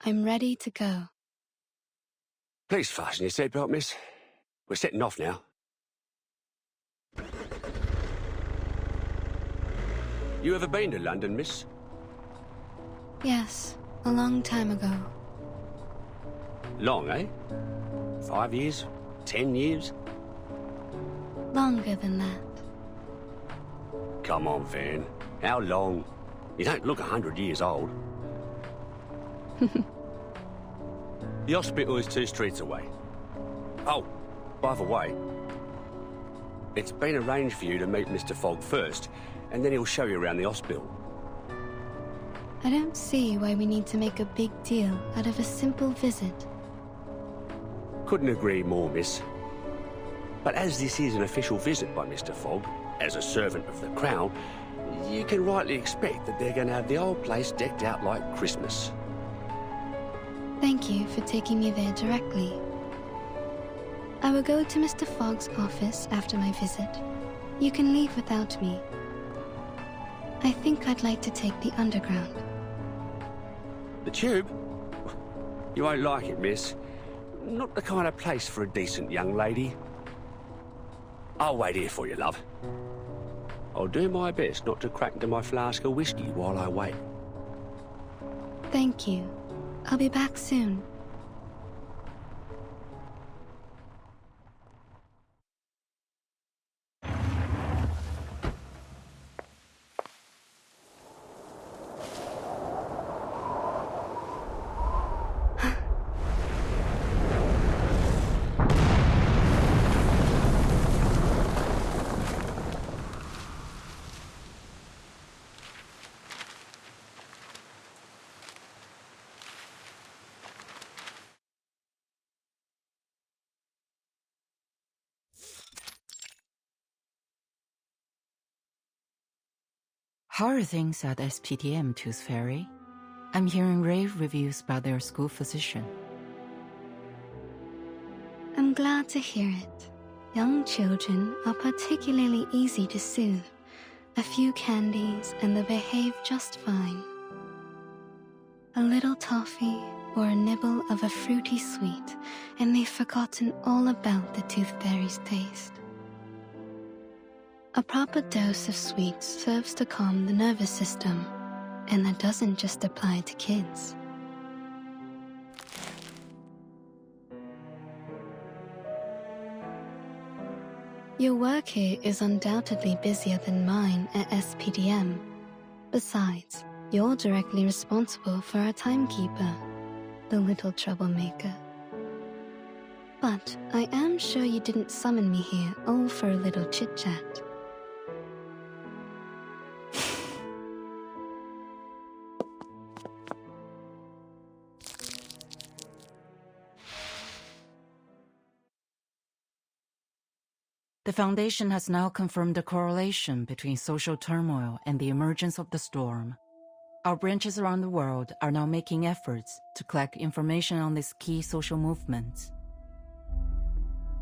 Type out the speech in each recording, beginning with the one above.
I'm ready to go. Please fasten your seatbelt, miss. We're setting off now. You ever been to London, miss? Yes, a long time ago. Long, eh? 5 years? 10 years? Longer than that. Come on, Van. How long? You don't look 100 years old. The hospital is 2 streets away. Oh, by the way, it's been arranged for you to meet Mr. Fogg first, and then he'll show you around the hospital. I don't see why we need to make a big deal out of a simple visit. Couldn't agree more, miss. But as this is an official visit by Mr. Fogg, as a servant of the Crown, you can rightly expect that they're going to have the whole place decked out like Christmas. Thank you for taking me there directly. I will go to Mr. Fogg's office after my visit. You can leave without me. I think I'd like to take the Underground. The Tube? You won't like it, miss. Not the kind of place for a decent young lady. I'll wait here for you, love. I'll do my best not to crack into my flask of whiskey while I wait. Thank you. I'll be back soon. How are things at SPDM, Tooth Fairy? I'm hearing rave reviews about their school physician. I'm glad to hear it. Young children are particularly easy to soothe. A few candies and they behave just fine. A little toffee or a nibble of a fruity sweet and they've forgotten all about the Tooth Fairy's taste. A proper dose of sweets serves to calm the nervous system, and that doesn't just apply to kids. Your work here is undoubtedly busier than mine at SPDM. Besides, you're directly responsible for our timekeeper, the little troublemaker. But I am sure you didn't summon me here all for a little chit-chat. The Foundation has now confirmed the correlation between social turmoil and the emergence of the storm. Our branches around the world are now making efforts to collect information on these key social movements.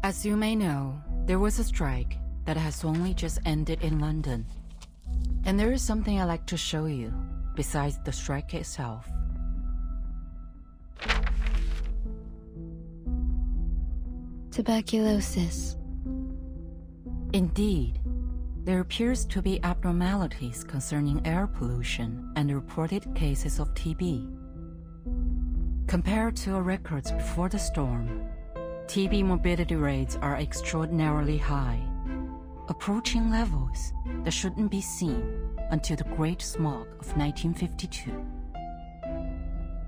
As you may know, there was a strike that has only just ended in London. And there is something I'd like to show you, besides the strike itself. Tuberculosis. Indeed, there appears to be abnormalities concerning air pollution and reported cases of TB. Compared to our records before the storm, TB morbidity rates are extraordinarily high, approaching levels that shouldn't be seen until the Great Smog of 1952.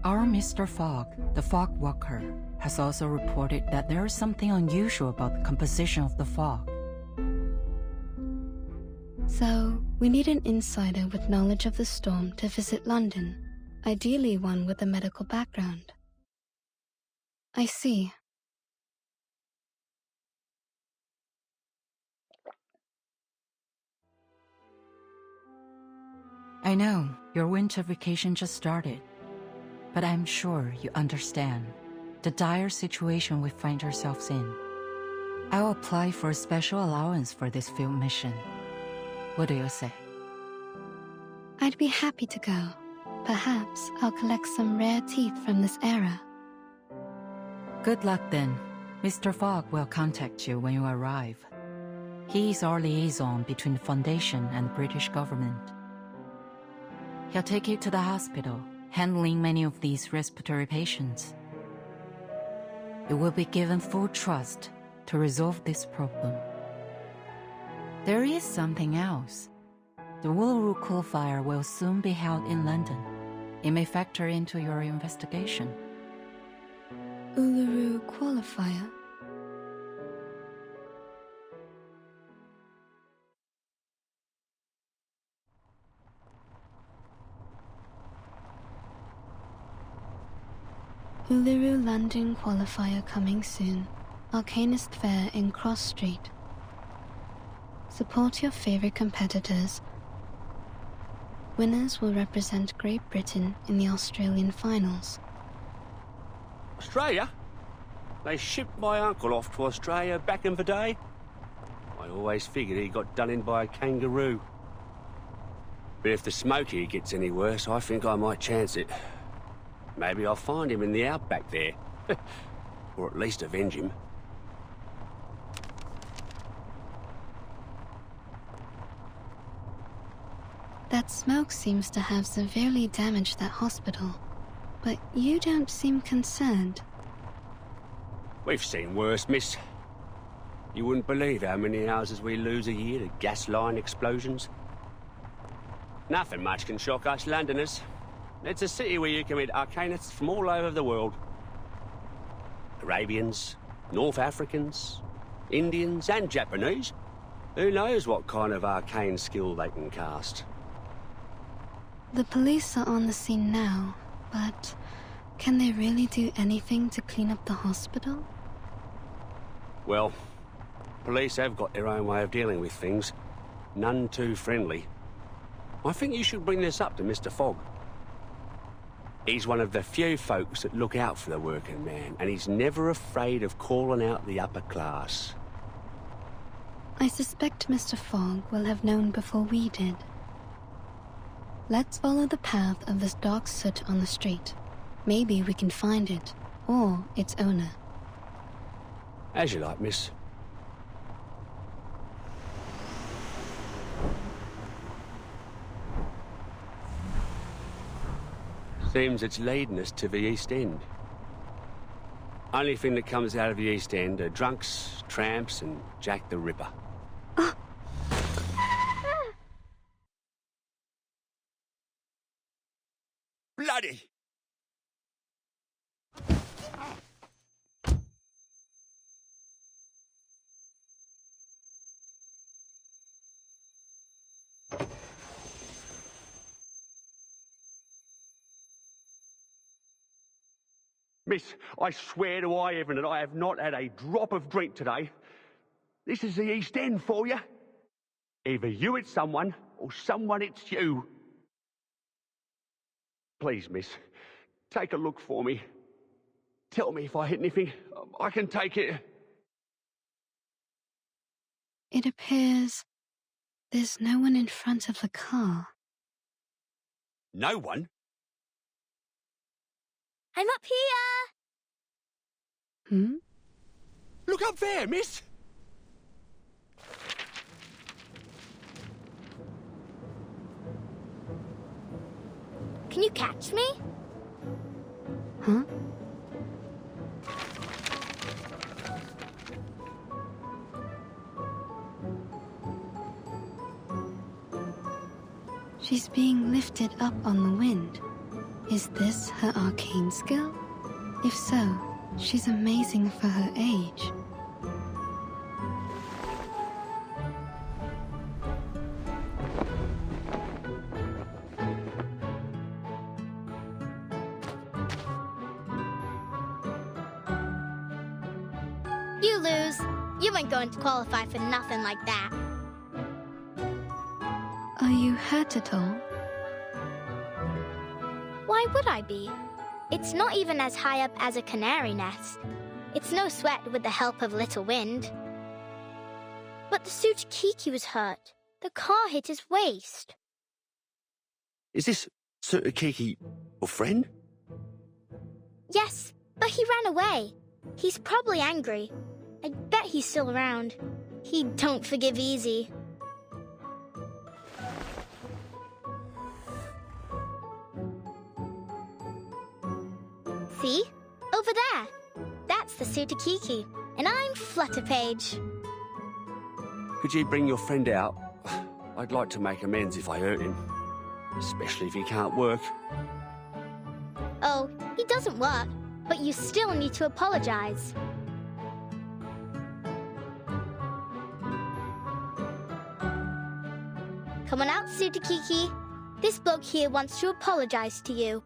Our Mr. Fogg, the fog walker, has also reported that there is something unusual about the composition of the fog. So, we need an insider with knowledge of the storm to visit London, ideally one with a medical background. I see. I know your winter vacation just started, but I'm sure you understand the dire situation we find ourselves in. I'll apply for a special allowance for this field mission. What do you say? I'd be happy to go. Perhaps I'll collect some rare teeth from this era. Good luck then. Mr. Fogg will contact you when you arrive. He is our liaison between the Foundation and the British government. He'll take you to the hospital, handling many of these respiratory patients. You will be given full trust to resolve this problem. There is something else. The Uluru Qualifier will soon be held in London. It may factor into your investigation. Uluru Qualifier? Uluru London Qualifier coming soon. Arcanist Fair in Cross Street. Support your favorite competitors. Winners will represent Great Britain in the Australian finals. Australia? They shipped my uncle off to Australia back in the day. I always figured he got done in by a kangaroo. But if the Smoky gets any worse, I think I might chance it. Maybe I'll find him in the outback there. Or at least avenge him. That smoke seems to have severely damaged that hospital. But you don't seem concerned. We've seen worse, miss. You wouldn't believe how many houses we lose a year to gas line explosions. Nothing much can shock us Londoners. It's a city where you can meet arcanists from all over the world. Arabians, North Africans, Indians and Japanese. Who knows what kind of arcane skill they can cast. The police are on the scene now, but can they really do anything to clean up the hospital? Well, police have got their own way of dealing with things. None too friendly. I think you should bring this up to Mr. Fogg. He's one of the few folks that look out for the working man, and he's never afraid of calling out the upper class. I suspect Mr. Fogg will have known before we did. Let's follow the path of this dark soot on the street. Maybe we can find it, or its owner. As you like, miss. Seems it's leading us to the East End. Only thing that comes out of the East End are drunks, tramps, and Jack the Ripper. Bloody! Miss, I swear to High Heaven that I have not had a drop of drink today. This is the East End for you. Either you hit someone, or someone hits you. Please, miss, take a look for me. Tell me if I hit anything. I can take it. It appears there's no one in front of the car. No one? I'm up here! Look up there, miss! Can you catch me? Huh? She's being lifted up on the wind. Is this her arcane skill? If so, she's amazing for her age. You lose. You ain't going to qualify for nothing like that. Are you hurt at all? Why would I be? It's not even as high up as a canary nest. It's no sweat with the help of little wind. But the Such Kiki was hurt. The car hit his waist. Is this Kiki, your friend? Yes, but he ran away. He's probably angry. I bet he's still around. He don't forgive easy. See? Over there. That's the Suitor-Kiki, and I'm Flutterpage. Could you bring your friend out? I'd like to make amends if I hurt him. Especially if he can't work. Oh, he doesn't work, but you still need to apologize. Come on out, Suitor-Kiki. This bloke here wants to apologize to you.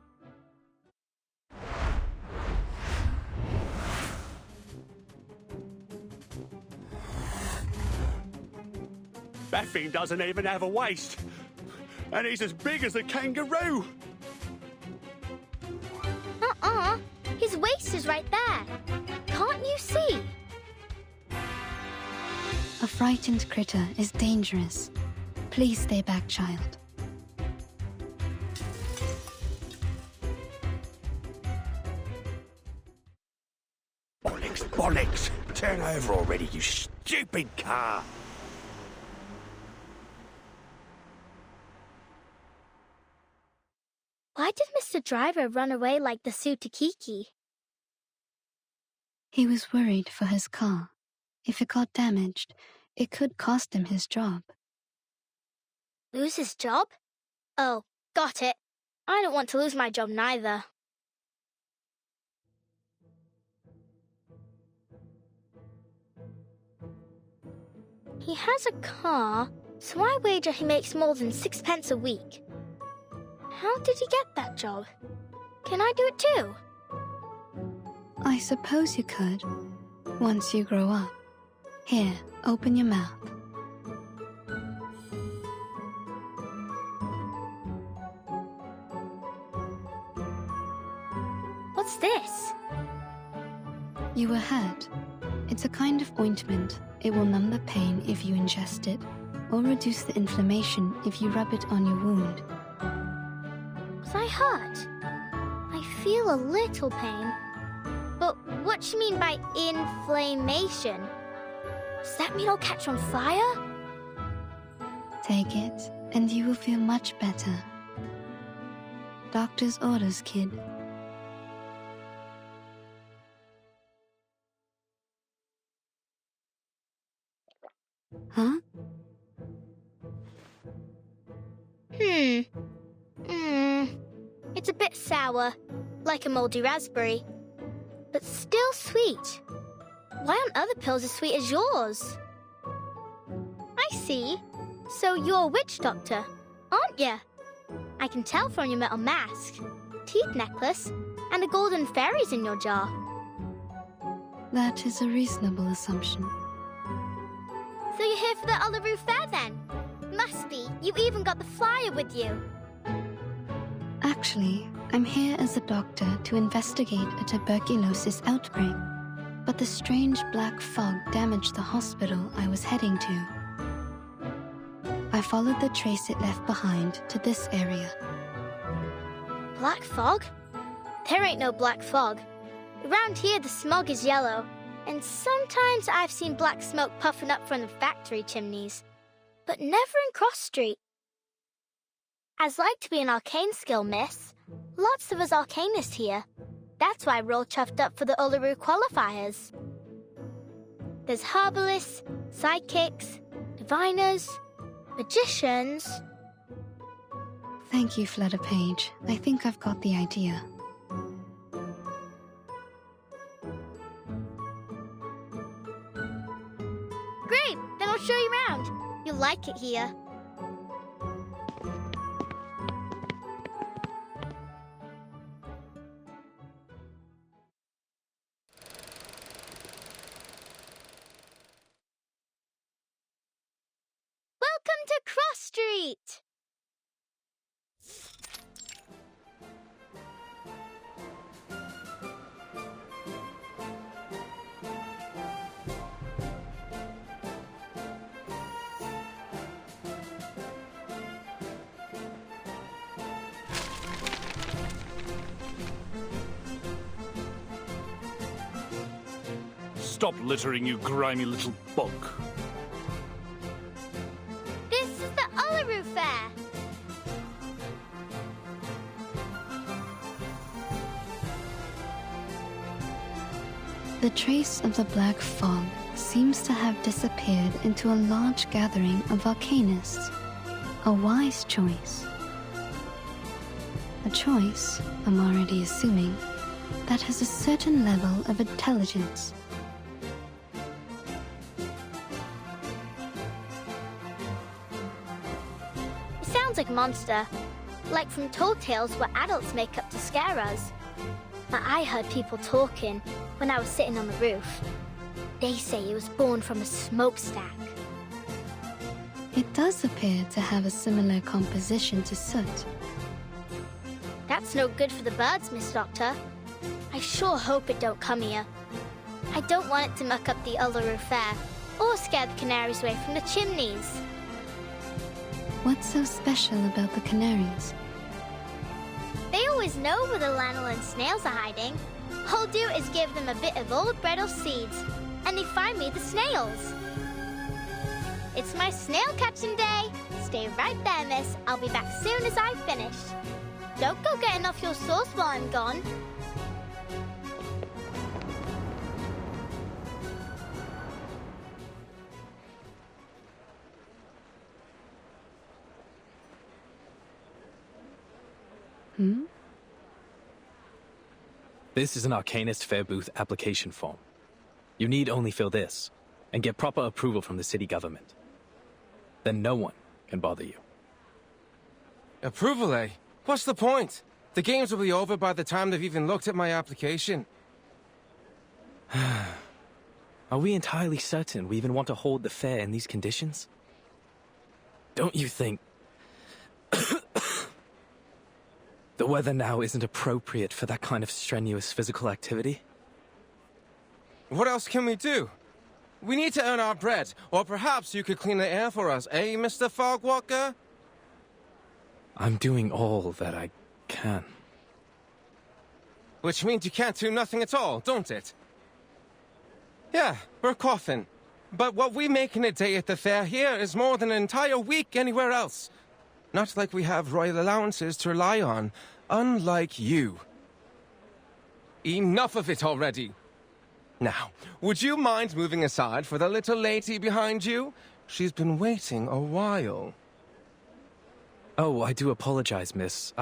That thing doesn't even have a waist. And he's as big as a kangaroo. His waist is right there. Can't you see? A frightened critter is dangerous. Please stay back, child. Bollocks, bollocks! Turn over already, you stupid car! Why did Mr. Driver run away like the Suitor-Kiki? He was worried for his car. If it got damaged, it could cost him his job. Lose his job? Oh, got it. I don't want to lose my job neither. He has a car, so I wager he makes more than 6 pence a week. How did he get that job? Can I do it too? I suppose you could, once you grow up. Here, open your mouth. What's this? You were hurt. It's a kind of ointment. It will numb the pain if you ingest it, or reduce the inflammation if you rub it on your wound. Was I hurt? I feel a little pain. But what do you mean by inflammation? Does that mean I'll catch on fire? Take it, and you will feel much better. Doctor's orders, kid. Huh? It's a bit sour, like a moldy raspberry, but still sweet. Why aren't other pills as sweet as yours? I see. So you're a witch doctor, aren't you? I can tell from your metal mask, teeth necklace, and the golden fairies in your jar. That is a reasonable assumption. So you're here for the Uluru Fair then? Must be. You even got the flyer with you. Actually, I'm here as a doctor to investigate a tuberculosis outbreak, but the strange black fog damaged the hospital I was heading to. I followed the trace it left behind to this area. Black fog? There ain't no black fog. Around here the smog is yellow, and sometimes I've seen black smoke puffing up from the factory chimneys, but never in Cross Street. I'd like to be an arcane skill, miss. Lots of us arcanists here. That's why we're all chuffed up for the Uluru qualifiers. There's herbalists, psychics, diviners, magicians. Thank you, Flutterpage. I think I've got the idea. Great, then I'll show you around. You'll like it here. Welcome to Cross Street! Stop littering, you grimy little bug. This is the Uluru Fair. The trace of the black fog seems to have disappeared into a large gathering of volcanists. A wise choice. A choice, I'm already assuming, that has a certain level of intelligence. It sounds like a monster. Like from tall tales where adults make up to scare us. But I heard people talking when I was sitting on the roof. They say it was born from a smokestack. It does appear to have a similar composition to soot. That's no good for the birds, Miss Doctor. I sure hope it don't come here. I don't want it to muck up the Uluru Fair or scare the canaries away from the chimneys. What's so special about the canaries? They always know where the lanolin snails are hiding. All I'll do is give them a bit of old bread or seeds, and they find me the snails. It's my snail catching day. Stay right there, miss. I'll be back soon as I finish. Don't go getting off your sauce while I'm gone. This is an Arcanist Fair Booth application form. You need only fill this, and get proper approval from the city government. Then no one can bother you. Approval, eh? What's the point? The games will be over by the time they've even looked at my application. Are we entirely certain we even want to hold the fair in these conditions? Don't you think the weather now isn't appropriate for that kind of strenuous physical activity? What else can we do? We need to earn our bread, or perhaps you could clean the air for us, eh, Mr. Fogwalker? I'm doing all that I can. Which means you can't do nothing at all, don't it? Yeah, we're coughing. But what we make in a day at the fair here is more than an entire week anywhere else. Not like we have royal allowances to rely on, unlike you. Enough of it already. Now, would you mind moving aside for the little lady behind you? She's been waiting a while. Oh, I do apologize, miss.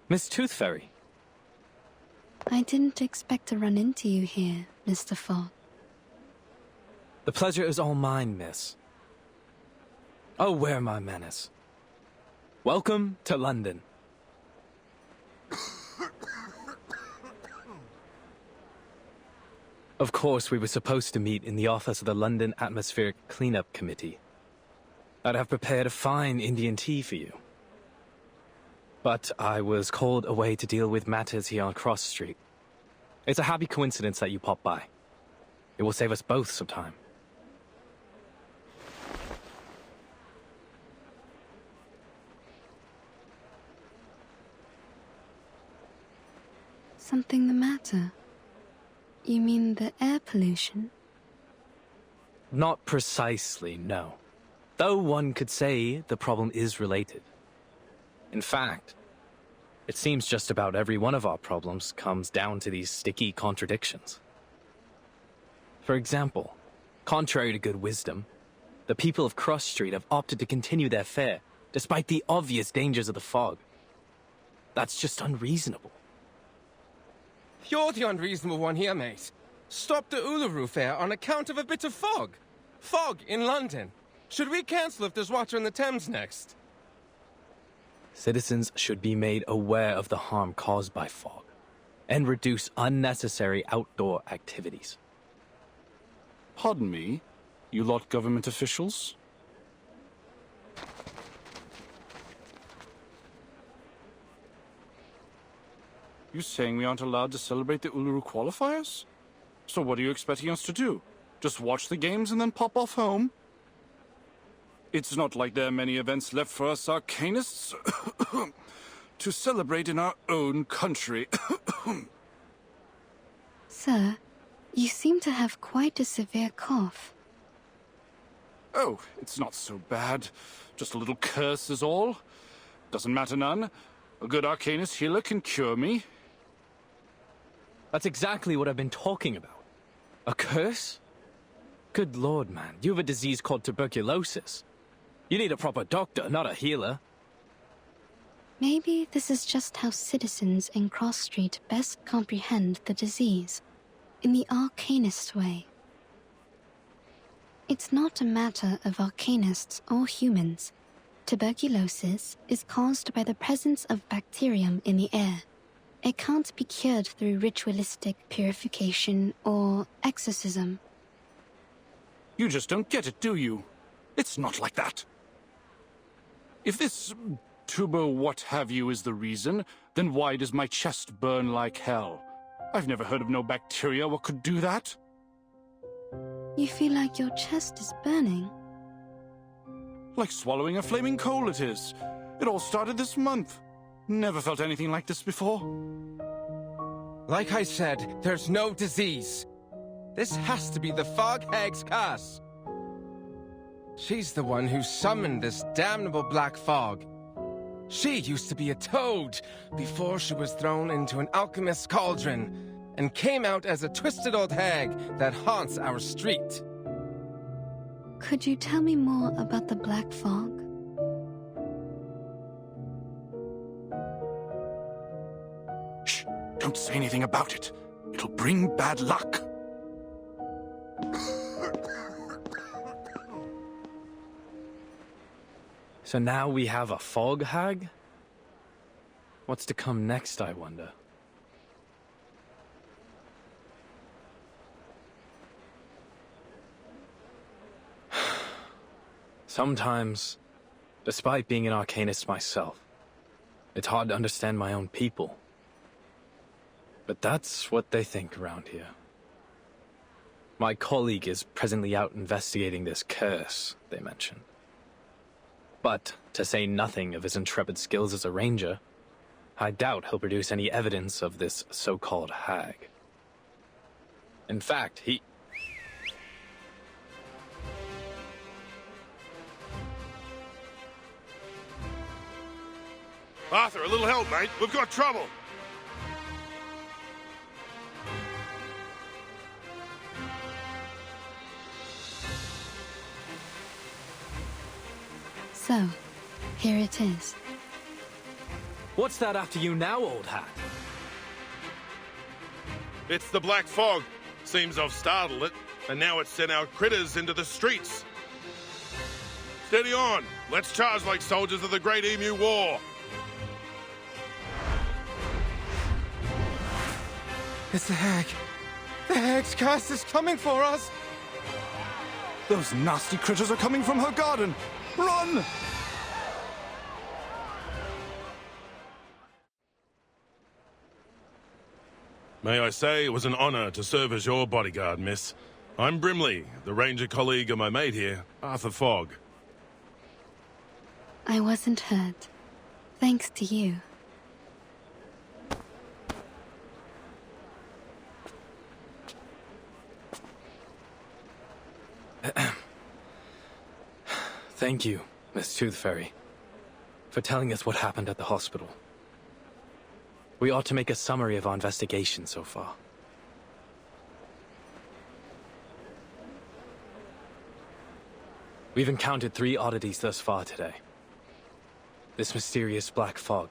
Miss Tooth Fairy. I didn't expect to run into you here, Mr. Fogg. The pleasure is all mine, miss. Oh, where my manners. Welcome to London. Of course, we were supposed to meet in the office of the London Atmospheric Cleanup Committee. I'd have prepared a fine Indian tea for you. But I was called away to deal with matters here on Cross Street. It's a happy coincidence that you popped by. It will save us both some time. Something the matter? You mean the air pollution? Not precisely, no. Though one could say the problem is related. In fact, it seems just about every one of our problems comes down to these sticky contradictions. For example, contrary to good wisdom, the people of Cross Street have opted to continue their fair, despite the obvious dangers of the fog. That's just unreasonable. You're the unreasonable one here, mate. Stop the Uluru Fair on account of a bit of fog. Fog in London. Should we cancel if there's water in the Thames next? Citizens should be made aware of the harm caused by fog, and reduce unnecessary outdoor activities. Pardon me, you lot government officials? You saying we aren't allowed to celebrate the Uluru qualifiers? So what are you expecting us to do? Just watch the games and then pop off home? It's not like there are many events left for us Arcanists to celebrate in our own country. Sir, You seem to have quite a severe cough. Oh, it's not so bad. Just a little curse is all. Doesn't matter none. A good Arcanist healer can cure me. That's exactly what I've been talking about. A curse? Good lord, man. You have a disease called tuberculosis. You need a proper doctor, not a healer. Maybe this is just how citizens in Cross Street best comprehend the disease, in the Arcanist way. It's not a matter of Arcanists or humans. Tuberculosis is caused by the presence of bacterium in the air. It can't be cured through ritualistic purification or exorcism. You just don't get it, do you? It's not like that. If this tuber what have you is the reason, then why does my chest burn like hell? I've never heard of no bacteria what could do that. You feel like your chest is burning? Like swallowing a flaming coal it is. It all started this month. Never felt anything like this before. Like I said, there's no disease. This has to be the Fog Hag's curse. She's the one who summoned this damnable black fog. She used to be a toad before she was thrown into an alchemist's cauldron and came out as a twisted old hag that haunts our street. Could you tell me more about the black fog? Shh! Don't say anything about it. It'll bring bad luck. So now we have a fog hag? What's to come next, I wonder? Sometimes, despite being an Arcanist myself, it's hard to understand my own people. But that's what they think around here. My colleague is presently out investigating this curse they mentioned. But, to say nothing of his intrepid skills as a ranger, I doubt he'll produce any evidence of this so-called hag. In fact, he... Arthur, a little help, mate. We've got trouble. So, here it is. What's that after you now, old hat? It's the Black Fog. Seems I've startled it, and now it's sent our critters into the streets. Steady on. Let's charge like soldiers of the Great Emu War. It's the hag. The hag's curse is coming for us. Those nasty critters are coming from her garden. Run! May I say it was an honor to serve as your bodyguard, miss. I'm Brimley, the ranger colleague of my mate here, Arthur Fogg. I wasn't hurt. Thanks to you. Thank you, Miss Tooth Fairy, for telling us what happened at the hospital. We ought to make a summary of our investigation so far. We've encountered 3 oddities thus far today. This mysterious black fog,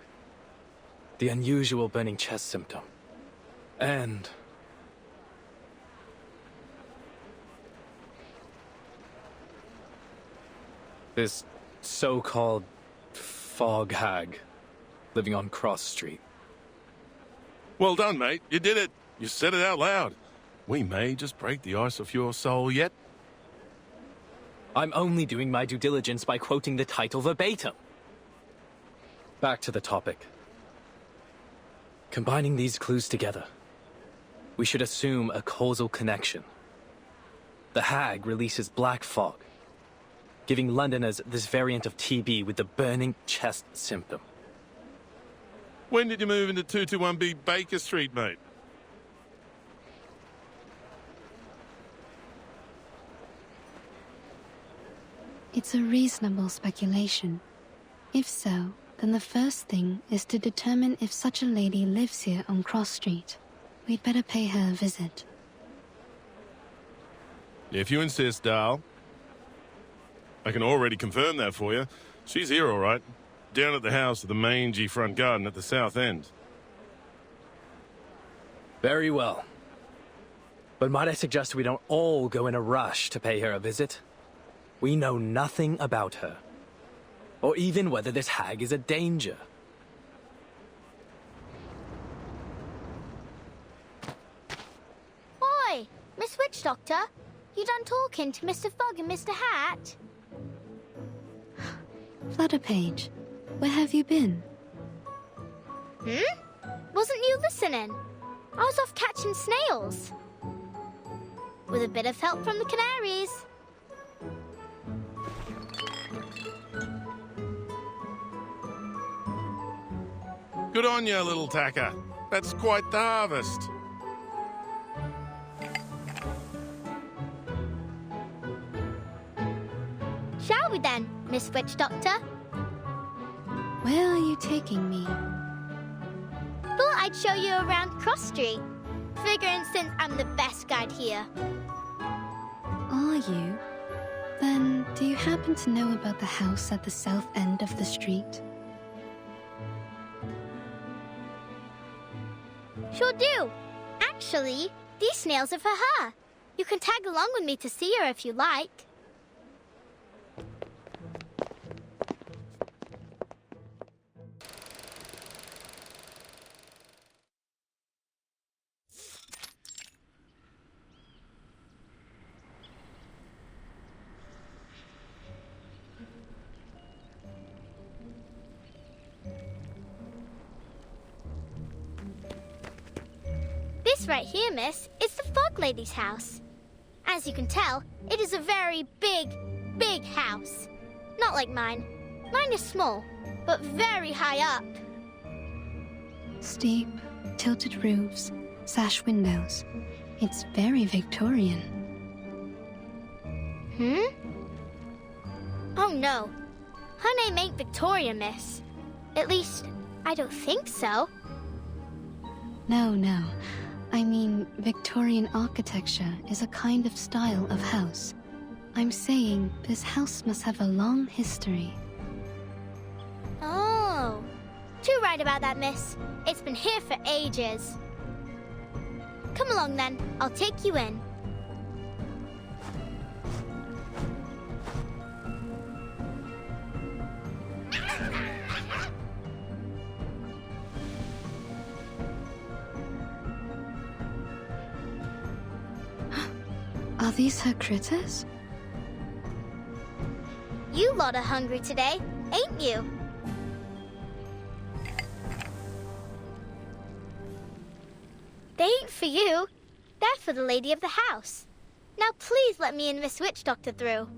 the unusual burning chest symptom, and... this so-called fog hag living on Cross Street. Well done, mate. You did it. You said it out loud. We may just break the ice of your soul yet. I'm only doing my due diligence by quoting the title verbatim. Back to the topic. Combining these clues together, we should assume a causal connection. The hag releases black fog, giving Londoners this variant of TB with the burning chest symptom. When did you move into 221B Baker Street, mate? It's a reasonable speculation. If so, then the first thing is to determine if such a lady lives here on Cross Street. We'd better pay her a visit. If you insist, Dal. I can already confirm that for you. She's here, all right. Down at the house of the mangy front garden at the south end. Very well. But might I suggest we don't all go in a rush to pay her a visit? We know nothing about her. Or even whether this hag is a danger. Oi, Miss Witch Doctor. You done talking to Mr. Fogg and Mr. Hat? Flutterpage, where have you been? Wasn't you listening? I was off catching snails. With a bit of help from the canaries. Good on you, little tacker. That's quite the harvest. Shall we then, Miss Witch Doctor? Where are you taking me? Thought I'd show you around Cross Street. Figuring since I'm the best guide here. Are you? Then, do you happen to know about the house at the south end of the street? Sure do. Actually, these snails are for her. You can tag along with me to see her if you like. This right here, miss, is the Fog Lady's house. As you can tell, it is a very big, big house. Not like mine. Mine is small, but very high up. Steep, tilted roofs, sash windows. It's very Victorian. Oh no. Her name ain't Victoria, miss. At least, I don't think so. No. I mean, Victorian architecture is a kind of style of house. I'm saying this house must have a long history. Oh. Too right about that, miss. It's been here for ages. Come along then. I'll take you in. Are these her critters? You lot are hungry today, ain't you? They ain't for you. They're for the lady of the house. Now please let me and Miss Witch Doctor through.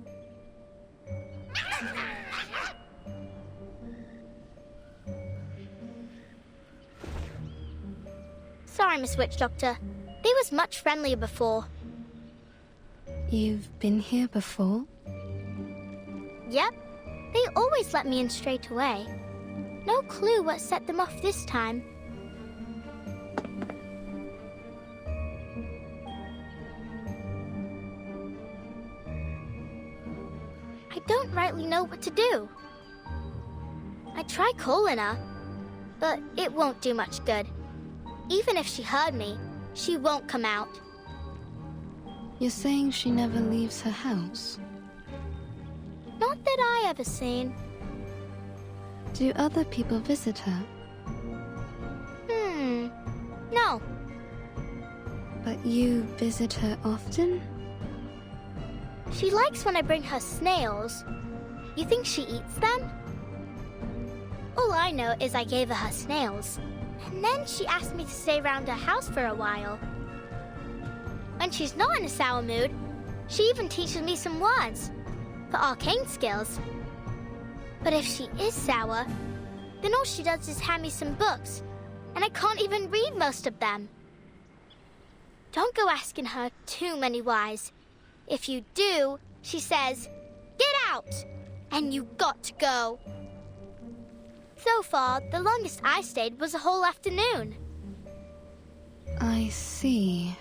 Sorry, Miss Witch Doctor. They was much friendlier before. You've been here before? Yep. They always let me in straight away. No clue what set them off this time. I don't rightly know what to do. I try calling her, but it won't do much good. Even if she heard me, she won't come out. You're saying she never leaves her house? Not that I ever seen. Do other people visit her? No. But you visit her often? She likes when I bring her snails. You think she eats them? All I know is I gave her snails. And then she asked me to stay around her house for a while. When she's not in a sour mood, she even teaches me some words for arcane skills. But if she is sour, then all she does is hand me some books, and I can't even read most of them. Don't go asking her too many whys. If you do, she says, "Get out! And you got to go. So far, the longest I stayed was a whole afternoon. I see.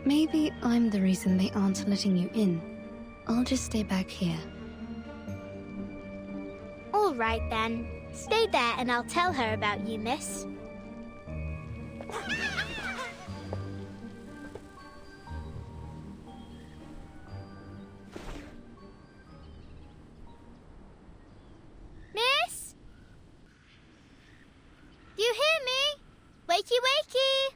Maybe I'm the reason they aren't letting you in. I'll just stay back here. All right, then. Stay there and I'll tell her about you, miss. Miss? Do you hear me? Wakey, wakey!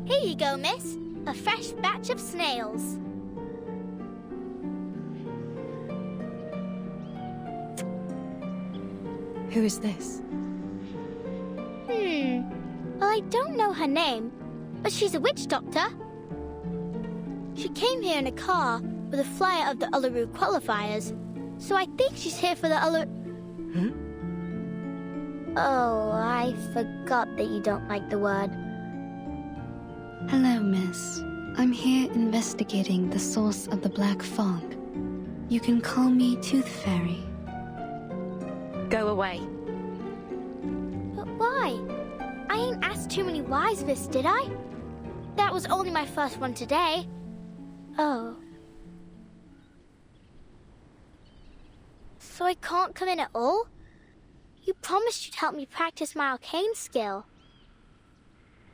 Here you go, miss. A fresh batch of snails. Who is this? Well, I don't know her name, but she's a witch doctor. She came here in a car with a flyer of the Uluru qualifiers, so I think she's here for the Uluru... Oh, I forgot that you don't like the word. Hello, miss. I'm here investigating the source of the black fog. You can call me Tooth Fairy. Go away. But why? I ain't asked too many whys, miss, did I? That was only my first one today. Oh. So I can't come in at all? You promised you'd help me practice my arcane skill.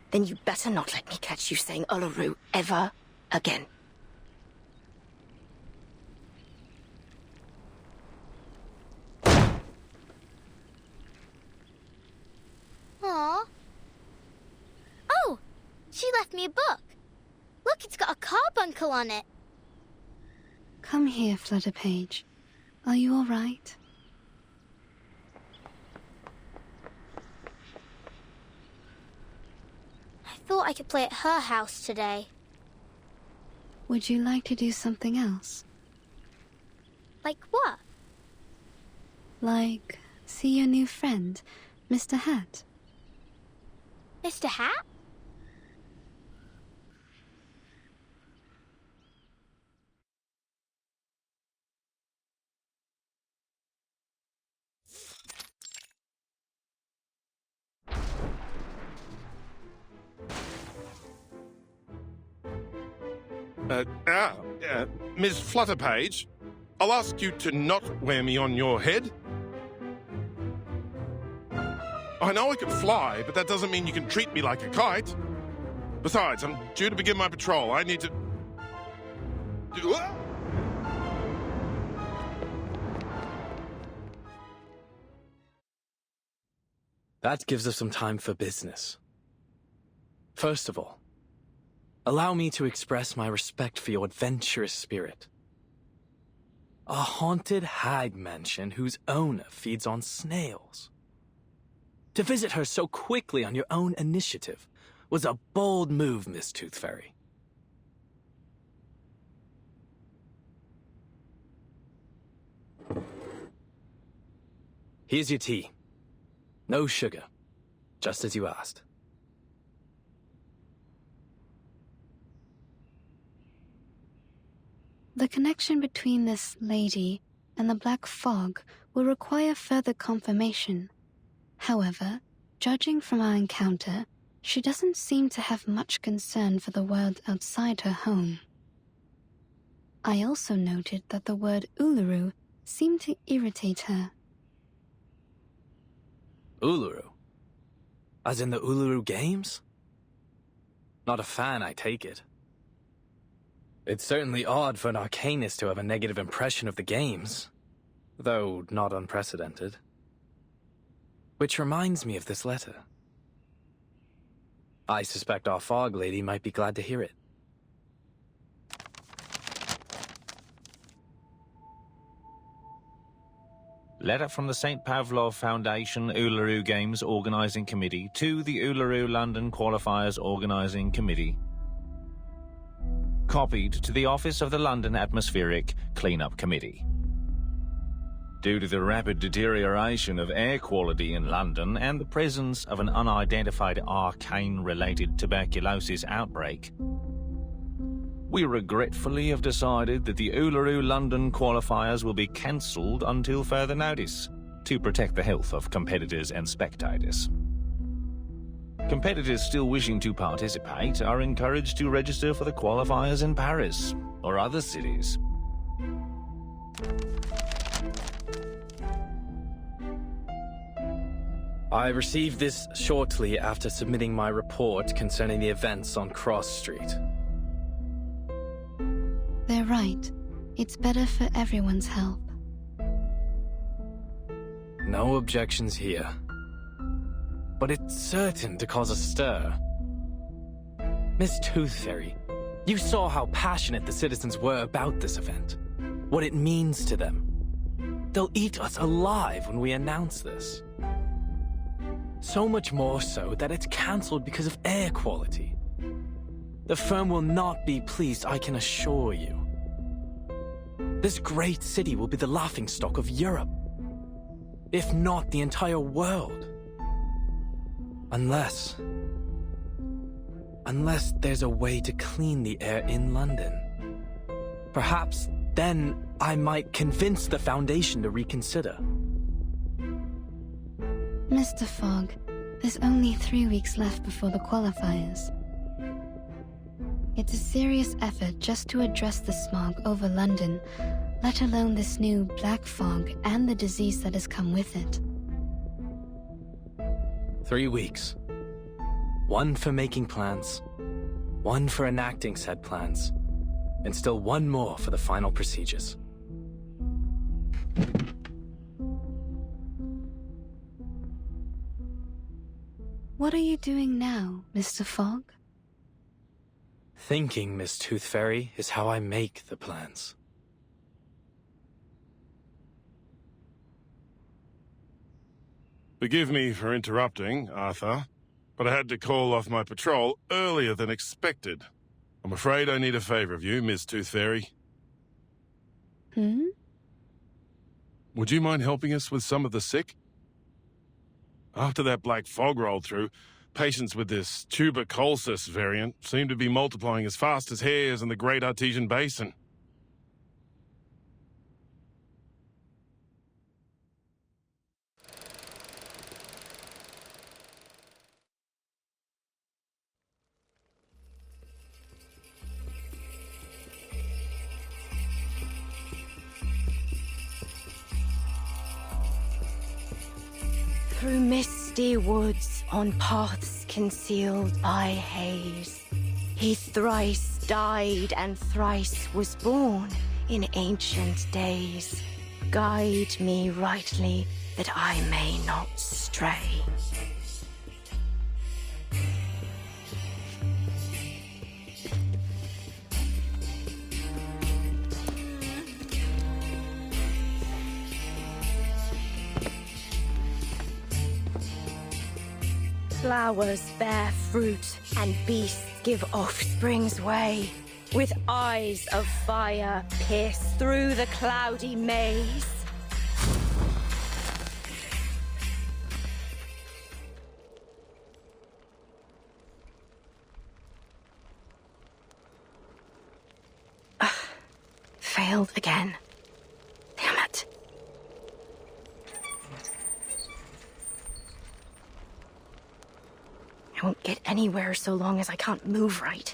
Then you better not let me catch you saying Uluru ever again. Aw. Oh! She left me a book. Look, it's got a carbuncle on it. Come here, Flutterpage. Are you all right? I thought I could play at her house today. Would you like to do something else? Like what? Like, see your new friend, Mr. Hat? Mr. Hat? Ms. Flutterpage, I'll ask you to not wear me on your head. I know I can fly, but that doesn't mean you can treat me like a kite. Besides, I'm due to begin my patrol. I need to... That gives us some time for business. First of all, allow me to express my respect for your adventurous spirit. A haunted hag mansion whose owner feeds on snails. To visit her so quickly on your own initiative was a bold move, Miss Tooth Fairy. Here's your tea. No sugar, just as you asked. The connection between this lady and the black fog will require further confirmation. However, judging from our encounter, she doesn't seem to have much concern for the world outside her home. I also noted that the word Uluru seemed to irritate her. Uluru? As in the Uluru Games? Not a fan, I take it. It's certainly odd for an arcanist to have a negative impression of the games, though not unprecedented. Which reminds me of this letter. I suspect our fog lady might be glad to hear it. Letter from the St. Pavlov Foundation Uluru Games Organising Committee to the Uluru London Qualifiers Organising Committee. Copied to the Office of the London Atmospheric Cleanup Committee. Due to the rapid deterioration of air quality in London and the presence of an unidentified arcane-related tuberculosis outbreak, we regretfully have decided that the Uluru London qualifiers will be cancelled until further notice, to protect the health of competitors and spectators. Competitors still wishing to participate are encouraged to register for the qualifiers in Paris or other cities. I received this shortly after submitting my report concerning the events on Cross Street. They're right. It's better for everyone's health. No objections here. But it's certain to cause a stir. Miss Tooth Fairy, you saw how passionate the citizens were about this event. What it means to them. They'll eat us alive when we announce this. So much more so that it's cancelled because of air quality. The firm will not be pleased, I can assure you. This great city will be the laughingstock of Europe, if not the entire world. Unless there's a way to clean the air in London. Perhaps then I might convince the Foundation to reconsider. Mr. Fogg, there's only 3 weeks left before the qualifiers. It's a serious effort just to address the smog over London, let alone this new black fog and the disease that has come with it. 3 weeks. 1 for making plans, 1 for enacting said plans, and still 1 more for the final procedures. What are you doing now, Mr. Fogg? Thinking, Miss Tooth Fairy, is how I make the plans. Forgive me for interrupting, Arthur, but I had to call off my patrol earlier than expected. I'm afraid I need a favor of you, Miss Tooth Fairy. Would you mind helping us with some of the sick? After that black fog rolled through, patients with this tuberculosis variant seem to be multiplying as fast as hares in the Great Artesian Basin. Through misty woods, on paths concealed by haze, he thrice died and thrice was born in ancient days. Guide me rightly, that I may not stray. Flowers bear fruit, and beasts give offspring's way. With eyes of fire pierce through the cloudy maze. Failed again. Damn it. I won't get anywhere so long as I can't move right.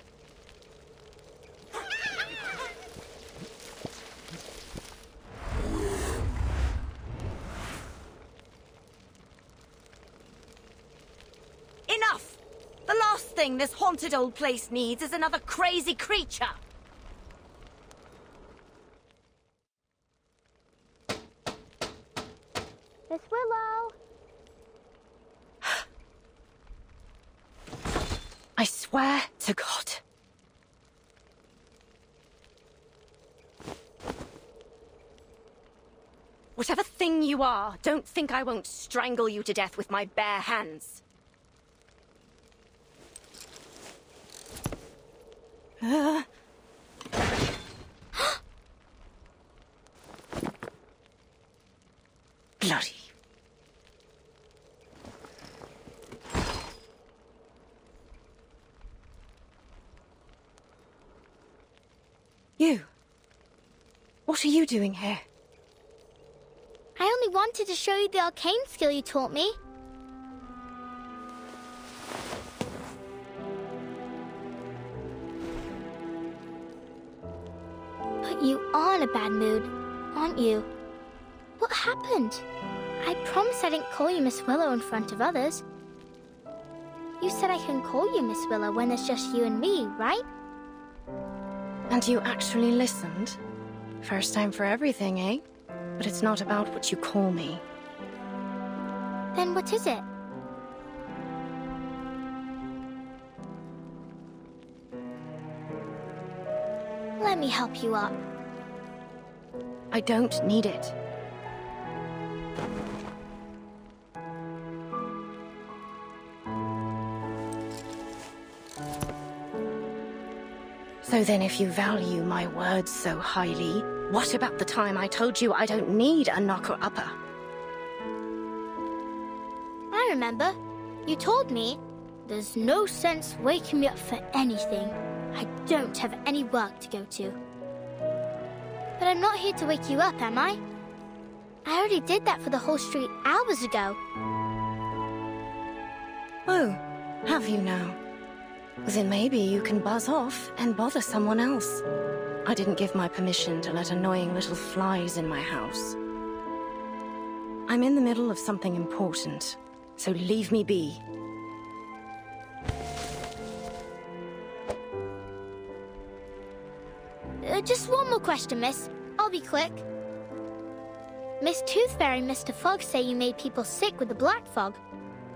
Enough! The last thing this haunted old place needs is another crazy creature! Miss Willow! I swear to God. Whatever thing you are. Don't think I won't strangle you to death with my bare hands. Bloody. You. What are you doing here? I only wanted to show you the arcane skill you taught me. But you are in a bad mood, aren't you? What happened? I promised I didn't call you Miss Willow in front of others. You said I can call you Miss Willow when there's just you and me, right? And you actually listened? First time for everything, eh? But it's not about what you call me. Then what is it? Let me help you up. I don't need it. So then if you value my words so highly, what about the time I told you I don't need a knocker-upper? I remember. You told me there's no sense waking me up for anything. I don't have any work to go to. But I'm not here to wake you up, am I? I already did that for the whole street hours ago. Oh, have you now? Then maybe you can buzz off and bother someone else. I didn't give my permission to let annoying little flies in my house. I'm in the middle of something important, so leave me be. Just one more question, miss. I'll be quick. Miss Tooth Fairy and Mr. Fog say you made people sick with the black fog,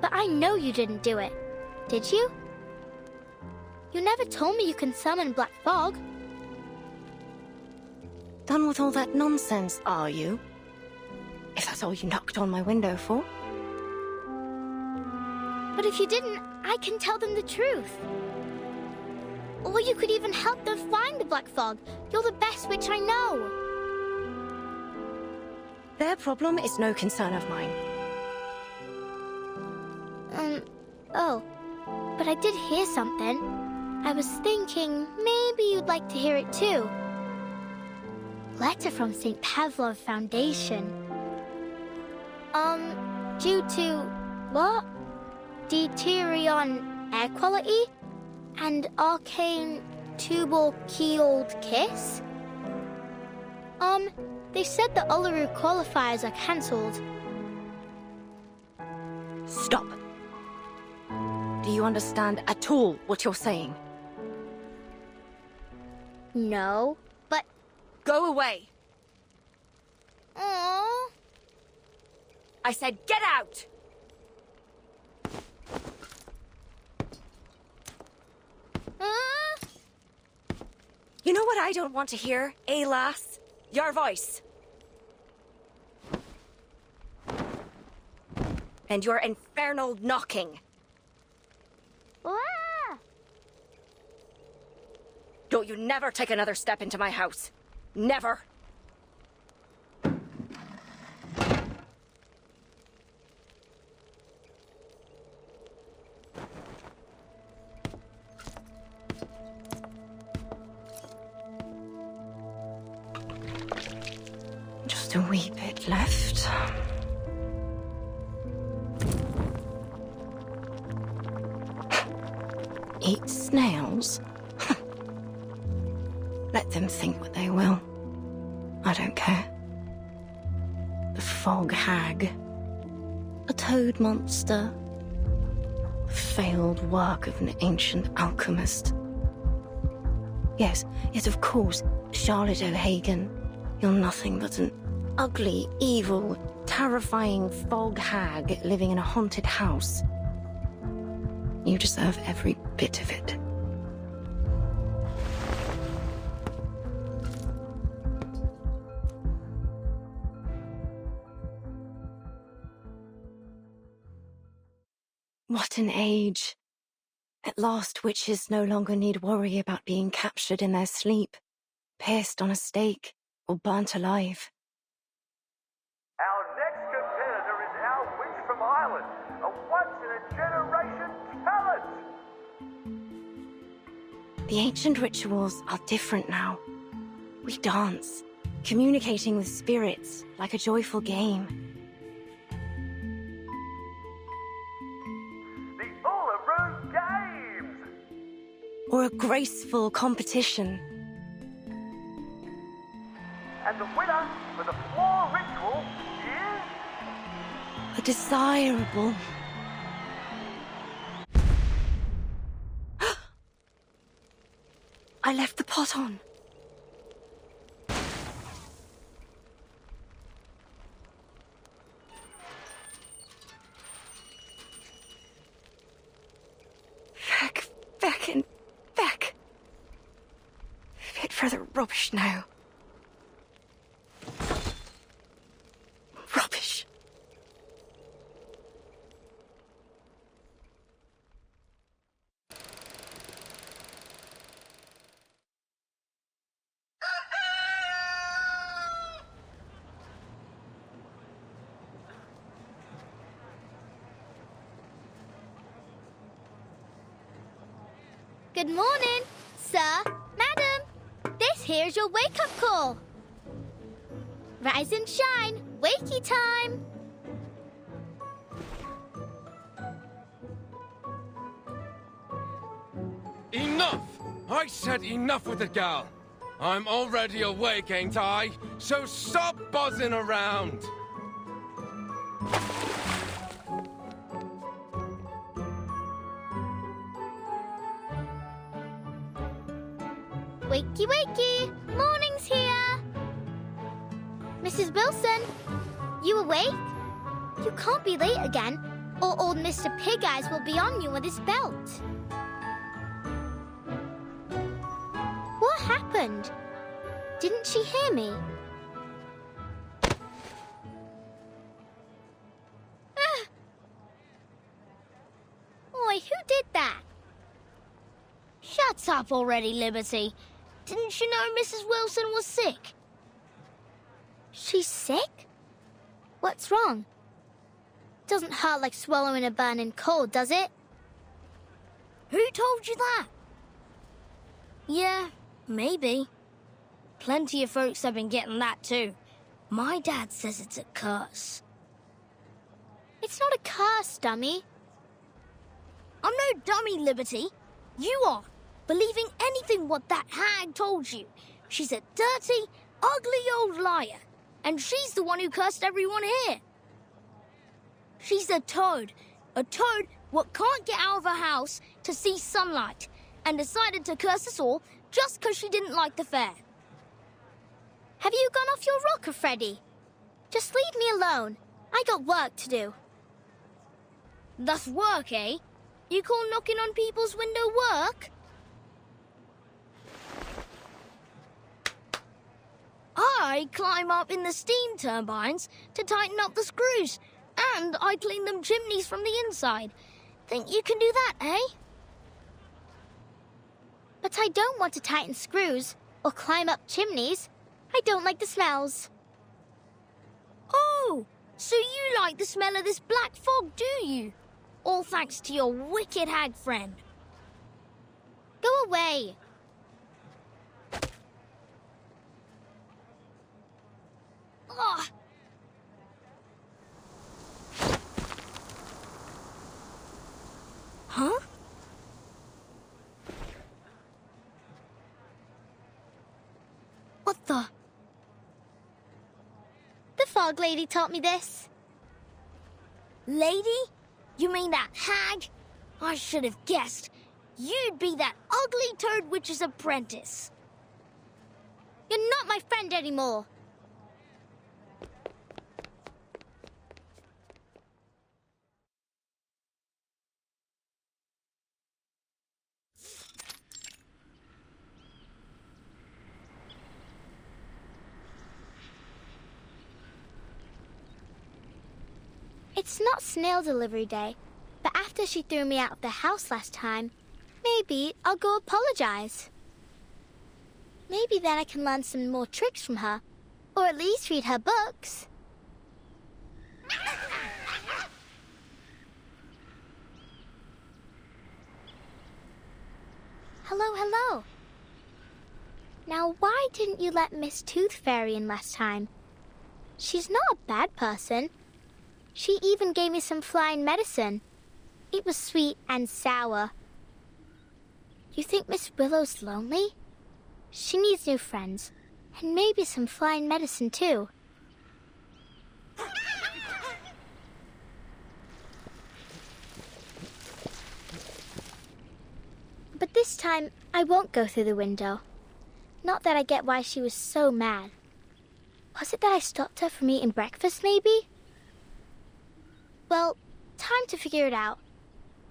but I know you didn't do it. Did you? You never told me you can summon black fog. Done with all that nonsense, are you? If that's all you knocked on my window for. But if you didn't, I can tell them the truth. Or you could even help them find the black fog. You're the best witch I know. Their problem is no concern of mine. Oh. But I did hear something. I was thinking maybe you'd like to hear it too. Letter from St. Pavlov Foundation. Due to, what? Deuterion air quality? And arcane tubal-keeled kiss? They said the Uluru qualifiers are cancelled. Stop. Do you understand at all what you're saying? No, but... Go away. Aww. I said get out! You know what I don't want to hear, eh, lass? Your voice. And your infernal knocking. Ah! Don't you never take another step into my house. Never. Just a wee bit left. Eat snails? Let them think what they will. I don't care. The fog hag. A toad monster. Failed work of an ancient alchemist. Yes, of course, Charlotte O'Hagan. You're nothing but an ugly, evil, terrifying fog hag living in a haunted house. You deserve every bit of it. What an age. At last, witches no longer need worry about being captured in their sleep, pierced on a stake, or burnt alive. Our next competitor is our witch from Ireland, a once-in-a-generation talent! The ancient rituals are different now. We dance, communicating with spirits like a joyful game. The Uluru Games! Or a graceful competition. And the winner for the floor ritual is... A desirable... I left the pot on. Feck. Fit for the rubbish now. Rubbish. Good morning, sir, madam. This here's your wake-up call. Rise and shine, wakey time. Enough! I said enough with the gal. I'm already awake, ain't I? So stop buzzing around. Wakey, wakey, morning's here. Mrs. Wilson, you awake? You can't be late again, or old Mr. Pig Eyes will be on you with his belt. What happened? Didn't she hear me? Oi, who did that? Shut up already, Liberty. Didn't you know Mrs. Wilson was sick? She's sick? What's wrong? Doesn't hurt like swallowing a burning coal, does it? Who told you that? Yeah, maybe. Plenty of folks have been getting that too. My dad says it's a curse. It's not a curse, dummy. I'm no dummy, Liberty. You are. Believing anything what that hag told you. She's a dirty, ugly old liar. And she's the one who cursed everyone here. She's a toad. A toad what can't get out of her house to see sunlight. And decided to curse us all just 'cause she didn't like the fair. Have you gone off your rocker, Freddy? Just leave me alone. I got work to do. That's work, eh? You call knocking on people's window work? I climb up in the steam turbines to tighten up the screws, and I clean them chimneys from the inside. Think you can do that, eh? But I don't want to tighten screws or climb up chimneys. I don't like the smells. Oh, so you like the smell of this black fog, do you? All thanks to your wicked hag friend. Go away. Ugh. Huh? What the? The fog lady taught me this. Lady? You mean that hag? I should have guessed. You'd be that ugly toad witch's apprentice. You're not my friend anymore. It's not snail delivery day, but after she threw me out of the house last time, maybe I'll go apologize. Maybe then I can learn some more tricks from her, or at least read her books. Hello, hello. Now, why didn't you let Miss Tooth Fairy in last time? She's not a bad person. She even gave me some flying medicine. It was sweet and sour. You think Miss Willow's lonely? She needs new friends, and maybe some flying medicine too. But this time, I won't go through the window. Not that I get why she was so mad. Was it that I stopped her from eating breakfast, maybe? Well, time to figure it out.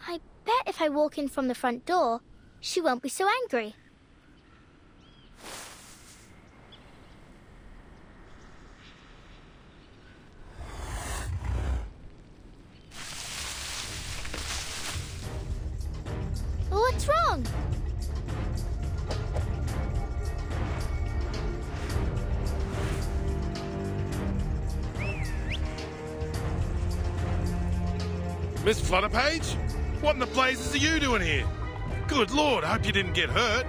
I bet if I walk in from the front door, she won't be so angry. What's wrong? Miss Flutterpage? What in the blazes are you doing here? Good Lord, I hope you didn't get hurt.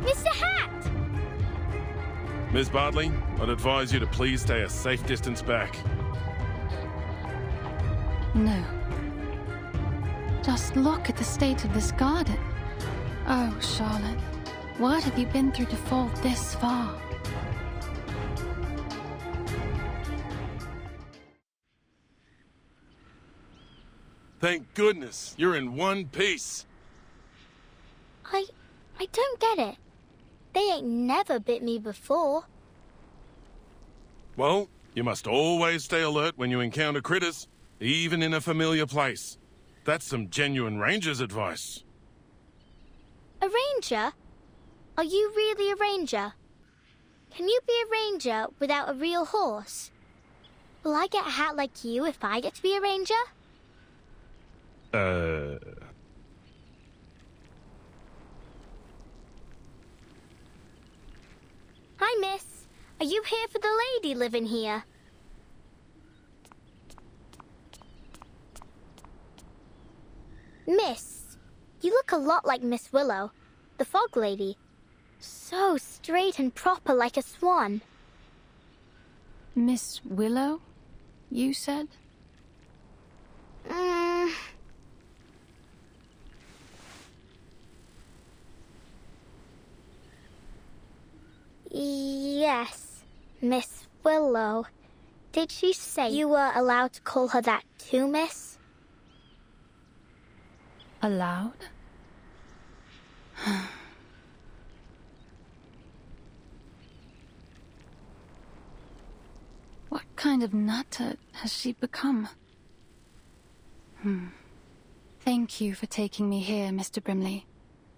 Mr. Hat! Miss Bartley, I'd advise you to please stay a safe distance back. No. Just look at the state of this garden. Oh, Charlotte, what have you been through to fall this far? Thank goodness, you're in one piece. I don't get it. They ain't never bit me before. Well, you must always stay alert when you encounter critters, even in a familiar place. That's some genuine ranger's advice. A ranger? Are you really a ranger? Can you be a ranger without a real horse? Will I get a hat like you if I get to be a ranger? Hi, miss. Are you here for the lady living here? Miss, you look a lot like Miss Willow, the fog lady. So straight and proper like a swan. Miss Willow, you said? Yes, Miss Willow. Did she say you were allowed to call her that too, miss? Allowed? What kind of nutter has she become? Thank you for taking me here, Mr. Brimley.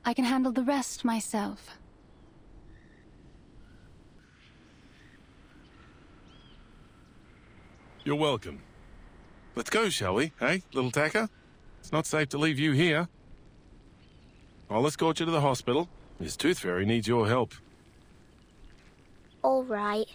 I can handle the rest myself. You're welcome. Let's go, shall we? Hey, little tacker? It's not safe to leave you here. I'll escort you to the hospital. Miss Tooth Fairy needs your help. All right.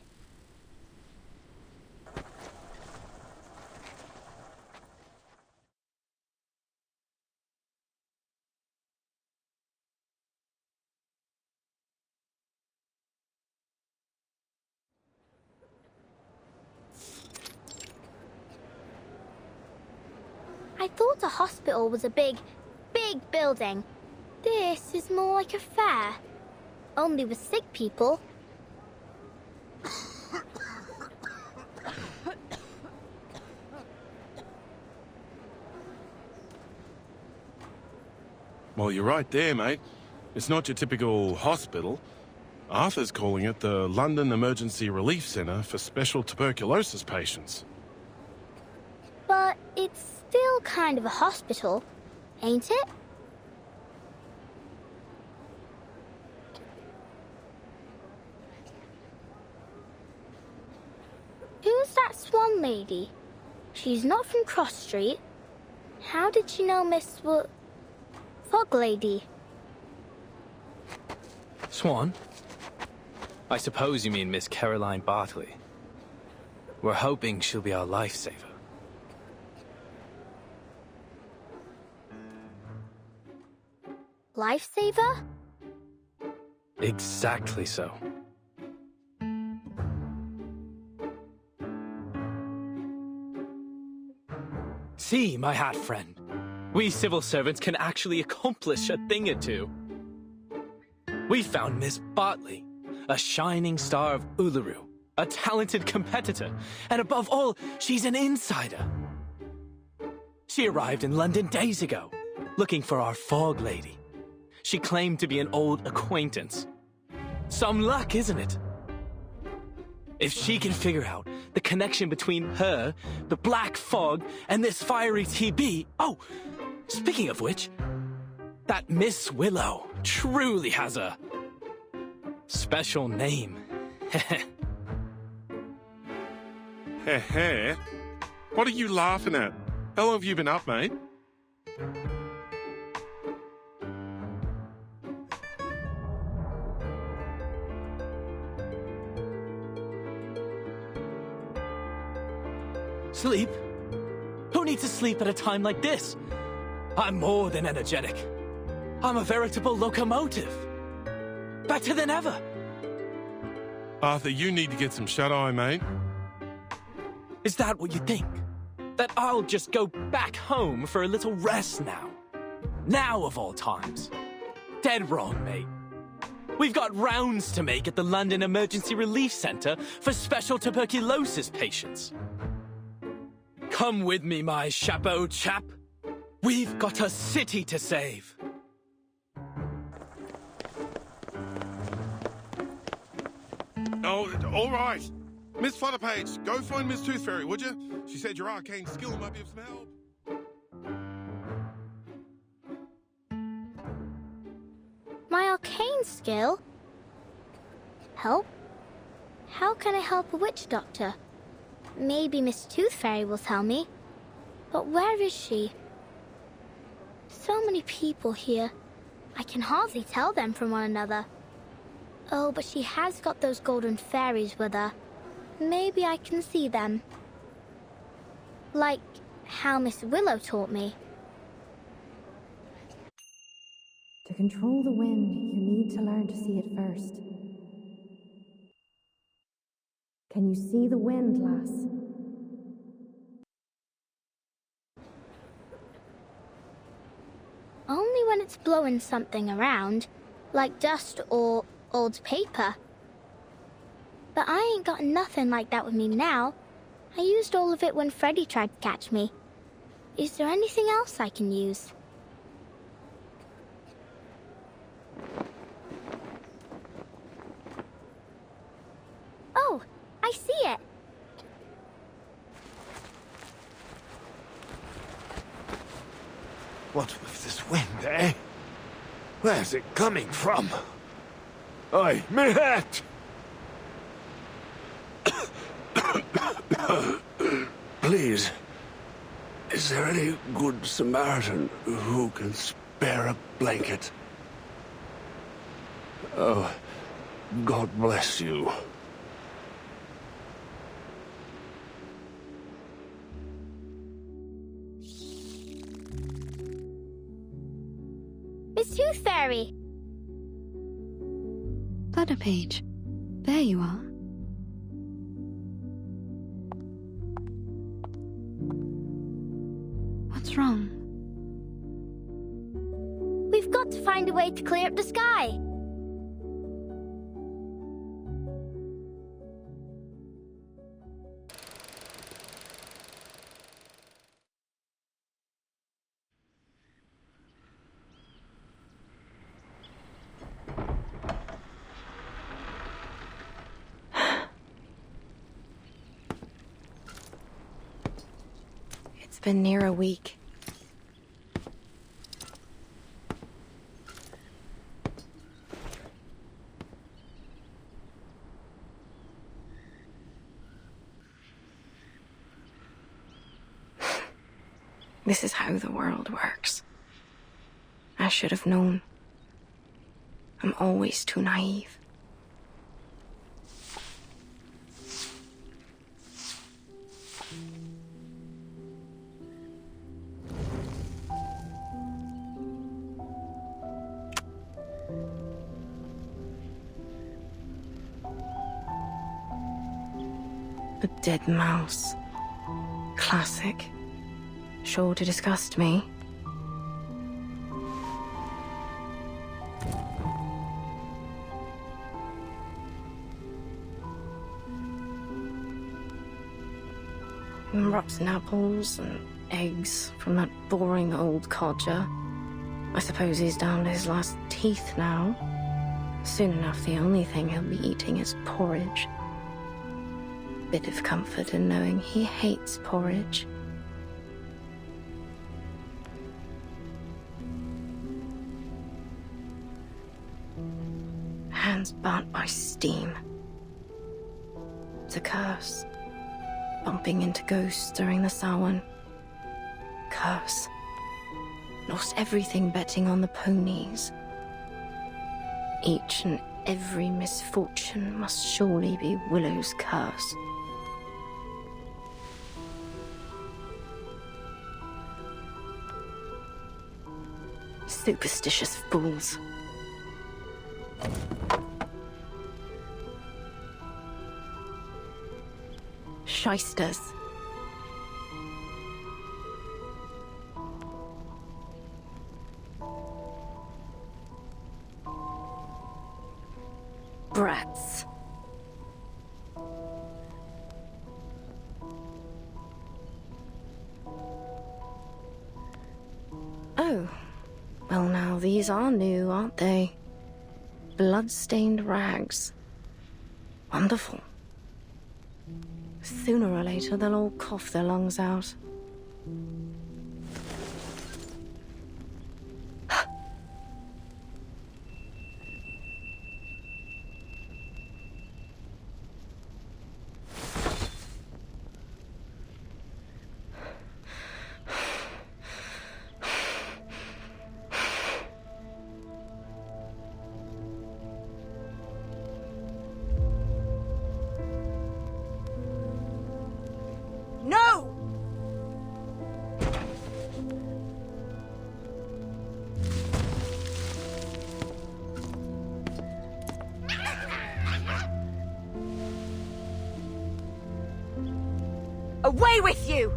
I thought a hospital was a big building. This is more like a fair. Only with sick people. Well, you're right there, mate. It's not your typical hospital. Arthur's calling it the London Emergency Relief Centre for Special Tuberculosis Patients. But it's still kind of a hospital, ain't it? Who's that swan lady? She's not from Cross Street, How did you know Miss Fog Lady? Swan? I suppose you mean Miss Caroline Bartley. We're hoping she'll be our lifesaver. Lifesaver? Exactly so. See, my hat friend. We civil servants can actually accomplish a thing or two. We found Miss Bartley, a shining star of Uluru, a talented competitor, and above all, she's an insider. She arrived in London days ago, looking for our Fog Lady. She claimed to be an old acquaintance. Some luck, isn't it? If she can figure out the connection between her, the Black Fog, and this fiery TB... Oh, speaking of which, that Miss Willow truly has a special name. Heh. What are you laughing at? How long have you been up, mate? Sleep? Who needs to sleep at a time like this? I'm more than energetic. I'm a veritable locomotive. Better than ever. Arthur, you need to get some shut-eye, mate. Is that what you think? That I'll just go back home for a little rest now? Now of all times? Dead wrong, mate. We've got rounds to make at the London Emergency Relief Centre for special tuberculosis patients. Come with me, my chapeau chap. We've got a city to save. Oh, all right. Miss Flutterpage, go find Miss Tooth Fairy, would you? She said your arcane skill might be of some help. My arcane skill? Help? How can I help a witch doctor? Maybe Miss Tooth Fairy will tell me. But where is she? So many people here. I can hardly tell them from one another. Oh, but she has got those golden fairies with her. Maybe I can see them. Like how Miss Willow taught me. To control the wind, you need to learn to see it first. Can you see the wind, lass? Only when it's blowing something around, like dust or old paper. But I ain't got nothing like that with me now. I used all of it when Freddy tried to catch me. Is there anything else I can use? Oh, I see it. What with this wind, eh? Where's it coming from? Oi, me hat! Please, is there any good Samaritan who can spare a blanket? Oh, God bless you. Miss Tooth Fairy! Flutterpage, there you are. What's wrong? We've got to find a way to clear up the sky. It's been near a week. This is how the world works. I should have known. I'm always too naive. A dead mouse. Classic. Sure to disgust me. Rotten apples and eggs from that boring old codger. I suppose he's down to his last teeth now. Soon enough, the only thing he'll be eating is porridge. Bit of comfort in knowing he hates porridge. Hands burnt by steam. It's a curse. Bumping into ghosts during the Samhain. Curse. Lost everything betting on the ponies. Each and every misfortune must surely be Willow's curse. Superstitious fools. Shysters. Brats. Oh. Well, now these are new, aren't they? Blood-stained rags. Wonderful. Sooner or later, they'll all cough their lungs out. Away with you!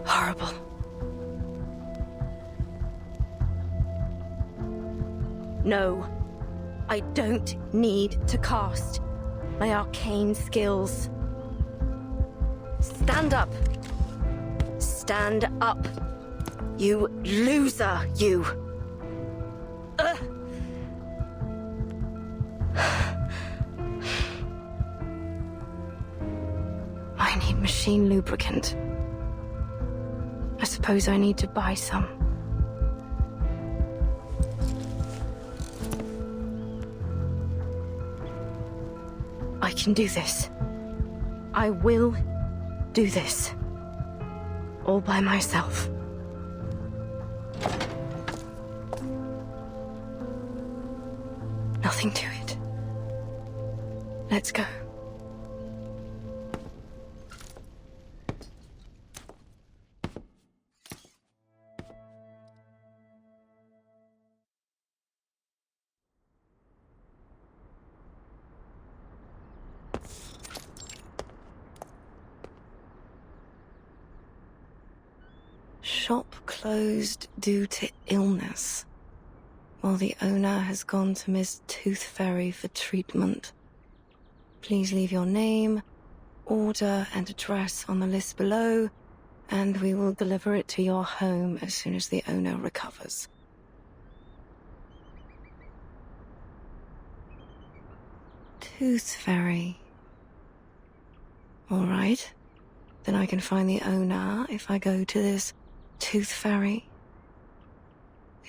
Horrible. No, I don't need to cast my arcane skills. Stand up. Stand up. You loser, you. I need machine lubricant. I suppose I need to buy some. I can do this. I will do this. All by myself. Nothing to it. Let's go. Shop closed due to illness, while the owner has gone to Miss Tooth Fairy for treatment. Please leave your name, order, and address on the list below, and we will deliver it to your home as soon as the owner recovers. Tooth Fairy. All right. Then I can find the owner if I go to this Tooth Fairy.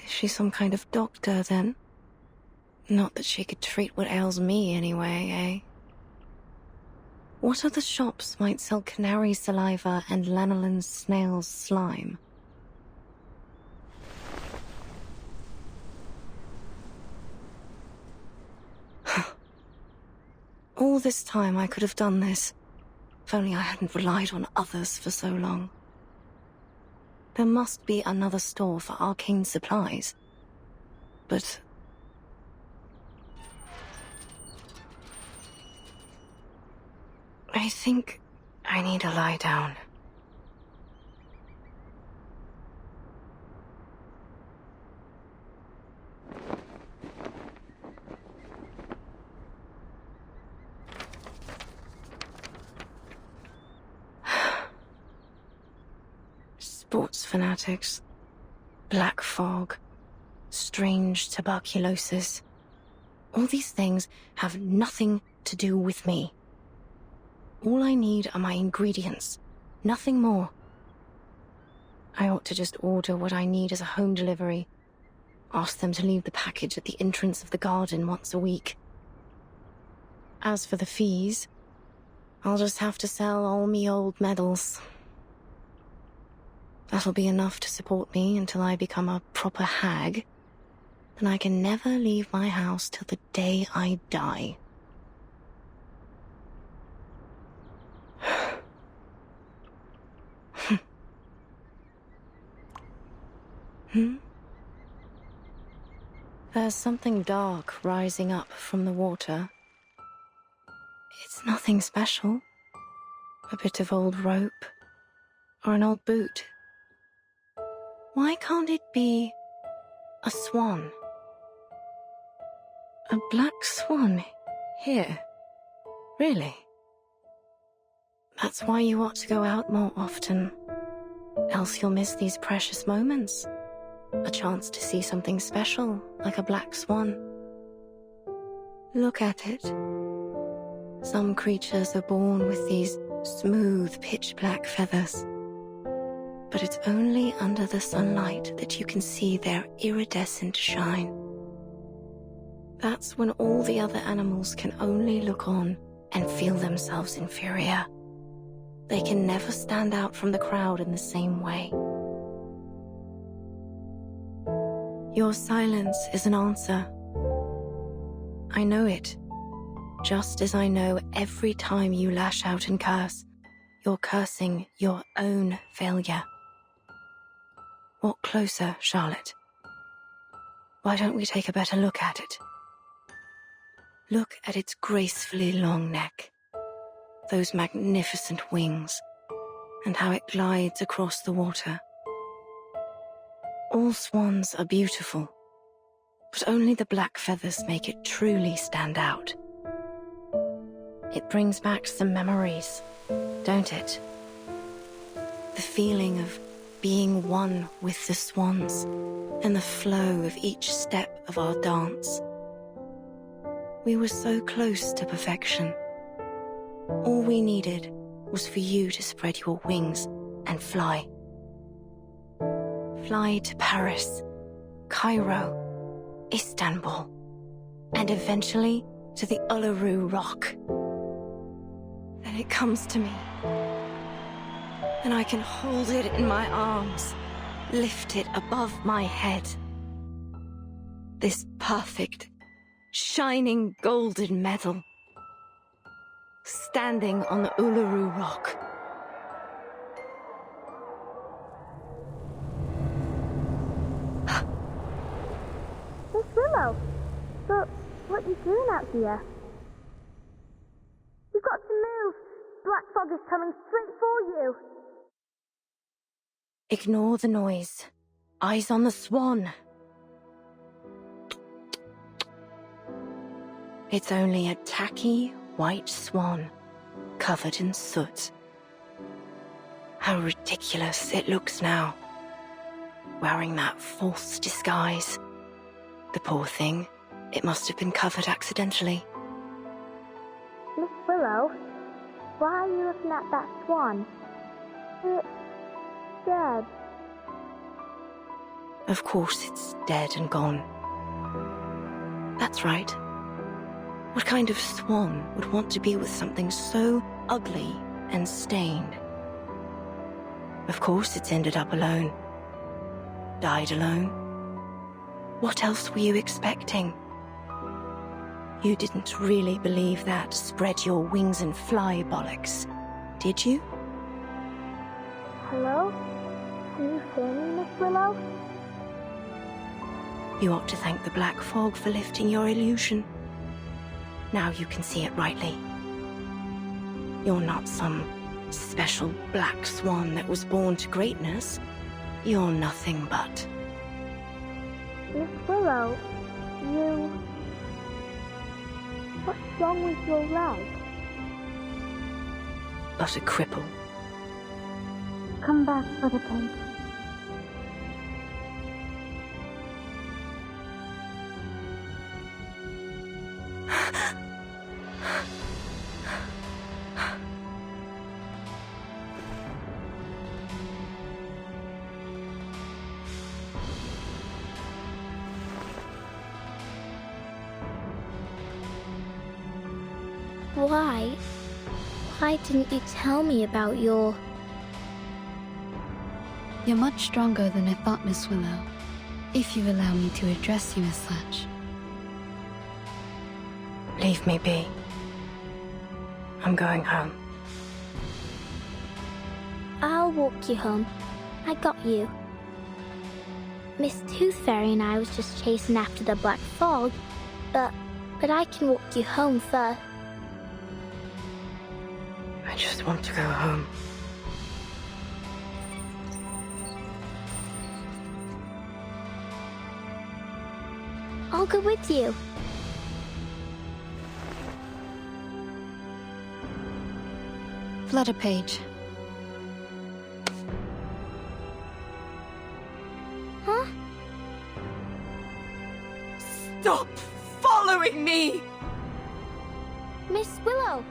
Is she some kind of doctor, then? Not that she could treat what ails me anyway, eh? What other shops might sell canary saliva and lanolin snail's slime? All this time I could have done this, if only I hadn't relied on others for so long. There must be another store for arcane supplies. But... I think I need to lie down. Sports fanatics, black fog, strange tuberculosis. All these things have nothing to do with me. All I need are my ingredients, nothing more. I ought to just order what I need as a home delivery. Ask them to leave the package at the entrance of the garden once a week. As for the fees, I'll just have to sell all me old medals. That'll be enough to support me until I become a proper hag. Then I can never leave my house till the day I die. There's something dark rising up from the water. It's nothing special. A bit of old rope, or an old boot. Why can't it be a swan? A black swan here? Really? That's why you ought to go out more often. Else you'll miss these precious moments. A chance to see something special, like a black swan. Look at it. Some creatures are born with these smooth, pitch-black feathers. But it's only under the sunlight that you can see their iridescent shine. That's when all the other animals can only look on and feel themselves inferior. They can never stand out from the crowd in the same way. Your silence is an answer. I know it. Just as I know every time you lash out and curse, you're cursing your own failure. Walk closer, Charlotte. Why don't we take a better look at it? Look at its gracefully long neck, those magnificent wings, and how it glides across the water. All swans are beautiful, but only the black feathers make it truly stand out. It brings back some memories, don't it? The feeling of being one with the swans, and the flow of each step of our dance. We were so close to perfection. All we needed was for you to spread your wings and fly. Fly to Paris, Cairo, Istanbul, and eventually to the Uluru Rock. Then it comes to me, and I can hold it in my arms, lift it above my head. This perfect, shining golden medal, standing on the Uluru Rock. Miss Willow, but what are you doing out here? You've got to move. Black fog is coming straight for you. Ignore the noise. Eyes on the swan. It's only a tacky white swan, covered in soot. How ridiculous it looks now, wearing that false disguise. The poor thing, it must have been covered accidentally. Miss Willow, why are you looking at that swan? It's dead. Of course it's dead and gone. That's right. What kind of swan would want to be with something so ugly and stained? Of course it's ended up alone. Died alone. What else were you expecting? You didn't really believe that spread your wings and fly bollocks, did you? Hello? Can you hear me, Miss Willow? You ought to thank the black fog for lifting your illusion. Now you can see it rightly. You're not some special black swan that was born to greatness. You're nothing but... Miss Willow, you... What's wrong with your leg? but a cripple. Come back for the paint. Why didn't you tell me about your... You're much stronger than I thought, Miss Willow, if you allow me to address you as such. Leave me be. I'm going home. I'll walk you home. I got you. Miss Tooth Fairy and I was just chasing after the black fog, but I can walk you home first. I just want to go home. I'll go with you. Flutter Page. Huh? Stop following me! Miss Willow!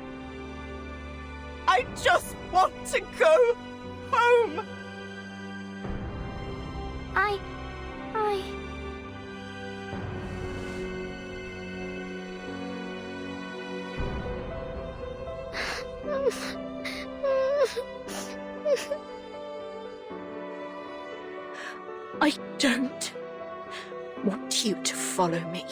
I just want to go home! I... I don't want you to follow me.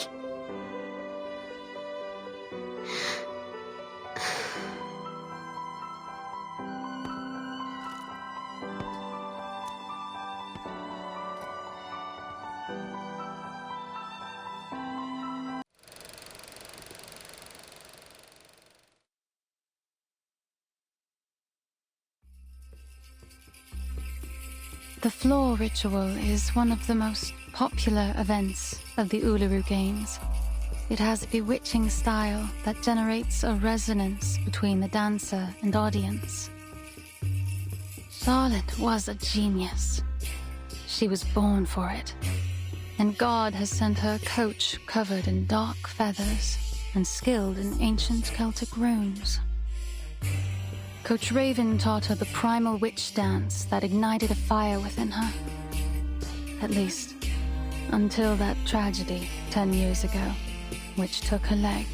The floor ritual is one of the most popular events of the Uluru Games. It has a bewitching style that generates a resonance between the dancer and audience. Charlotte was a genius. She was born for it, and God has sent her a coach covered in dark feathers and skilled in ancient Celtic runes. Coach Raven taught her the primal witch dance that ignited a fire within her. At least, until that tragedy 10 years ago, which took her leg.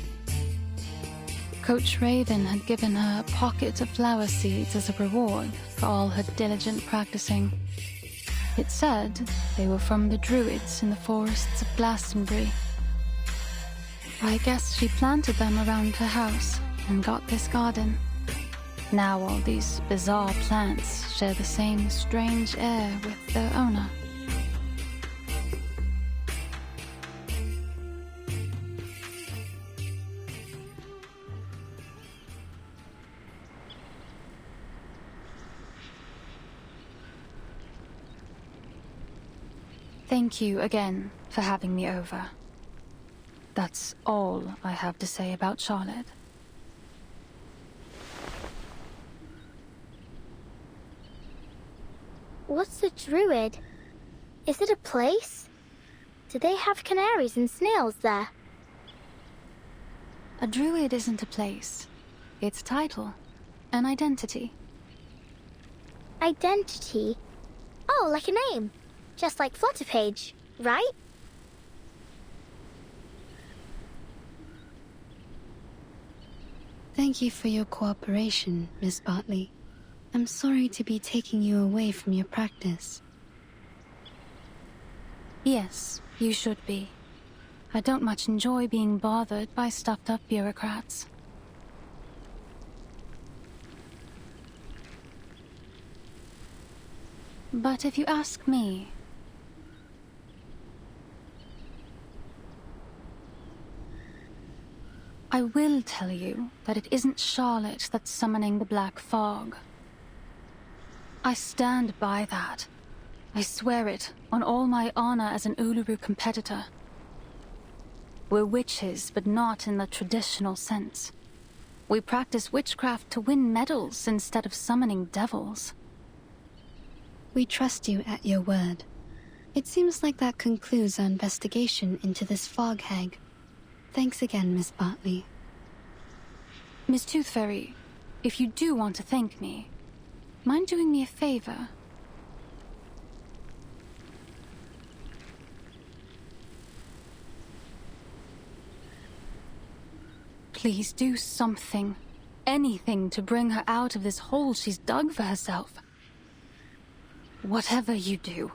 Coach Raven had given her a pocket of flower seeds as a reward for all her diligent practicing. It said they were from the druids in the forests of Glastonbury. I guess she planted them around her house and got this garden. Now all these bizarre plants share the same strange air with their owner. Thank you again for having me over. That's all I have to say about Charlotte. What's a druid? Is it a place? Do they have canaries and snails there? A druid isn't a place. It's a title. An identity. Identity? Oh, like a name. Just like Flutter Page, right? Thank you for your cooperation, Miss Bartley. I'm sorry to be taking you away from your practice. Yes, you should be. I don't much enjoy being bothered by stuffed-up bureaucrats. But if you ask me, I will tell you that it isn't Charlotte that's summoning the Black Fog. I stand by that. I swear it on all my honor as an Uluru competitor. We're witches, but not in the traditional sense. We practice witchcraft to win medals instead of summoning devils. We trust you at your word. It seems like that concludes our investigation into this fog hag. Thanks again, Miss Bartley. Miss Tooth Fairy, if you do want to thank me, mind doing me a favor? Please do something. Anything to bring her out of this hole she's dug for herself. Whatever you do,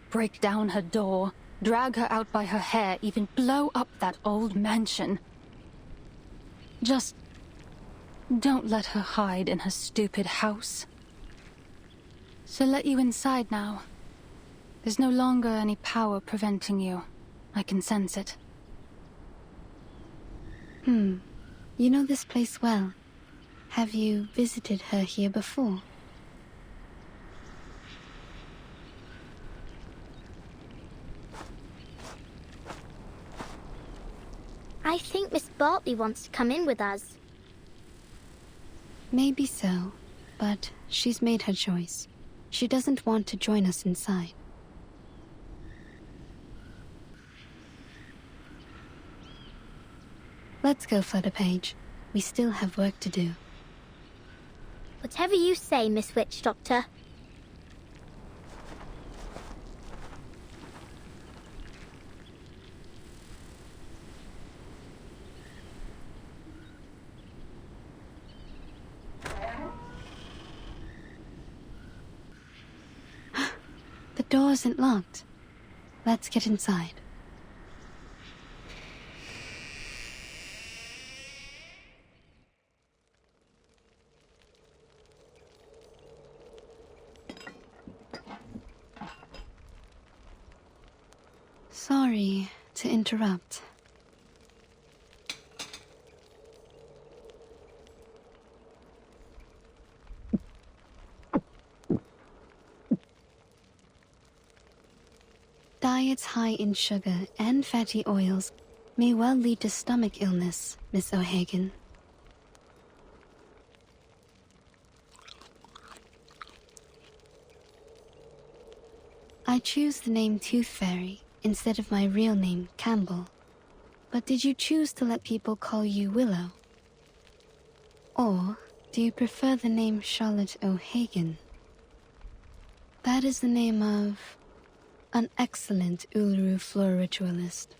break down her door, drag her out by her hair, even blow up that old mansion. Just don't let her hide in her stupid house. She'll let you inside now. There's no longer any power preventing you. I can sense it. You know this place well. Have you visited her here before? I think Miss Bartley wants to come in with us. Maybe so, but she's made her choice. She doesn't want to join us inside. Let's go, Flutterpage. We still have work to do. Whatever you say, Miss Witch Doctor. The door isn't locked. Let's get inside. Sorry to interrupt. Diets high in sugar and fatty oils may well lead to stomach illness, Miss O'Hagan. I choose the name Tooth Fairy instead of my real name, Campbell. But did you choose to let people call you Willow? Or do you prefer the name Charlotte O'Hagan? That is the name of an excellent Uluru floor ritualist.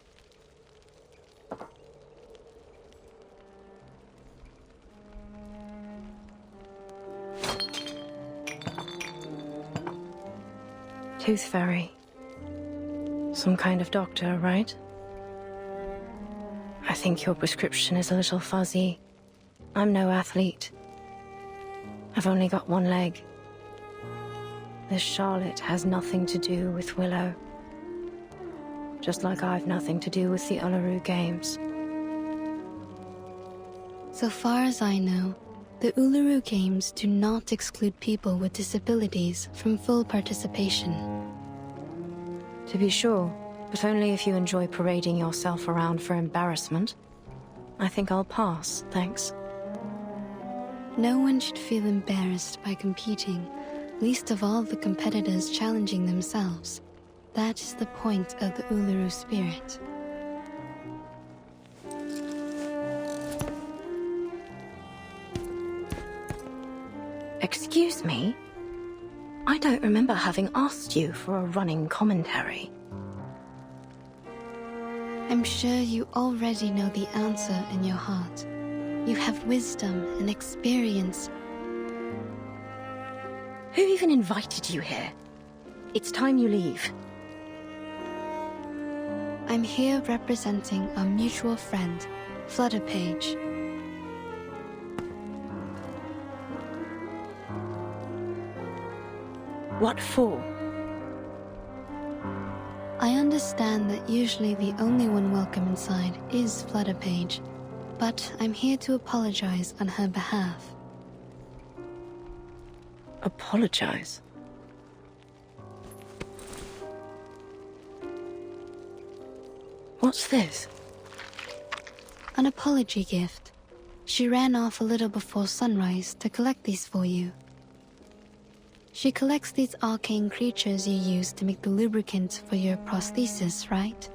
Tooth Fairy. Some kind of doctor, right? I think your prescription is a little fuzzy. I'm no athlete. I've only got one leg. This Charlotte has nothing to do with Willow. Just like I've nothing to do with the Uluru Games. So far as I know, the Uluru Games do not exclude people with disabilities from full participation. To be sure, but only if you enjoy parading yourself around for embarrassment. I think I'll pass, thanks. No one should feel embarrassed by competing, least of all the competitors challenging themselves. That is the point of the Uluru spirit. Excuse me? I don't remember having asked you for a running commentary. I'm sure you already know the answer in your heart. You have wisdom and experience. Who even invited you here? It's time you leave. I'm here representing our mutual friend, Flutterpage. What for? I understand that usually the only one welcome inside is Flutterpage, but I'm here to apologize on her behalf. Apologize? What's this? An apology gift. She ran off a little before sunrise to collect these for you. She collects these arcane creatures you use to make the lubricant for your prosthesis, right?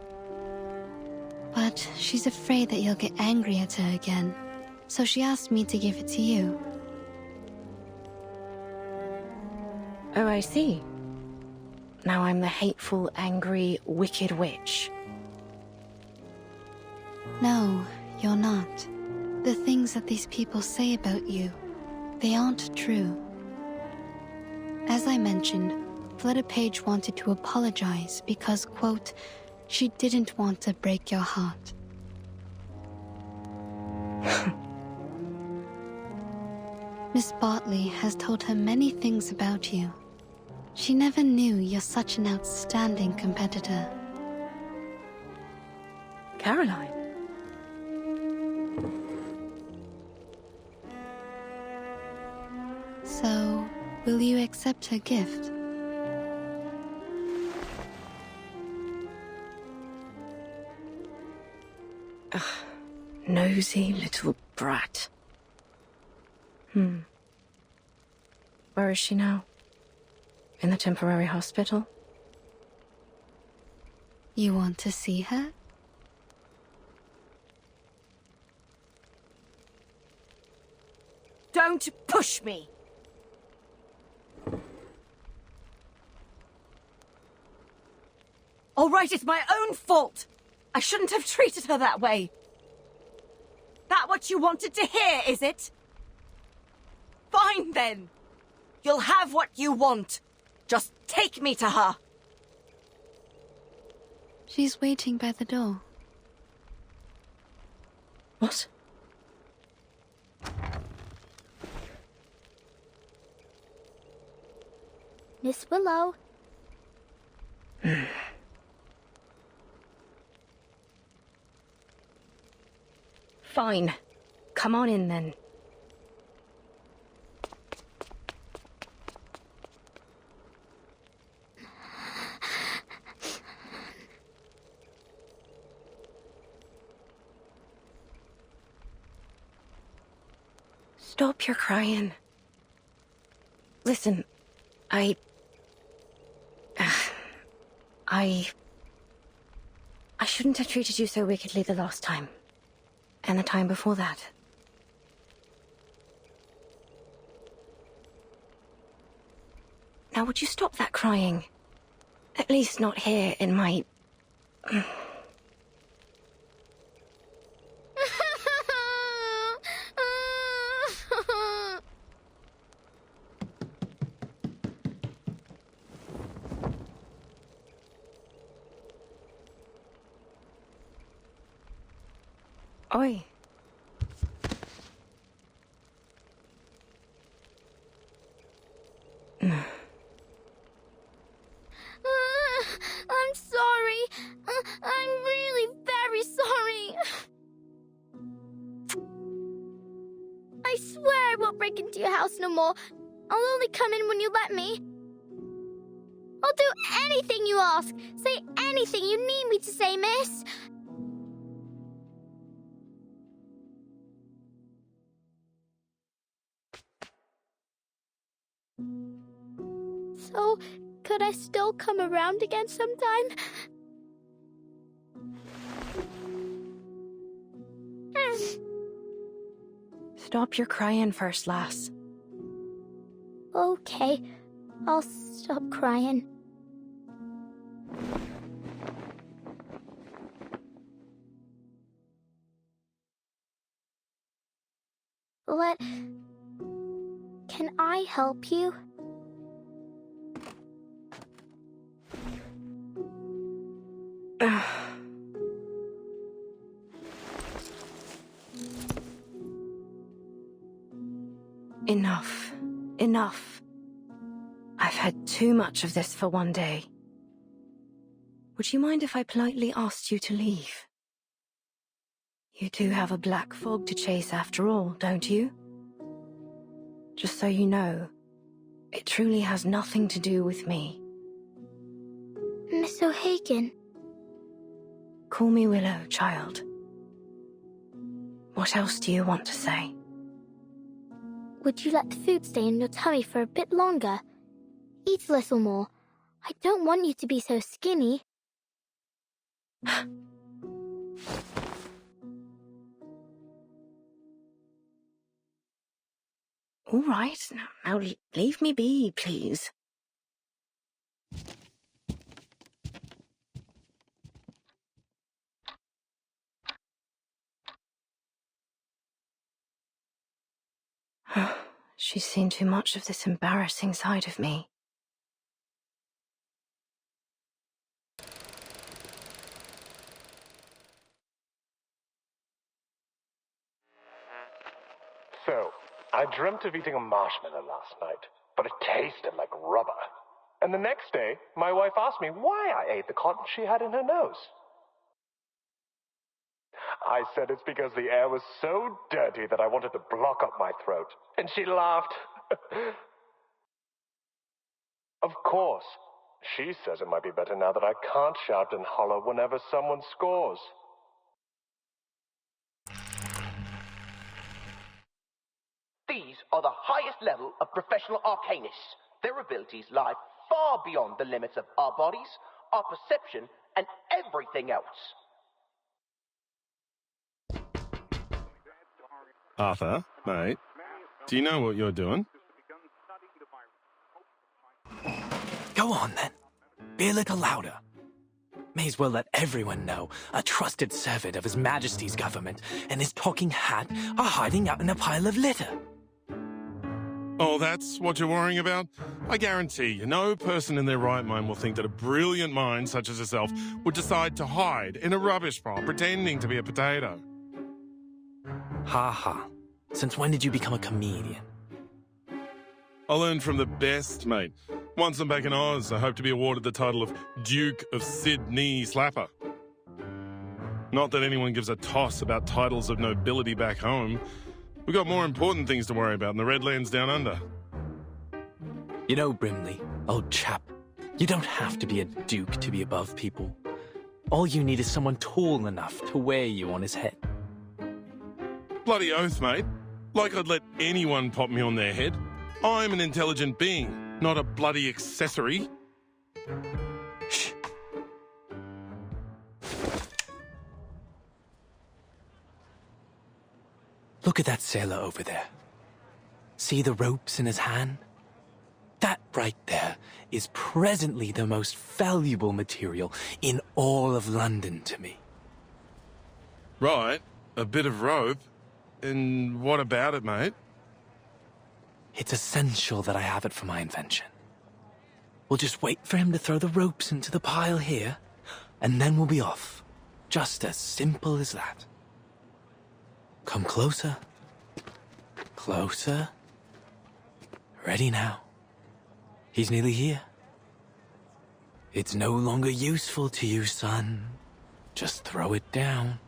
But she's afraid that you'll get angry at her again, so she asked me to give it to you. Oh, I see. Now I'm the hateful, angry, wicked witch. No, you're not. The things that these people say about you, they aren't true. As I mentioned, Flutterpage wanted to apologize because, quote, she didn't want to break your heart. Miss Bartley has told her many things about you. She never knew you're such an outstanding competitor. Caroline? So, will you accept her gift? Ugh, nosy little brat. Where is she now? In the temporary hospital? You want to see her? Don't push me! All right, it's my own fault. I shouldn't have treated her that way. That what you wanted to hear, is it? Fine, then. You'll have what you want. Just take me to her. She's waiting by the door. What? Miss Willow. Fine. Come on in, then. Stop your crying. Listen, I shouldn't have treated you so wickedly the last time. And the time before that. Now would you stop that crying? At least not here in my... Oi. I'm sorry. I'm really very sorry. I swear I won't break into your house no more. I'll only come in when you let me. I'll do anything you ask. Say anything you need me to say, miss. So, could I still come around again sometime? Stop your crying first, lass. Okay, I'll stop crying. Can I help you? Enough. Enough. I've had too much of this for one day. Would you mind if I politely asked you to leave? You do have a black fog to chase after all, don't you? Just so you know, it truly has nothing to do with me. Miss O'Hagan. Call me Willow, child. What else do you want to say? Would you let the food stay in your tummy for a bit longer? Eat a little more. I don't want you to be so skinny. All right, now leave me be, please. She's seen too much of this embarrassing side of me. So, I dreamt of eating a marshmallow last night, but it tasted like rubber. And the next day, my wife asked me why I ate the cotton she had in her nose. I said it's because the air was so dirty that I wanted to block up my throat. And she laughed. Of course, she says it might be better now that I can't shout and holler whenever someone scores. These are the highest level of professional arcanists. Their abilities lie far beyond the limits of our bodies, our perception, and everything else. Arthur, mate, do you know what you're doing? Go on, then. Be a little louder. May as well let everyone know a trusted servant of His Majesty's government and his talking hat are hiding out in a pile of litter. Oh, that's what you're worrying about? I guarantee you, no person in their right mind will think that a brilliant mind such as yourself would decide to hide in a rubbish pile pretending to be a potato. Ha ha. Since when did you become a comedian? I learned from the best, mate. Once I'm back in Oz, I hope to be awarded the title of Duke of Sydney Slapper. Not that anyone gives a toss about titles of nobility back home. We've got more important things to worry about in the Redlands down under. You know, Brimley, old chap, you don't have to be a duke to be above people. All you need is someone tall enough to wear you on his head. Bloody oath, mate. Like I'd let anyone pop me on their head. I'm an intelligent being, not a bloody accessory. Shh. Look at that sailor over there. See the ropes in his hand? That right there is presently the most valuable material in all of London to me. Right, a bit of rope. And what about it, mate? It's essential that I have it for my invention. We'll just wait for him to throw the ropes into the pile here, and then we'll be off. Just as simple as that. Come closer. Closer. Ready now. He's nearly here. It's no longer useful to you, son. Just throw it down.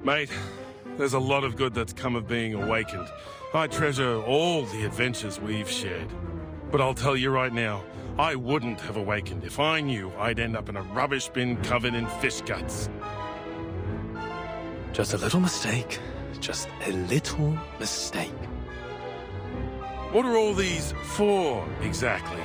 Mate, there's a lot of good that's come of being awakened. I treasure all the adventures we've shared. But I'll tell you right now, I wouldn't have awakened if I knew I'd end up in a rubbish bin covered in fish guts. Just a little mistake. Just a little mistake. What are all these for, exactly?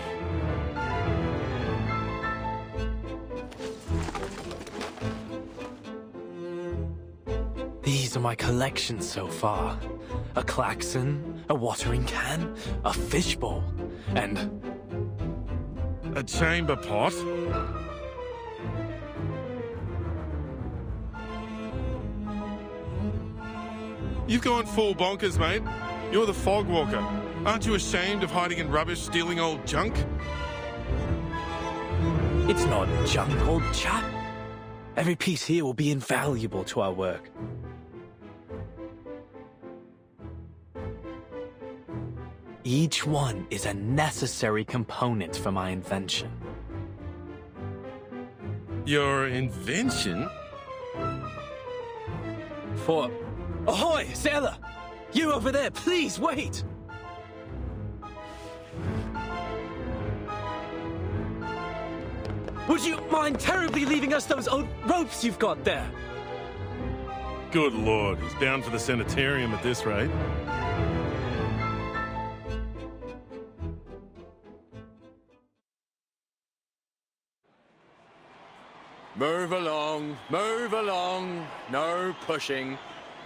These are my collections so far. A klaxon, a watering can, a fishbowl, and... A chamber pot? You've gone full bonkers, mate. You're the fog walker. Aren't you ashamed of hiding in rubbish, stealing old junk? It's not junk, old chap. Every piece here will be invaluable to our work. Each one is a necessary component for my invention. Your invention? For... Ahoy, sailor! You over there, please wait! Would you mind terribly leaving us those old ropes you've got there? Good lord, he's bound for the sanitarium at this rate. Move along, no pushing.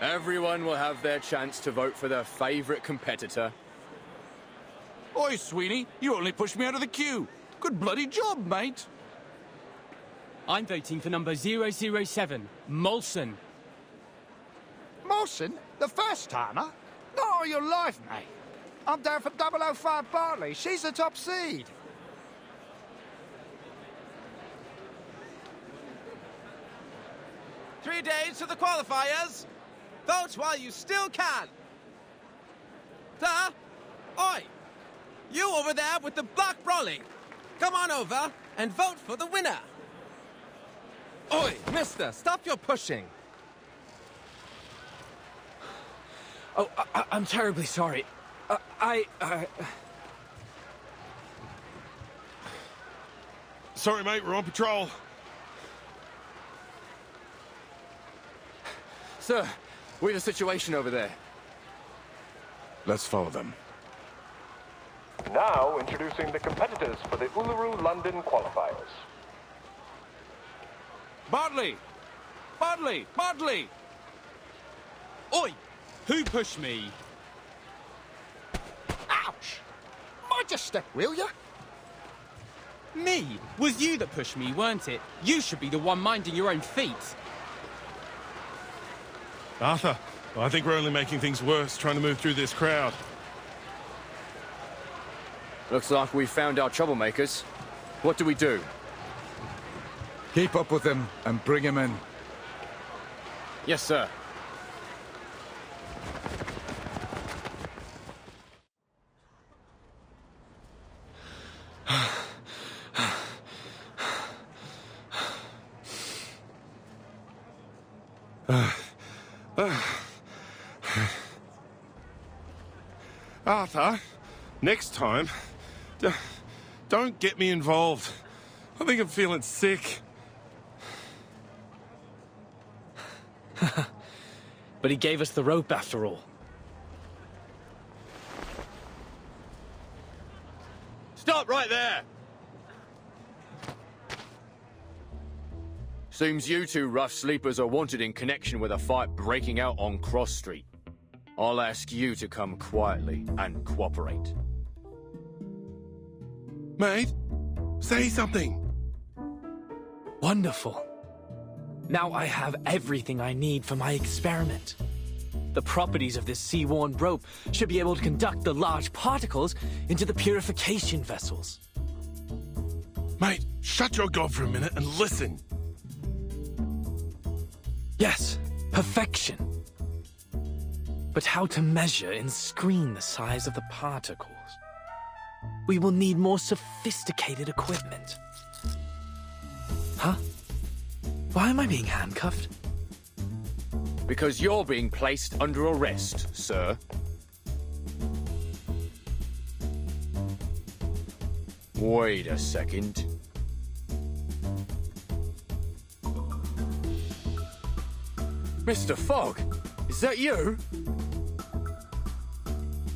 Everyone will have their chance to vote for their favourite competitor. Oi, Sweeney, you only pushed me out of the queue. Good bloody job, mate. I'm voting for number 007, Molson. Molson? The first timer? Not all your life, mate. I'm down for 005 Bartley. She's the top seed. Three days to the qualifiers. Vote while you still can. Oi! You over there with the black brolly. Come on over and vote for the winner. Oi, mister, stop your pushing. Oh, I'm terribly sorry. Sorry, mate, we're on patrol. Sir, what's the situation over there? Let's follow them. Now introducing the competitors for the Uluru London qualifiers. Bartley! Bartley! Bartley! Oi! Who pushed me? Ouch! Mind your step, will ya? Me? Was you that pushed me, weren't it? You should be the one minding your own feet. Arthur, I think we're only making things worse trying to move through this crowd. Looks like we found our troublemakers. What do we do? Keep up with him and bring him in. Yes, sir. Arthur, next time, don't get me involved. I think I'm feeling sick. But he gave us the rope after all. Stop right there! Seems you two rough sleepers are wanted in connection with a fight breaking out on Cross Street. I'll ask you to come quietly and cooperate. Mate, say something. Wonderful. Now I have everything I need for my experiment. The properties of this sea-worn rope should be able to conduct the large particles into the purification vessels. Mate, shut your gob for a minute and listen. Yes, perfection. But how to measure and screen the size of the particles? We will need more sophisticated equipment. Huh? Why am I being handcuffed? Because you're being placed under arrest, sir. Wait a second. Mr. Fogg, is that you?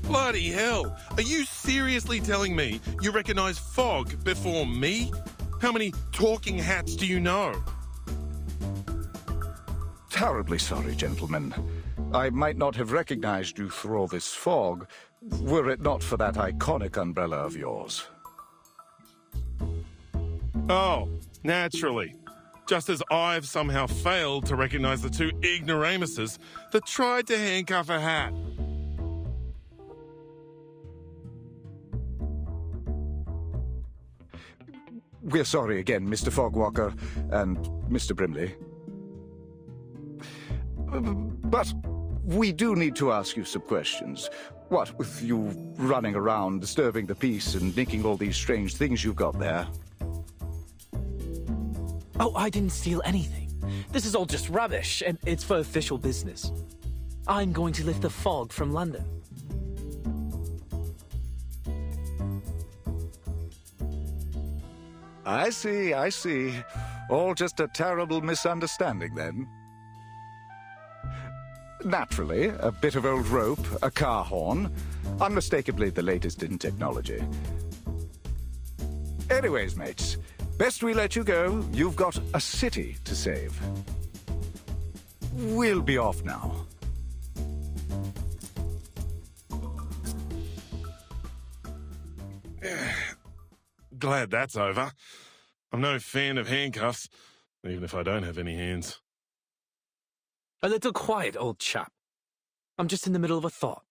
Bloody hell! Are you seriously telling me you recognize Fogg before me? How many talking hats do you know? Terribly sorry, gentlemen. I might not have recognized you through all this fog, were it not for that iconic umbrella of yours. Oh, naturally. Just as I've somehow failed to recognize the two ignoramuses that tried to handcuff a hat. We're sorry again, Mr. Fogwalker and Mr. Brimley. But we do need to ask you some questions. What with you running around, disturbing the peace, and nicking all these strange things you've got there? Oh, I didn't steal anything. This is all just rubbish, and it's for official business. I'm going to lift the fog from London. I see, I see. All just a terrible misunderstanding, then. Naturally, a bit of old rope, a car horn, unmistakably the latest in technology. Anyways, mates, best we let you go. You've got a city to save. We'll be off now. Glad that's over. I'm no fan of handcuffs, even if I don't have any hands. A little quiet, old chap. I'm just in the middle of a thought.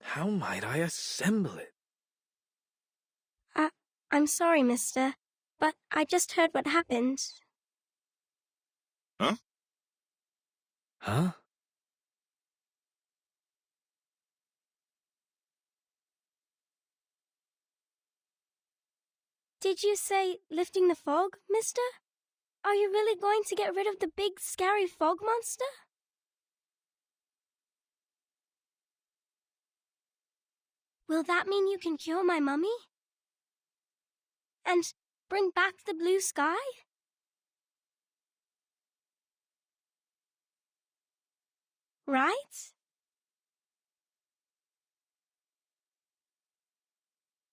How might I assemble it? I'm sorry, mister, but I just heard what happened. Huh? Huh? Did you say lifting the fog, mister? Are you really going to get rid of the big, scary fog monster? Will that mean you can cure my mummy? And bring back the blue sky? Right?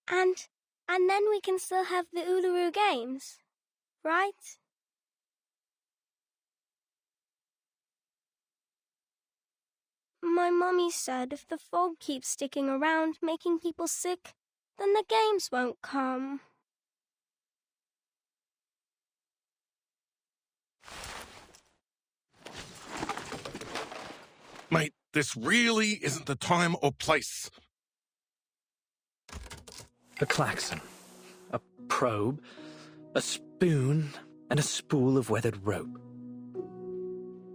And then we can still have the Uluru Games, right? My mummy said if the fog keeps sticking around, making people sick, then the games won't come. Mate, this really isn't the time or place. A klaxon, a probe, a spoon, and a spool of weathered rope.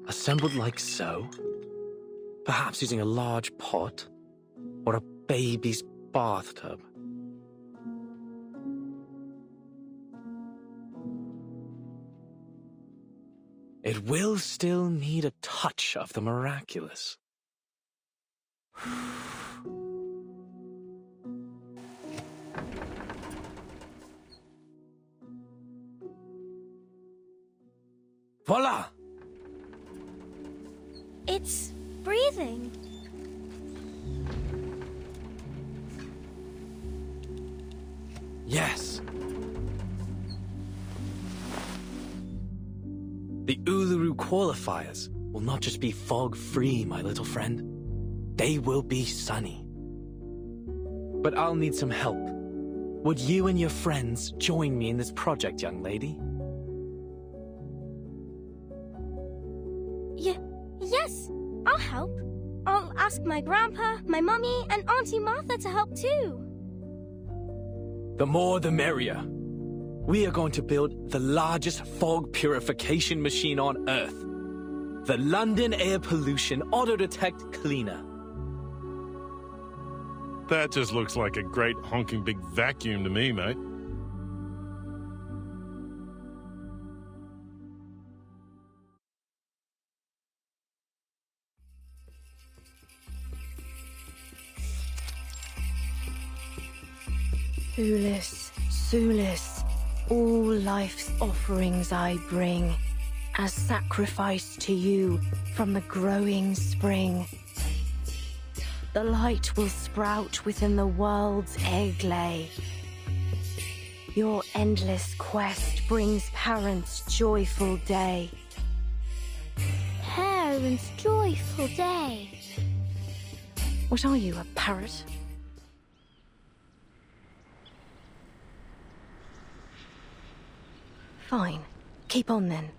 Assembled like so, perhaps using a large pot or a baby's bathtub. It will still need a touch of the miraculous. Voila! It's breathing. Yes. The Uluru qualifiers will not just be fog-free, my little friend. They will be sunny. But I'll need some help. Would you and your friends join me in this project, young lady? Yes, I'll help. I'll ask my grandpa, my mummy, and Auntie Martha to help too. The more the merrier. We are going to build the largest fog purification machine on Earth. The London Air Pollution Auto Detect Cleaner. That just looks like a great honking big vacuum to me, mate. Sulis, Sulis, all life's offerings I bring, as sacrifice to you from the growing spring. The light will sprout within the world's egg lay. Your endless quest brings parents' joyful day. Parents' joyful day. What are you, a parrot? Fine. Keep on then.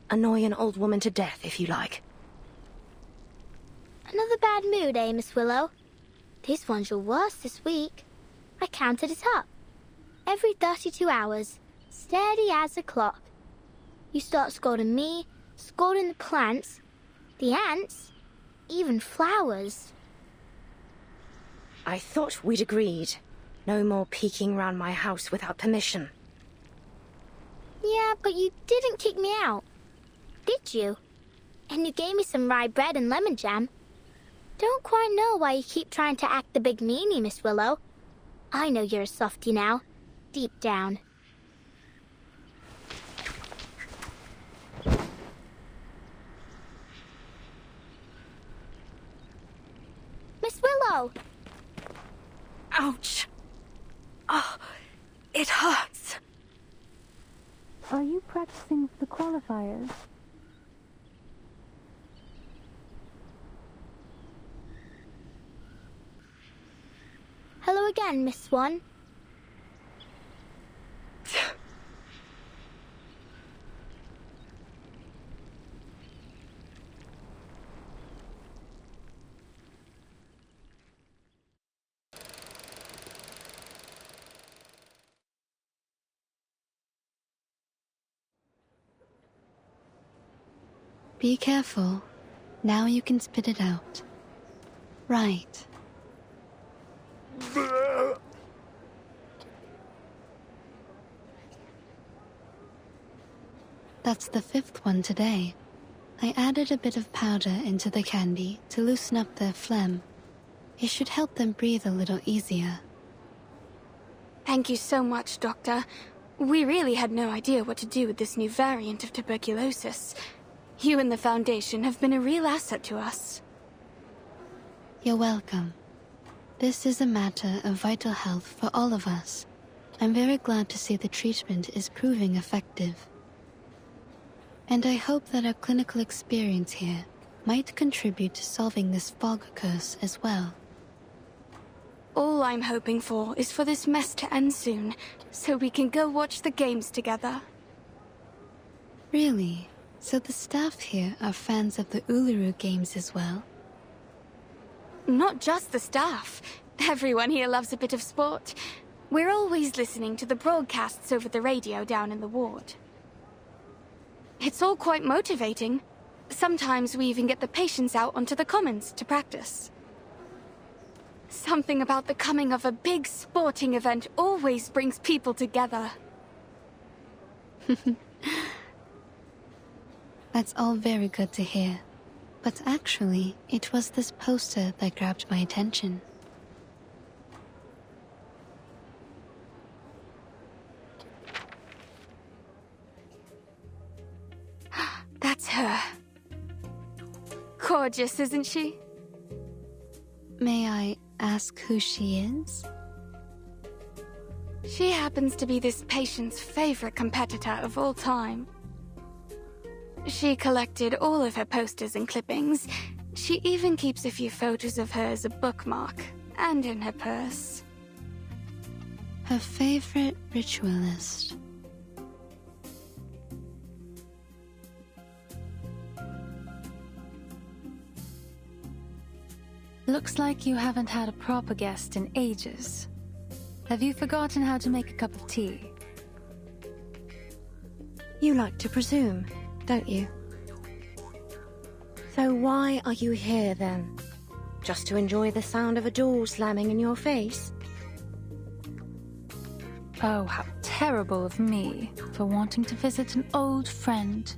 Annoy an old woman to death if you like. Another bad mood, eh, Miss Willow? This one's your worst this week. I counted it up. Every 32 hours, steady as a clock. You start scolding me, scolding the plants, the ants, even flowers. I thought we'd agreed. No more peeking round my house without permission. Yeah, but you didn't kick me out, did you? And you gave me some rye bread and lemon jam. Don't quite know why you keep trying to act the big meanie, Miss Willow. I know you're a softie now, deep down. Miss Willow! Ouch! Oh, it hurts. Are you practicing the qualifiers? Hello again, Miss Swan. Be careful. Now you can spit it out. Right. That's the 5th one today. I added a bit of powder into the candy to loosen up their phlegm. It should help them breathe a little easier. Thank you so much, Doctor. We really had no idea what to do with this new variant of tuberculosis. You and the Foundation have been a real asset to us. You're welcome. This is a matter of vital health for all of us. I'm very glad to see the treatment is proving effective. And I hope that our clinical experience here might contribute to solving this fog curse as well. All I'm hoping for is for this mess to end soon, so we can go watch the games together. Really? So the staff here are fans of the Uluru Games as well? Not just the staff. Everyone here loves a bit of sport. We're always listening to the broadcasts over the radio down in the ward. It's all quite motivating. Sometimes we even get the patients out onto the commons to practice. Something about the coming of a big sporting event always brings people together. That's all very good to hear. But actually, it was this poster that grabbed my attention. That's her. Gorgeous, isn't she? May I ask who she is? She happens to be this patient's favorite competitor of all time. She collected all of her posters and clippings. She even keeps a few photos of her as a bookmark, and in her purse. Her favorite ritualist. Looks like you haven't had a proper guest in ages. Have you forgotten how to make a cup of tea? You like to presume, don't you? So why are you here then? Just to enjoy the sound of a door slamming in your face? Oh, how terrible of me for wanting to visit an old friend.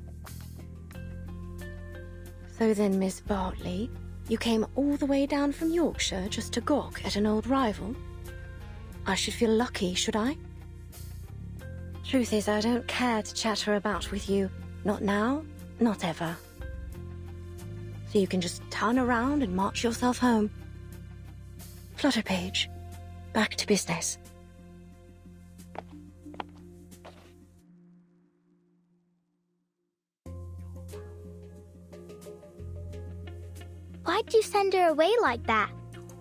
So then, Miss Bartley, you came all the way down from Yorkshire just to gawk at an old rival? I should feel lucky, should I? Truth is, I don't care to chatter about with you. Not now, not ever. So you can just turn around and march yourself home. Flutterpage, back to business. Why'd you send her away like that?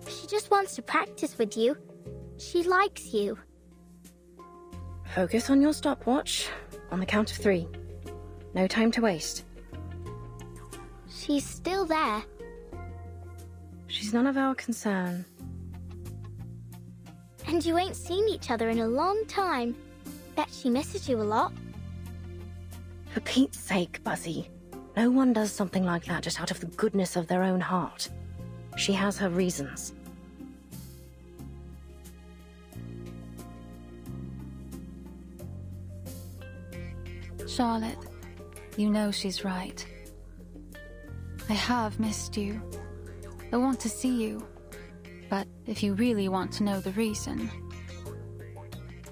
She just wants to practice with you. She likes you. Focus on your stopwatch. On the count of 3. No time to waste. She's still there. She's none of our concern. And you ain't seen each other in a long time. Bet she misses you a lot. For Pete's sake, Buzzy. No one does something like that just out of the goodness of their own heart. She has her reasons. Charlotte, you know she's right. I have missed you. I want to see you. But if you really want to know the reason,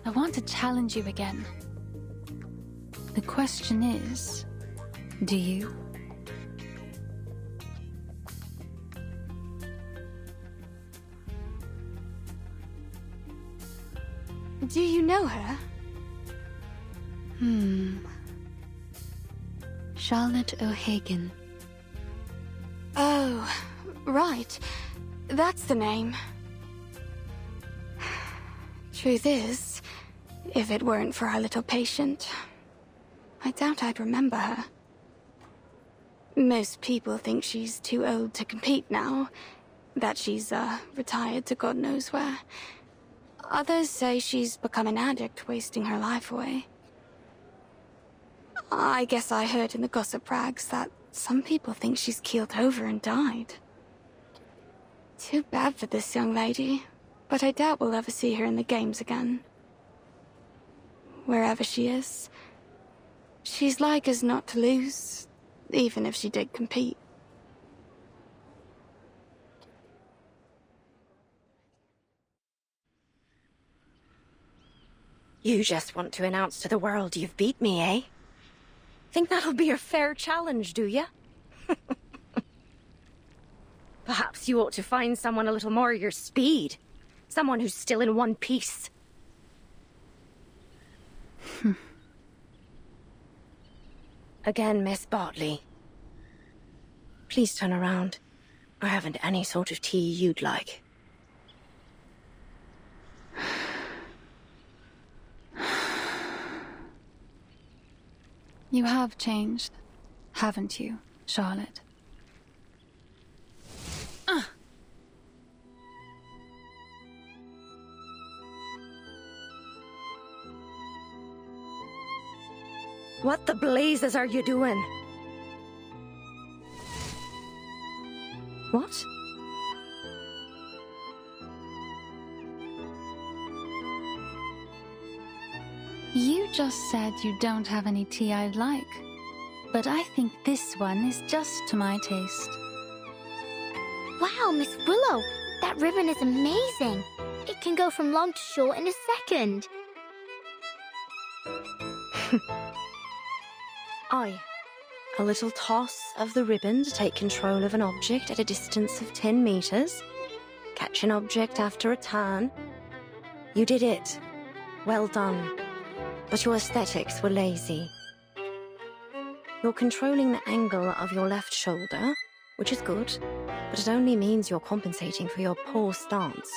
I want to challenge you again. The question is, do you? Do you know her? Charlotte O'Hagan. Oh, right. That's the name. Truth is, if it weren't for our little patient, I doubt I'd remember her. Most people think she's too old to compete now, that she's, retired to God knows where. Others say she's become an addict, wasting her life away. I guess I heard in the gossip rags that some people think she's keeled over and died. Too bad for this young lady, but I doubt we'll ever see her in the games again. Wherever she is, she's like us not to lose, even if she did compete. You just want to announce to the world you've beat me, eh? Think that'll be your fair challenge, do you? Perhaps you ought to find someone a little more your speed. Someone who's still in one piece. Again, Miss Bartley. Please turn around. I haven't any sort of tea you'd like. You have changed, haven't you, Charlotte? What the blazes are you doing? What? You just said you don't have any tea I'd like. But I think this one is just to my taste. Wow, Miss Willow, that ribbon is amazing. It can go from long to short in a second. Aye. A little toss of the ribbon to take control of an object at a distance of 10 meters. Catch an object after a turn. You did it. Well done. But your aesthetics were lazy. You're controlling the angle of your left shoulder, which is good, but it only means you're compensating for your poor stance.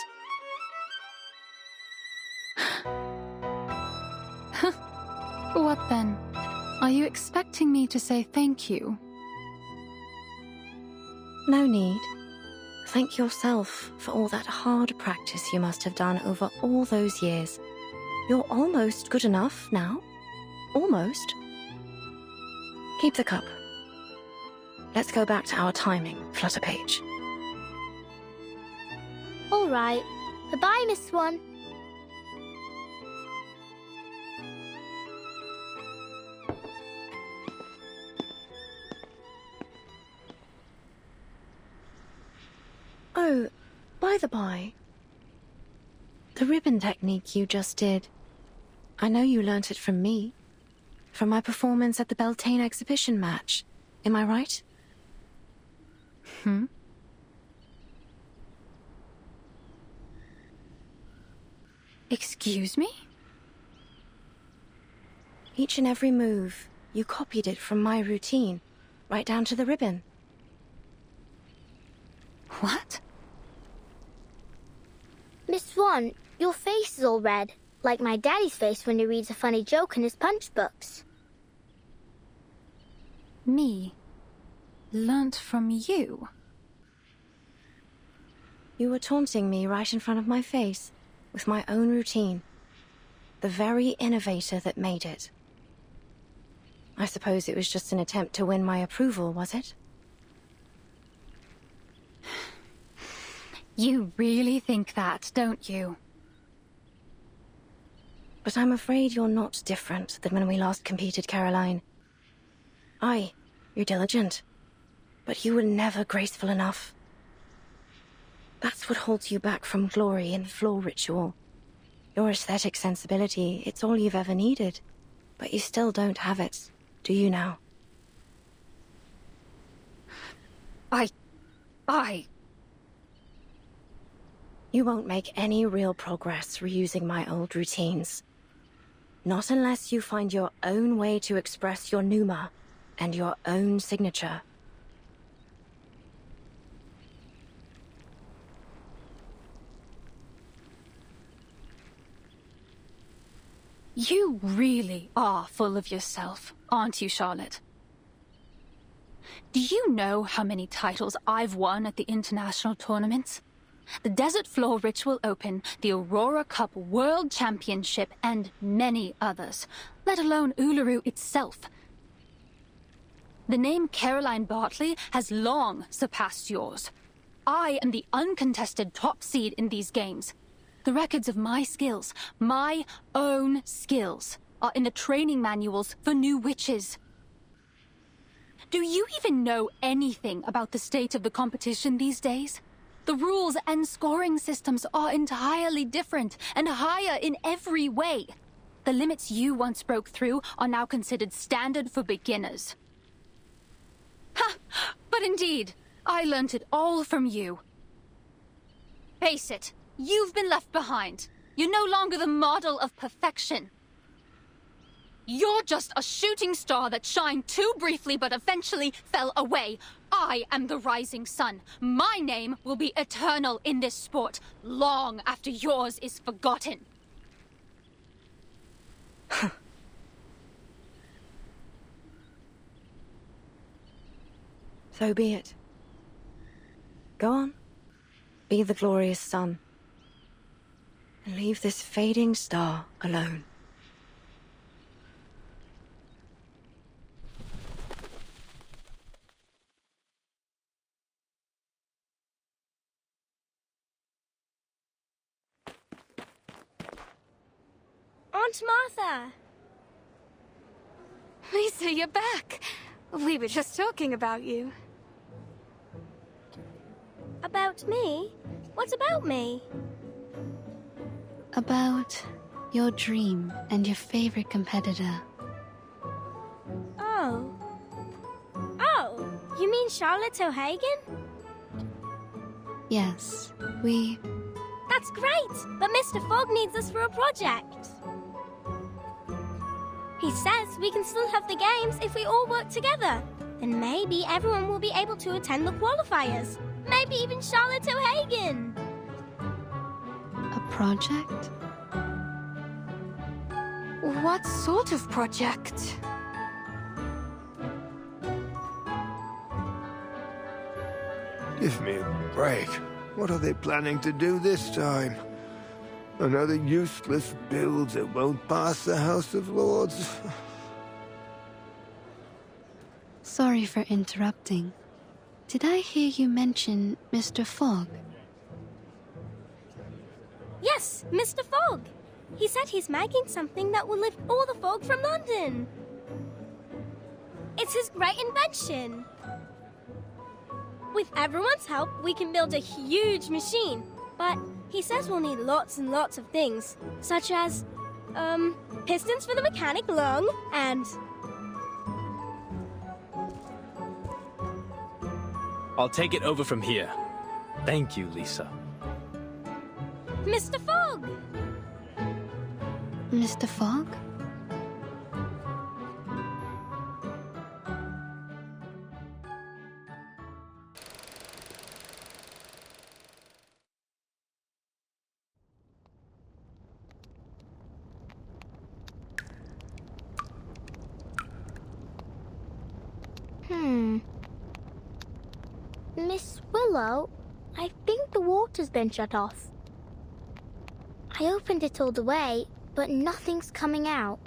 What then? Are you expecting me to say thank you? No need. Thank yourself for all that hard practice you must have done over all those years. You're almost good enough now. Almost. Keep the cup. Let's go back to our timing, Flutterpage. All right. Goodbye, Miss Swan. Oh, by the by, the ribbon technique you just did, I know you learnt it from me, from my performance at the Beltane exhibition match. Am I right? Excuse me? Each and every move, you copied it from my routine, right down to the ribbon. What? Miss Swan, your face is all red, like my daddy's face when he reads a funny joke in his punch books. Me? Learnt from you? You were taunting me right in front of my face, with my own routine. The very innovator that made it. I suppose it was just an attempt to win my approval, was it? You really think that, don't you? But I'm afraid you're not different than when we last competed, Caroline. Aye, you're diligent, but you were never graceful enough. That's what holds you back from glory in the floor ritual. Your aesthetic sensibility, it's all you've ever needed. But you still don't have it, do you now? You won't make any real progress reusing my old routines. Not unless you find your own way to express your pneuma and your own signature. You really are full of yourself, aren't you, Charlotte? Do you know how many titles I've won at the international tournaments? The Desert Floor Ritual Open, the Aurora Cup World Championship, and many others, let alone Uluru itself. The name Caroline Bartley has long surpassed yours. I am the uncontested top seed in these games. The records of my skills, my own skills, are in the training manuals for new witches. Do you even know anything about the state of the competition these days? The rules and scoring systems are entirely different and higher in every way. The limits you once broke through are now considered standard for beginners. Ha! But indeed, I learnt it all from you. Face it, you've been left behind. You're no longer the model of perfection. You're just a shooting star that shined too briefly but eventually fell away. I am the rising sun. My name will be eternal in this sport, long after yours is forgotten. So be it. Go on. Be the glorious sun. And leave this fading star alone. Aunt Martha! Lisa, you're back. We were just talking about you. About me? What about me? About your dream and your favorite competitor. Oh. Oh, you mean Charlotte O'Hagan? Yes, That's great, but Mr. Fogg needs us for a project. He says we can still have the games if we all work together. Then maybe everyone will be able to attend the qualifiers. Maybe even Charlotte O'Hagan. A project? What sort of project? Give me a break. What are they planning to do this time? Another useless build that won't pass the House of Lords? Sorry for interrupting. Did I hear you mention Mr. Fogg? Yes, Mr. Fogg. He said he's making something that will lift all the fog from London. It's his great invention. With everyone's help, we can build a huge machine. But he says we'll need lots and lots of things, such as, pistons for the mechanic lung, and... I'll take it over from here. Thank you, Lisa. Mr. Fogg! Mr. Fogg? Hello. I think the water's been shut off. I opened it all the way, but nothing's coming out.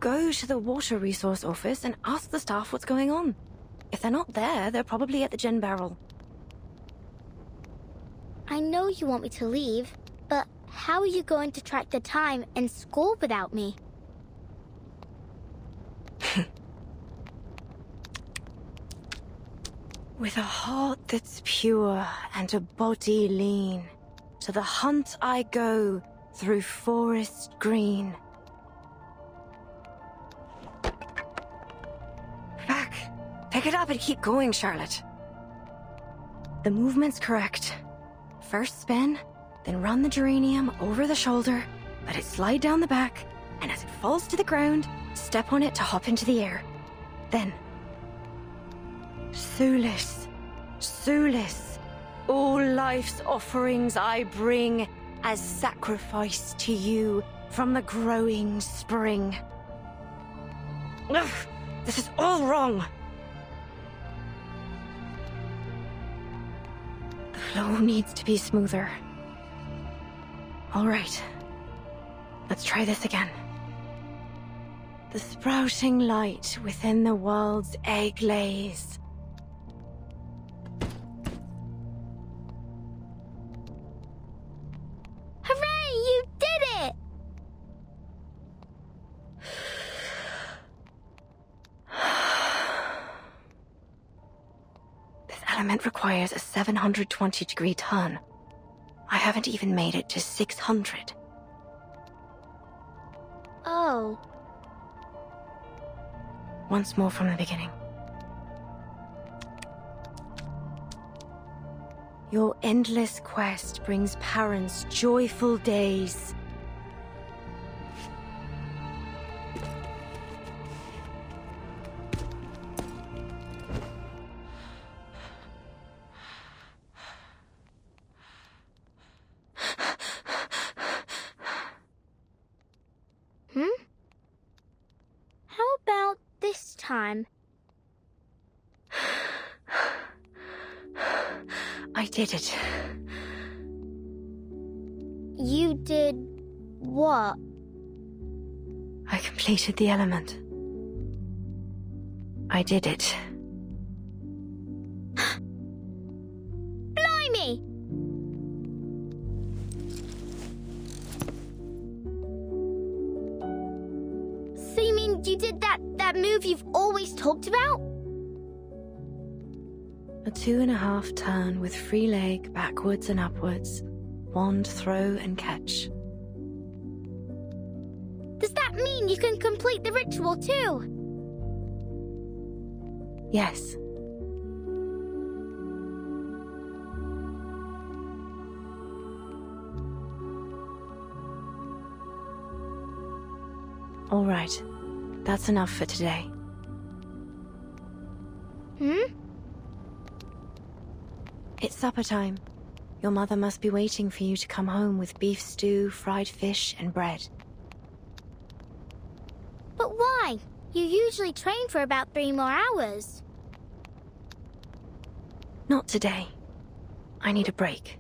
Go to the water resource office and ask the staff what's going on. If they're not there, they're probably at the gin barrel. I know you want me to leave, but how are you going to track the time and school without me? With a heart that's pure and a body lean, to the hunt I go through forest green. Back! Pick it up and keep going, Charlotte. The movement's correct. First spin, then run the geranium over the shoulder, let it slide down the back, and as it falls to the ground, step on it to hop into the air. Then, Sulis, Sulis, all life's offerings I bring as sacrifice to you from the growing spring. Ugh, this is all wrong. The flow needs to be smoother. All right, let's try this again. The sprouting light within the world's egg lays. Hooray! You did it! This element requires a 720-degree turn. I haven't even made it to 600. Oh. Once more from the beginning. Your endless quest brings parents joyful days. How about this time? I did it. You did what? I completed the element. I did it. Blimey! So you mean you did that move you've always talked about? A 2.5 turn with free leg backwards and upwards, wand throw and catch. Does that mean you can complete the ritual too? Yes. All right. That's enough for today. It's supper time. Your mother must be waiting for you to come home with beef stew, fried fish, and bread. But why? You usually train for about 3 more hours. Not today. I need a break.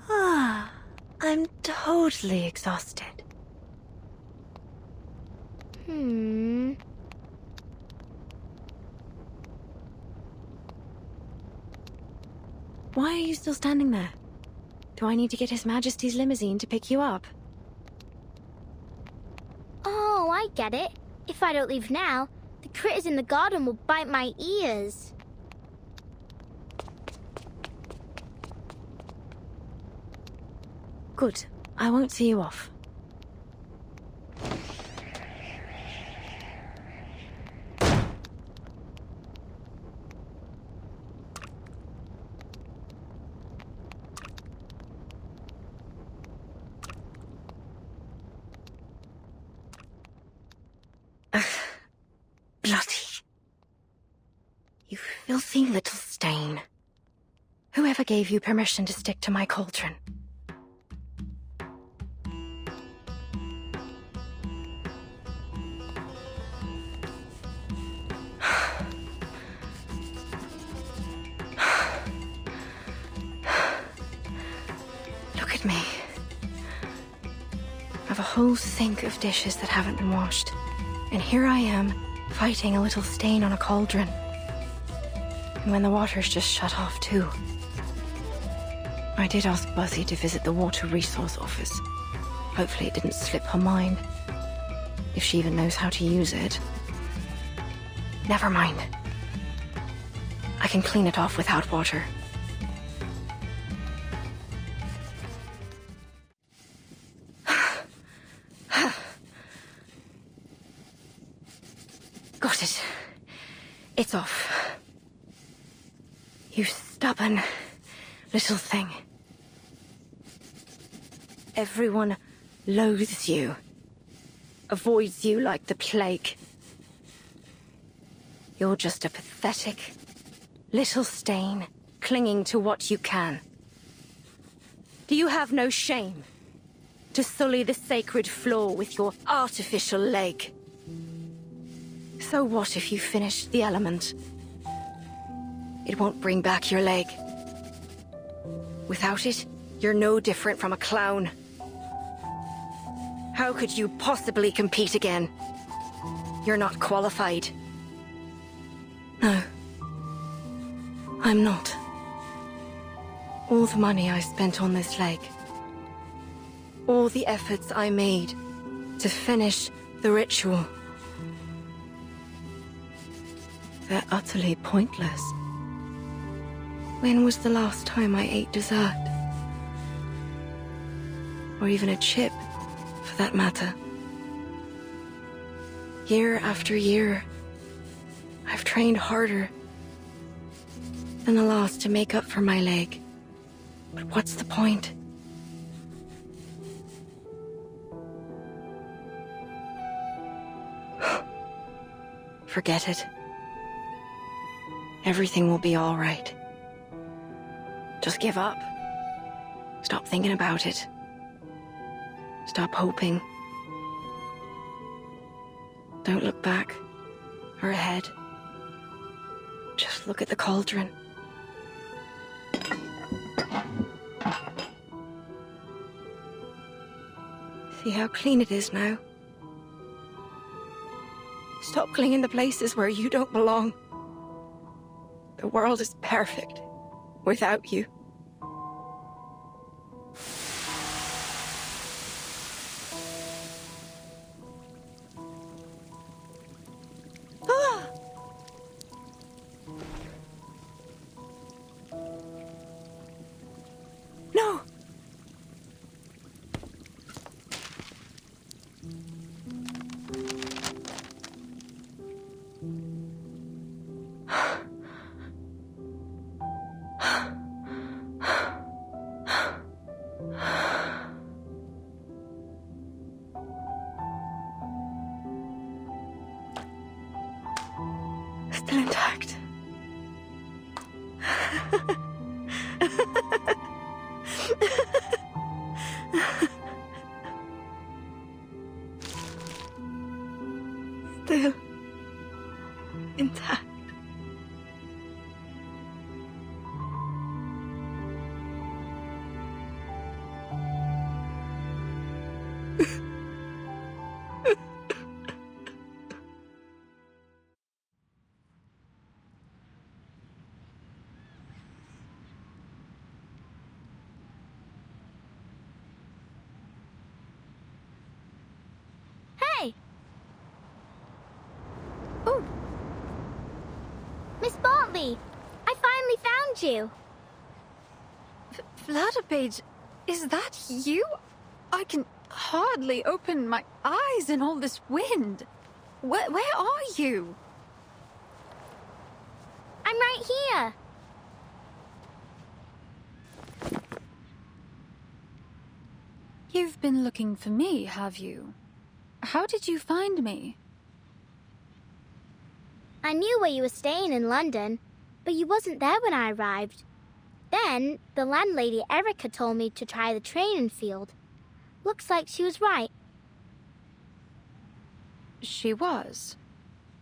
I'm totally exhausted. Why are you still standing there? Do I need to get His Majesty's limousine to pick you up? Oh, I get it. If I don't leave now, the critters in the garden will bite my ears. Good. I won't see you off. Bloody. You filthy little stain. never gave you permission to stick to my cauldron. Look at me. I've a whole sink of dishes that haven't been washed. And here I am, fighting a little stain on a cauldron. And when the water's just shut off too. I did ask Buzzy to visit the Water Resource Office. Hopefully it didn't slip her mind. If she even knows how to use it. Never mind. I can clean it off without water. Got it. It's off. You stubborn little thing. Everyone loathes you. Avoids you like the plague. You're just a pathetic little stain clinging to what you can. Do you have no shame to sully the sacred floor with your artificial leg? So what if you finish the element? It won't bring back your leg. Without it, you're no different from a clown. How could you possibly compete again? You're not qualified. No. I'm not. All the money I spent on this leg, all the efforts I made to finish the ritual, they're utterly pointless. When was the last time I ate dessert? Or even a chip, for that matter. Year after year, I've trained harder than the last to make up for my leg. But what's the point? Forget it. Everything will be all right. Just give up. Stop thinking about it. Stop hoping. Don't look back or ahead. Just look at the cauldron. See how clean it is now? Stop clinging to places where you don't belong. The world is perfect without you. No! Still intact. Still intact. Hey! Oh! Miss Bartley! I finally found you! Vladipage, is that you? I can hardly open my eyes in all this wind. Where are you? I'm right here! You've been looking for me, have you? How did you find me? I knew where you were staying in London, but you wasn't there when I arrived. Then, the landlady Erica told me to try the training field. Looks like she was right. She was.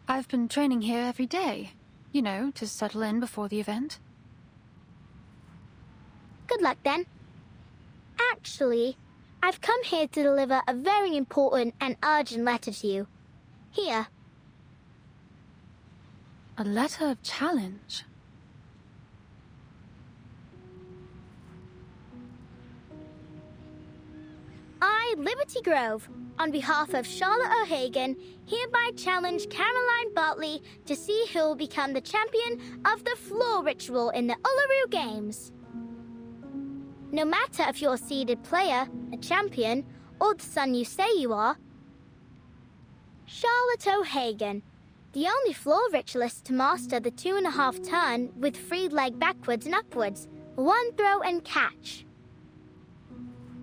I've been training here every day. You know, to settle in before the event. Good luck, then. Actually, I've come here to deliver a very important and urgent letter to you. Here. A letter of challenge? I, Liberty Grove, on behalf of Charlotte O'Hagan, hereby challenge Caroline Bartley to see who will become the champion of the floor ritual in the Uluru Games. No matter if you're a seeded player, a champion, or the son you say you are, Charlotte O'Hagan, the only floor ritualist to master the 2.5 turn with free leg backwards and upwards, 1 throw and catch,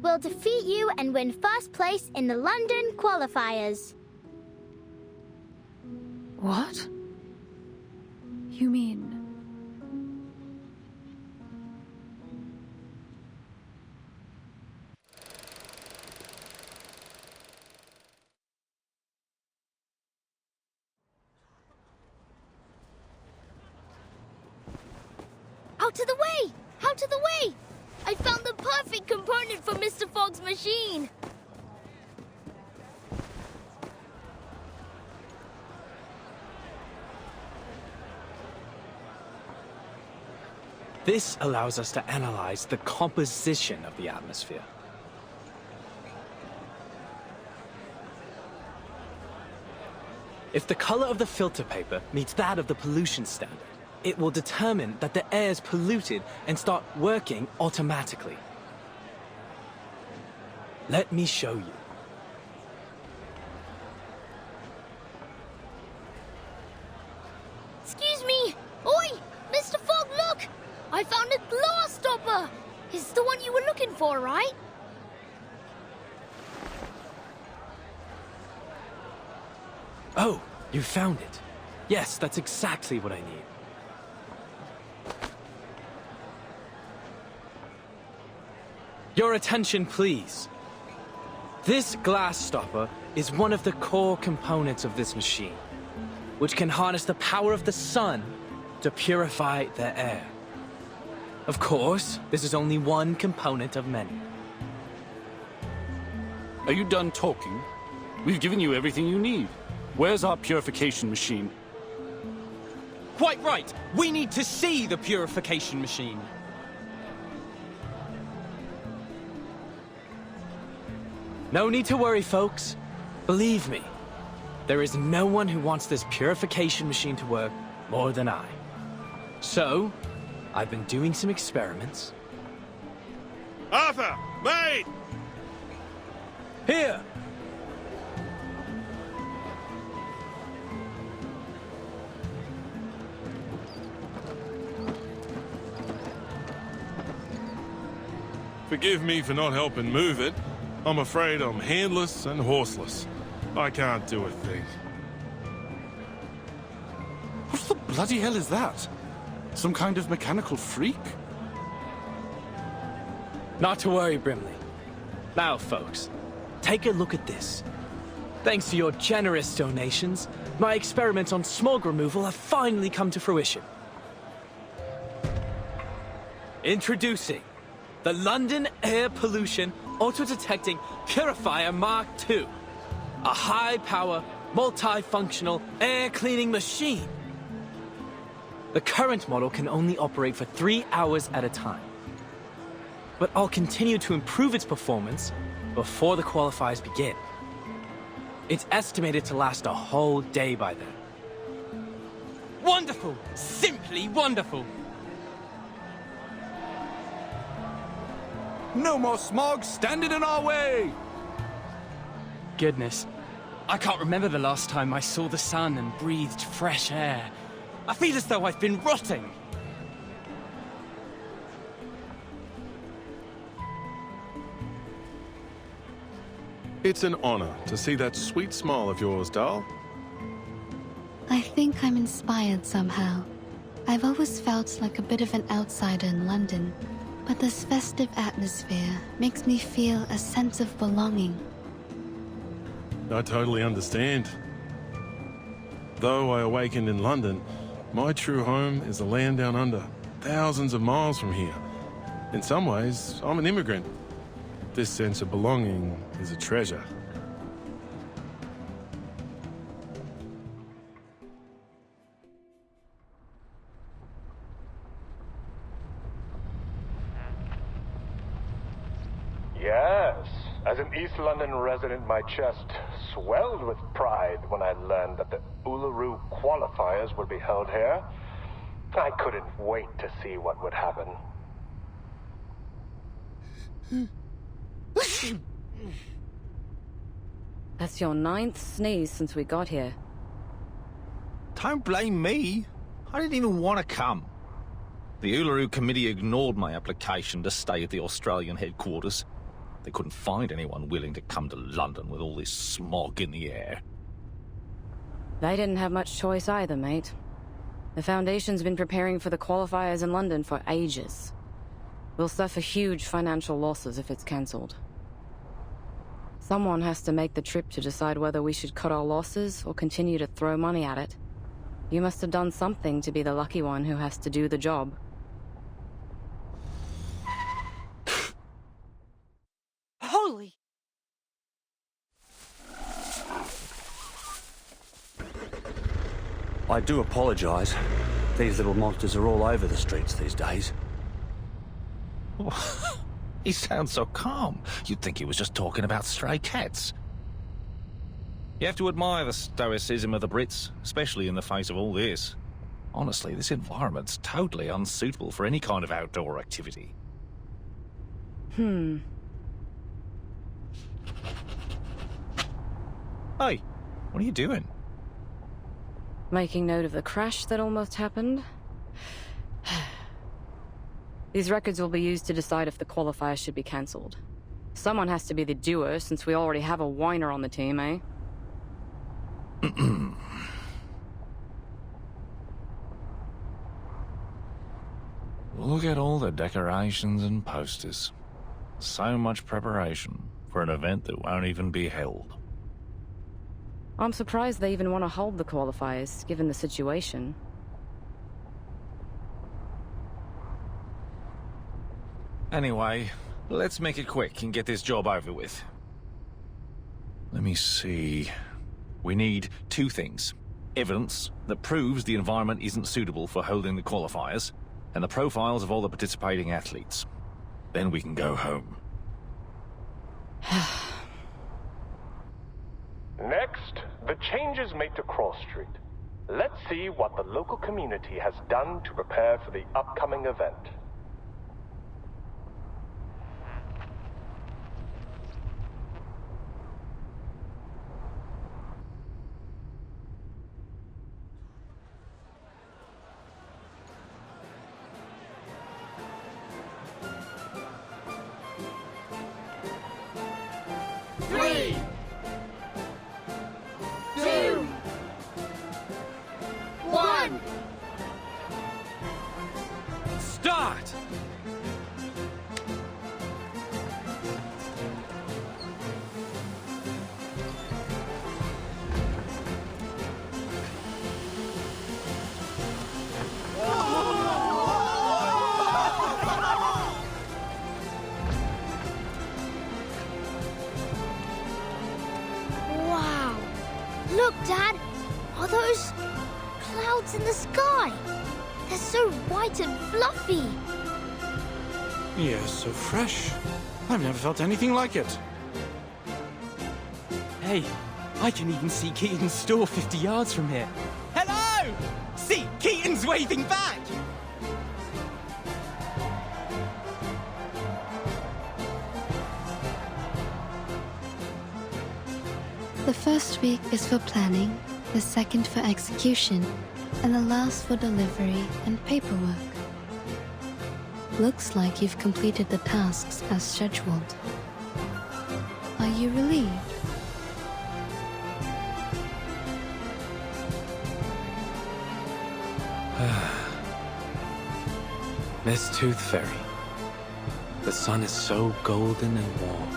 will defeat you and win first place in the London qualifiers. What? You mean... Out of the way! Out of the way! I found the perfect component for Mr. Fogg's machine! This allows us to analyze the composition of the atmosphere. If the color of the filter paper meets that of the pollution standard, it will determine that the air is polluted and start working automatically. Let me show you. Excuse me! Oi! Mr. Fogg, look! I found a glass stopper! It's the one you were looking for, right? Oh, you found it. Yes, that's exactly what I need. Your attention, please. This glass stopper is one of the core components of this machine, which can harness the power of the sun to purify the air. Of course, this is only one component of many. Are you done talking? We've given you everything you need. Where's our purification machine? Quite right. We need to see the purification machine. No need to worry, folks. Believe me, there is no one who wants this purification machine to work more than I. So, I've been doing some experiments. Arthur! Mate! Here! Forgive me for not helping move it. I'm afraid I'm handless and horseless. I can't do a thing. What the bloody hell is that? Some kind of mechanical freak? Not to worry, Brimley. Now, folks, take a look at this. Thanks to your generous donations, my experiments on smog removal have finally come to fruition. Introducing the London Air Pollution Auto-Detecting Purifier Mark II. A high-power, multifunctional air cleaning machine. The current model can only operate for 3 hours at a time. But I'll continue to improve its performance before the qualifiers begin. It's estimated to last a whole day by then. Wonderful! Simply wonderful! No more smog standing in our way! Goodness, I can't remember the last time I saw the sun and breathed fresh air. I feel as though I've been rotting. It's an honor to see that sweet smile of yours, doll. I think I'm inspired somehow. I've always felt like a bit of an outsider in London, but this festive atmosphere makes me feel a sense of belonging. I totally understand. Though I awakened in London, my true home is the land down under, thousands of miles from here. In some ways, I'm an immigrant. This sense of belonging is a treasure. Yes, as an East London resident, my chest swelled with pride when I learned that the Uluru qualifiers would be held here. I couldn't wait to see what would happen. That's your 9th sneeze since we got here. Don't blame me. I didn't even want to come. The Uluru Committee ignored my application to stay at the Australian headquarters. They couldn't find anyone willing to come to London with all this smog in the air. They didn't have much choice either, mate. The Foundation's been preparing for the qualifiers in London for ages. We'll suffer huge financial losses if it's cancelled. Someone has to make the trip to decide whether we should cut our losses or continue to throw money at it. You must have done something to be the lucky one who has to do the job. Holy! I do apologise. These little monsters are all over the streets these days. He sounds so calm. You'd think he was just talking about stray cats. You have to admire the stoicism of the Brits, especially in the face of all this. Honestly, this environment's totally unsuitable for any kind of outdoor activity. Hey, what are you doing? Making note of the crash that almost happened. These records will be used to decide if the qualifier should be cancelled. Someone has to be the doer, since we already have a whiner on the team, eh? Look at all the decorations and posters. So much preparation for an event that won't even be held. I'm surprised they even want to hold the qualifiers, given the situation. Anyway, let's make it quick and get this job over with. Let me see. We need 2 things. Evidence that proves the environment isn't suitable for holding the qualifiers, and the profiles of all the participating athletes. Then we can go home. Next, the changes made to Cross Street. Let's see what the local community has done to prepare for the upcoming event. Start! Wow! Look, Dad! Are those clouds in the sky? They're so white and fluffy. Yes, so fresh. I've never felt anything like it. Hey, I can even see Keaton's store 50 yards from here. Hello! See, Keaton's waving back! The first week is for planning, the second for execution, and the last for delivery and paperwork. Looks like you've completed the tasks as scheduled. Are you relieved? Miss Tooth Fairy. The sun is so golden and warm.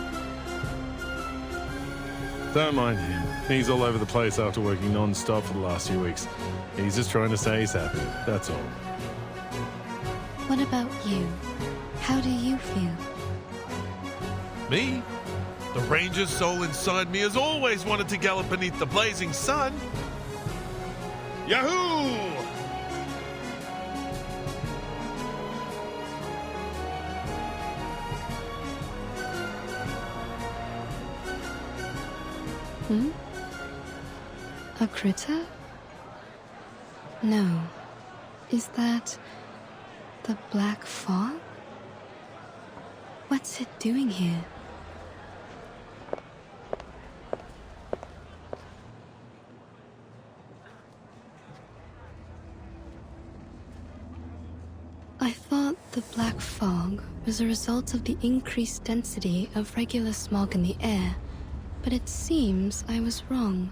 Don't mind him. He's all over the place after working non-stop for the last few weeks. He's just trying to say he's happy, that's all. What about you? How do you feel? Me? The ranger soul inside me has always wanted to gallop beneath the blazing sun. Yahoo! A critter? No. Is that the black fog? What's it doing here? I thought the black fog was a result of the increased density of regular smog in the air, but it seems I was wrong.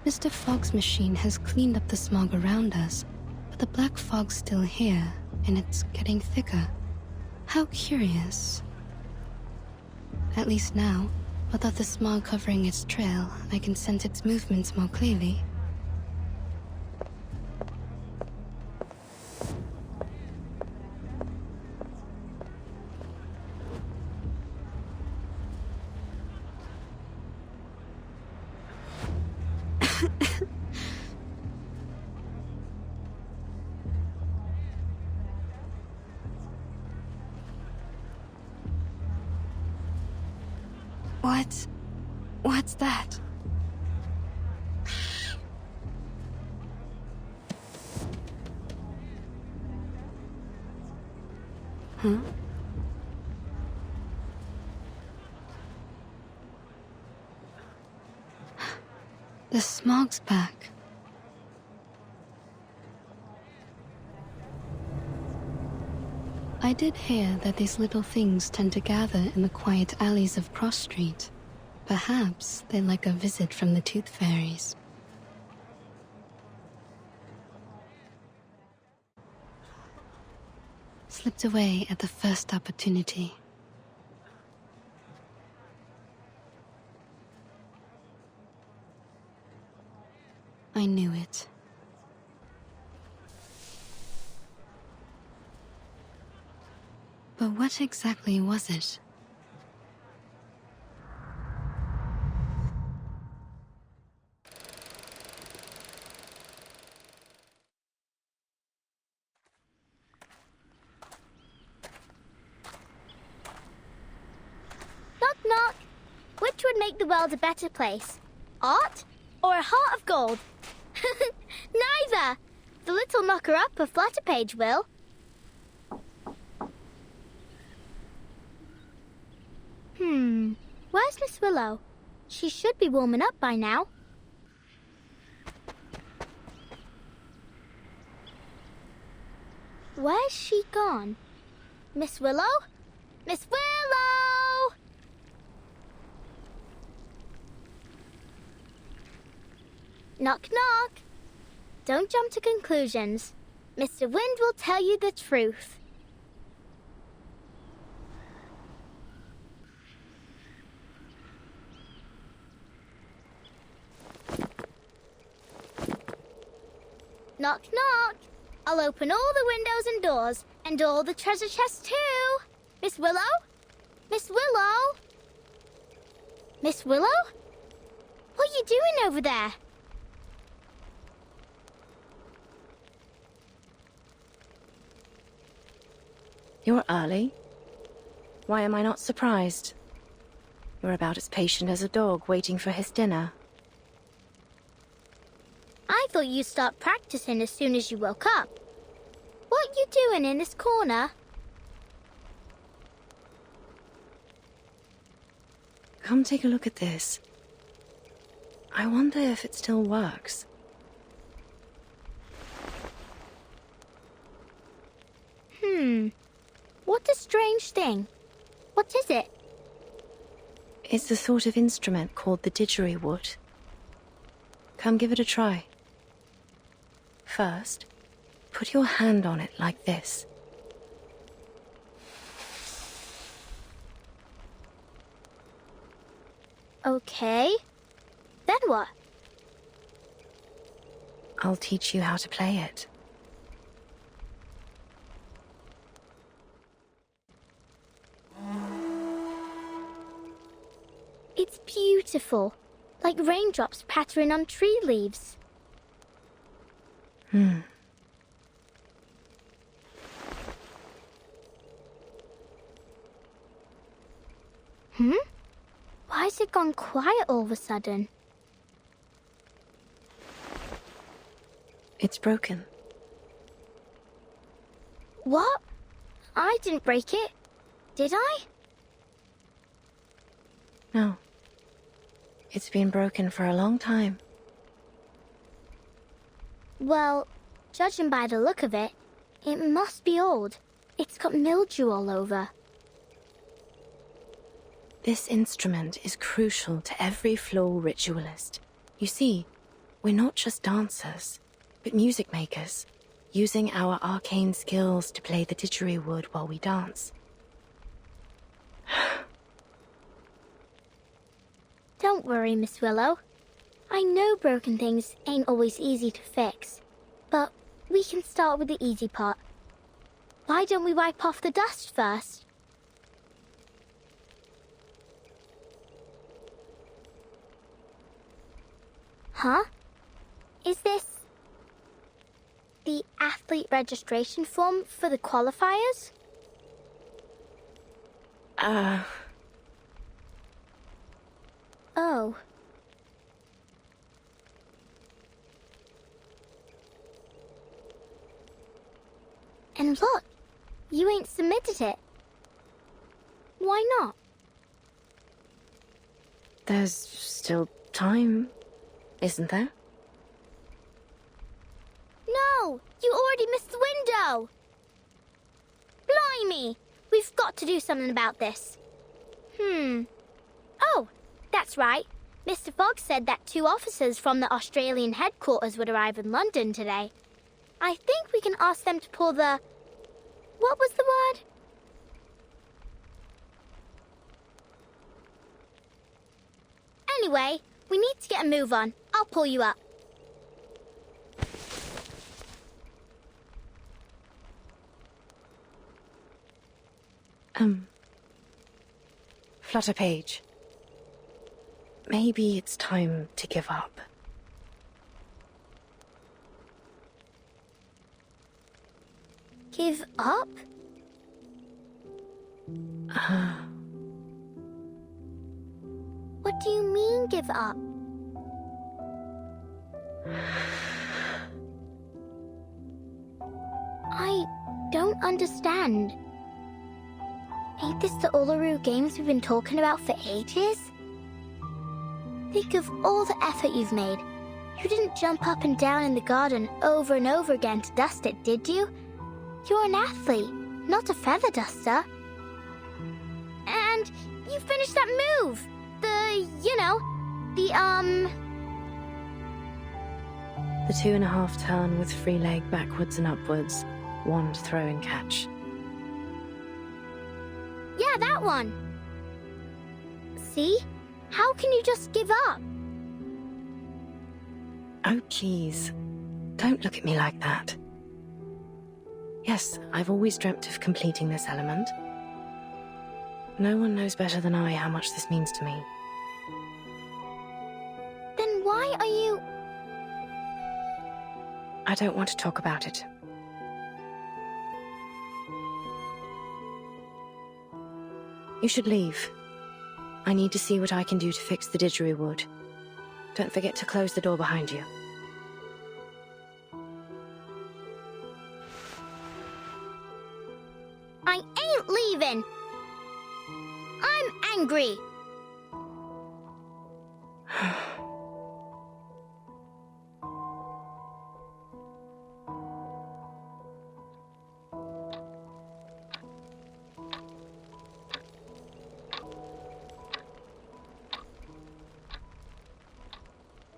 Mr. Fogg's machine has cleaned up the smog around us, but the black fog's still here, and it's getting thicker. How curious. At least now, without the smog covering its trail, I can sense its movements more clearly. What's that? Huh? The smog's back. I did hear that these little things tend to gather in the quiet alleys of Cross Street. Perhaps they like a visit from the Tooth Fairies. Slipped away at the first opportunity. I knew it. But what exactly was it? Knock, knock. Which would make the world a better place? Art or a heart of gold? Neither. The little knocker-upper Flutterpage will. Where's Miss Willow? She should be warming up by now. Where's she gone? Miss Willow? Miss Willow! Knock, knock. Don't jump to conclusions. Mr. Wind will tell you the truth. Knock, knock. I'll open all the windows and doors, and all the treasure chests too. Miss Willow? Miss Willow? Miss Willow? What are you doing over there? You're early. Why am I not surprised? You're about as patient as a dog waiting for his dinner. I thought you'd start practicing as soon as you woke up. What are you doing in this corner? Come take a look at this. I wonder if it still works. What a strange thing. What is it? It's a sort of instrument called the didgeridoo. Come give it a try. First, Put your hand on it like this. Okay. Then what? I'll teach you how to play it. It's beautiful. Like raindrops pattering on tree leaves. Hmm. Why has it gone quiet all of a sudden? It's broken. What? I didn't break it. Did I? No. It's been broken for a long time. Well, judging by the look of it, it must be old. It's got mildew all over. This instrument is crucial to every floor ritualist. You see, we're not just dancers, but music makers, using our arcane skills to play the didgeridoo while we dance. Don't worry, Miss Willow. I know broken things ain't always easy to fix, but we can start with the easy part. Why don't we wipe off the dust first? Huh? Is this the athlete registration form for the qualifiers? Oh. And look, you ain't submitted it. Why not? There's still time, isn't there? No! You already missed the window! Blimey! We've got to do something about this. Oh, that's right. Mr. Fogg said that 2 officers from the Australian headquarters would arrive in London today. I think we can ask them to pull the... What was the word? Anyway, we need to get a move on. I'll pull you up. Flutterpage. Maybe it's time to give up. Give up? What do you mean, give up? I don't understand. Ain't this the Uluru Games we've been talking about for ages? Think of all the effort you've made. You didn't jump up and down in the garden over and over again to dust it, did you? You're an athlete, not a feather duster. And you finished that move! The 2.5 turn with free leg backwards and upwards, wand throw and catch. Yeah, that one. See? How can you just give up? Oh, please. Don't look at me like that. Yes, I've always dreamt of completing this element. No one knows better than I how much this means to me. Then why are you... I don't want to talk about it. You should leave. I need to see what I can do to fix the didgeridoo. Don't forget to close the door behind you. I ain't leaving! I'm angry!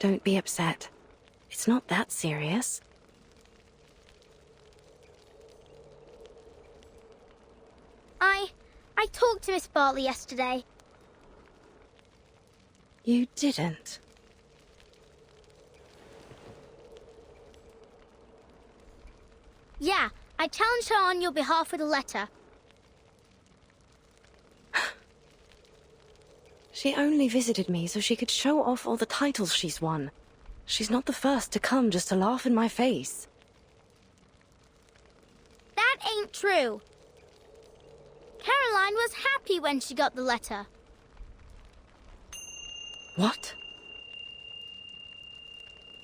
Don't be upset. It's not that serious. to Miss Bartley yesterday. You didn't? Yeah, I challenged her on your behalf with a letter. She only visited me so she could show off all the titles she's won. She's not the first to come just to laugh in my face. That ain't true. Caroline was happy when she got the letter. What?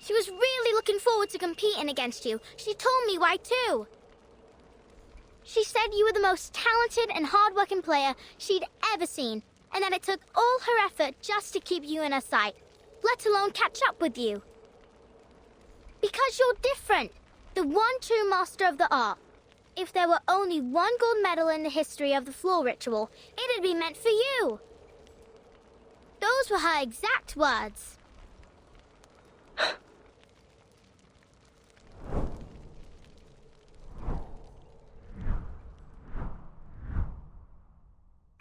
She was really looking forward to competing against you. She told me why too. She said you were the most talented and hard-working player she'd ever seen, and that it took all her effort just to keep you in her sight, let alone catch up with you. Because you're different. The one true master of the art. If there were only one gold medal in the history of the floor ritual, it'd be meant for you. Those were her exact words.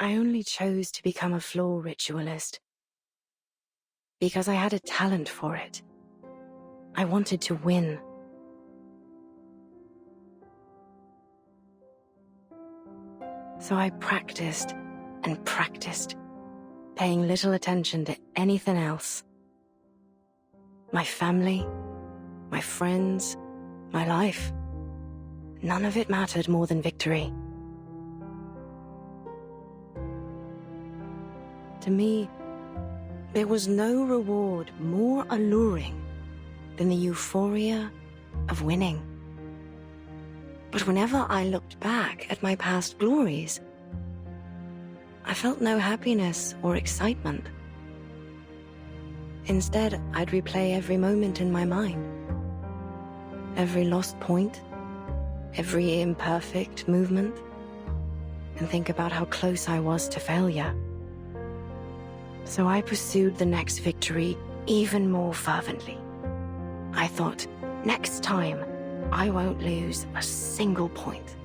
I only chose to become a floor ritualist because I had a talent for it. I wanted to win. So I practiced and practiced, paying little attention to anything else. My family, my friends, my life. None of it mattered more than victory. To me, there was no reward more alluring than the euphoria of winning. But whenever I looked back at my past glories, I felt no happiness or excitement. Instead, I'd replay every moment in my mind. Every lost point, every imperfect movement, and think about how close I was to failure. So I pursued the next victory even more fervently. I thought, next time, I won't lose a single point.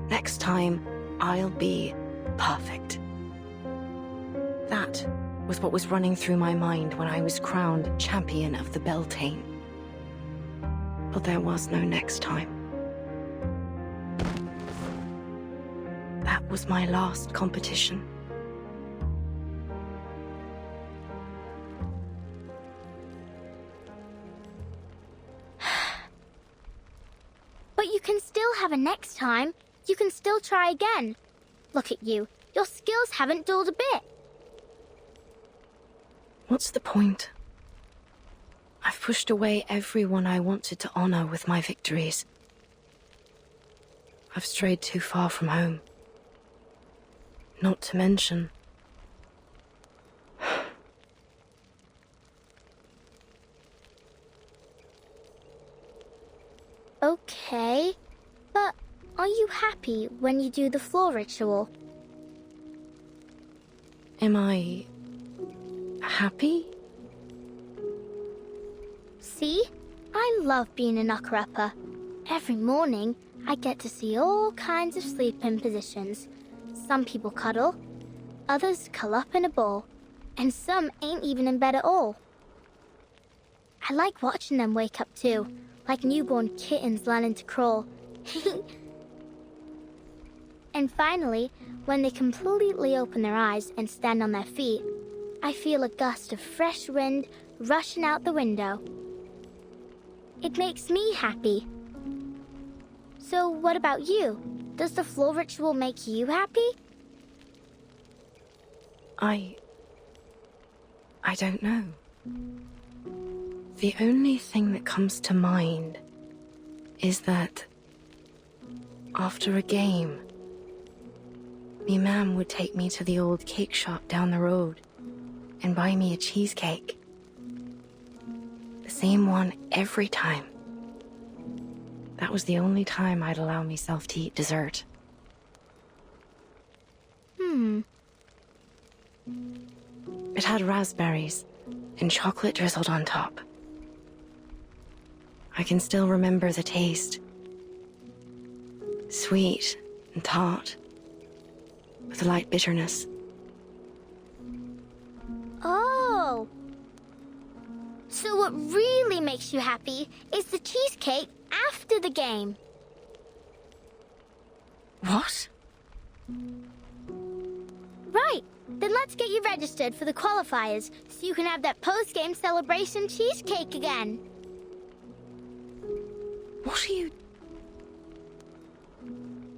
Next time, I'll be perfect. That was what was running through my mind when I was crowned champion of the Beltane. But there was no next time. That was my last competition. But you can still have a next time. You can still try again. Look at you. Your skills haven't dulled a bit. What's the point? I've pushed away everyone I wanted to honor with my victories. I've strayed too far from home. Not to mention... Okay, but are you happy when you do the floor ritual? Am I... happy? See? I love being a knocker-upper. Every morning, I get to see all kinds of sleeping positions. Some people cuddle, others curl up in a ball, and some ain't even in bed at all. I like watching them wake up too, like newborn kittens learning to crawl. And finally, when they completely open their eyes and stand on their feet, I feel a gust of fresh wind rushing out the window. It makes me happy. So what about you? Does the floor ritual make you happy? I don't know. The only thing that comes to mind is that after a game, me mam would take me to the old cake shop down the road and buy me a cheesecake. The same one every time. That was the only time I'd allow myself to eat dessert. It had raspberries and chocolate drizzled on top. I can still remember the taste. Sweet and tart, with a light bitterness. Oh. So what really makes you happy is the cheesecake after the game. What? Right. Then let's get you registered for the qualifiers so you can have that post-game celebration cheesecake again. What are you...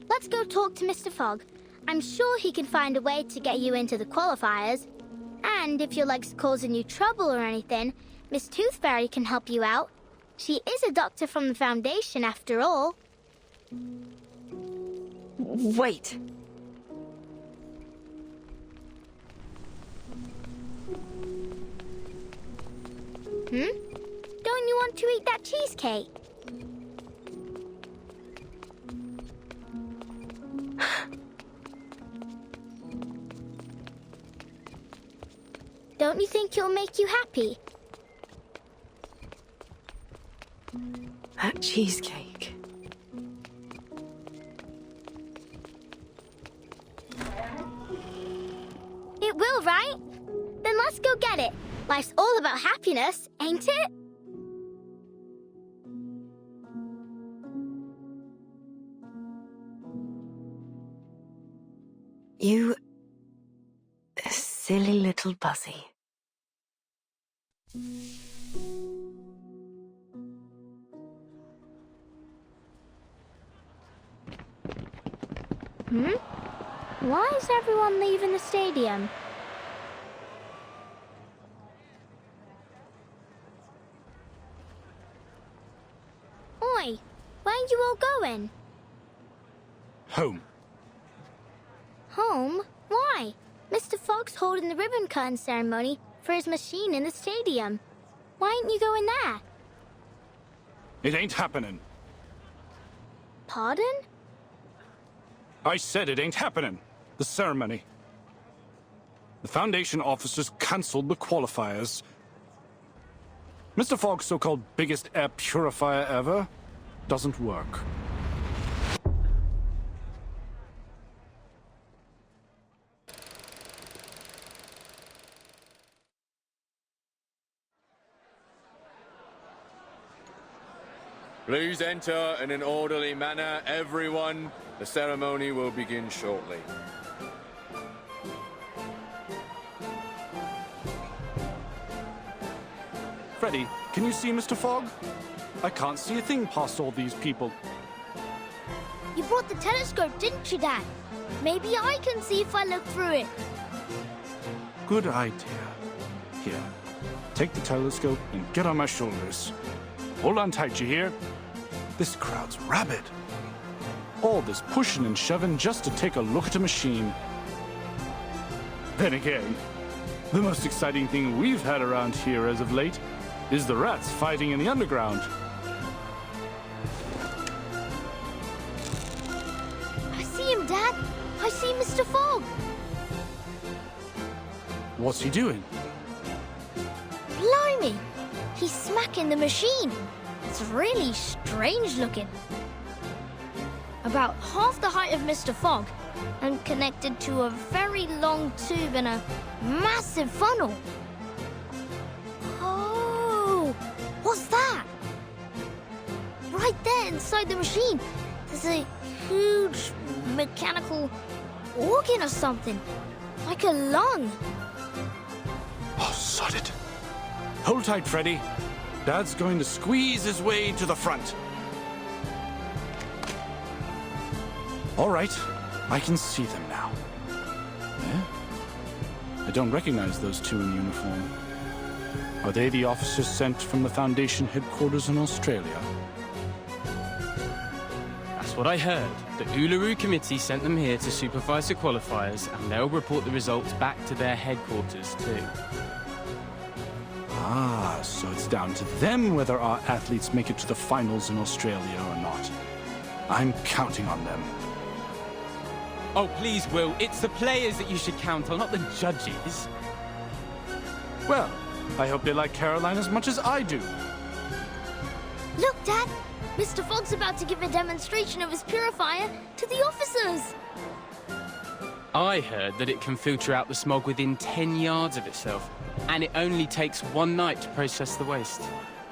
Let's go talk to Mr. Fogg. I'm sure he can find a way to get you into the qualifiers. And if your leg's causing you trouble or anything, Miss Tooth Fairy can help you out. She is a doctor from the Foundation, after all. Wait. Don't you want to eat that cheesecake? Don't you think it'll make you happy? That cheesecake. It will, right? Then let's go get it. Life's all about happiness, ain't it? You... silly little Buzzy. Why is everyone leaving the stadium? Oi, where are you all going? Home. Home? Why? Mr. Fogg's holding the ribbon cutting ceremony for his machine in the stadium. Why ain't you going there? It ain't happening. Pardon? I said it ain't happening. The ceremony. The Foundation officers cancelled the qualifiers. Mr. Fogg's so-called biggest air purifier ever doesn't work. Please enter in an orderly manner, everyone. The ceremony will begin shortly. Freddy, can you see Mr. Fogg? I can't see a thing past all these people. You brought the telescope, didn't you, Dad? Maybe I can see if I look through it. Good idea. Here, take the telescope and get on my shoulders. Hold on tight, you hear? This crowd's rabid. All this pushing and shoving just to take a look at a machine. Then again, the most exciting thing we've had around here as of late is the rats fighting in the underground. I see him, Dad. I see Mr. Fogg. What's he doing? Blimey! He's smacking the machine. It's really strange looking. About half the height of Mr. Fogg and connected to a very long tube in a massive funnel. Oh! What's that? Right there inside the machine, there's a huge mechanical organ or something. Like a lung. Oh, sod it. Hold tight, Freddy. Dad's going to squeeze his way to the front. All right, I can see them now. I don't recognize those two in uniform. Are they the officers sent from the Foundation headquarters in Australia? That's what I heard. The Uluru Committee sent them here to supervise the qualifiers, and they'll report the results back to their headquarters too. Ah, so it's down to them whether our athletes make it to the finals in Australia or not. I'm counting on them. Oh, please, Will. It's the players that you should count on, not the judges. Well, I hope they like Caroline as much as I do. Look, Dad! Mr. Fogg's about to give a demonstration of his purifier to the officers! I heard that it can filter out the smog within 10 yards of itself, and it only takes one night to process the waste.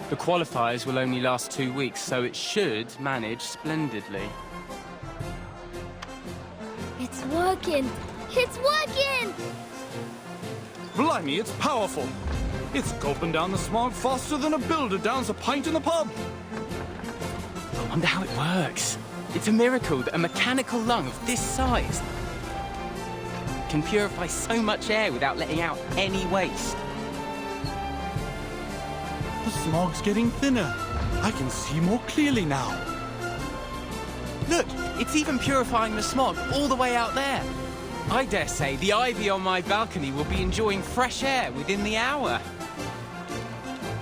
The qualifiers will only last 2 weeks, so it should manage splendidly. It's working! It's working! Blimey, it's powerful. It's gulping down the smog faster than a builder downs a pint in the pub. I wonder how it works. It's a miracle that a mechanical lung of this size can purify so much air without letting out any waste. The smog's getting thinner. I can see more clearly now. Look, it's even purifying the smog all the way out there. I dare say the ivy on my balcony will be enjoying fresh air within the hour.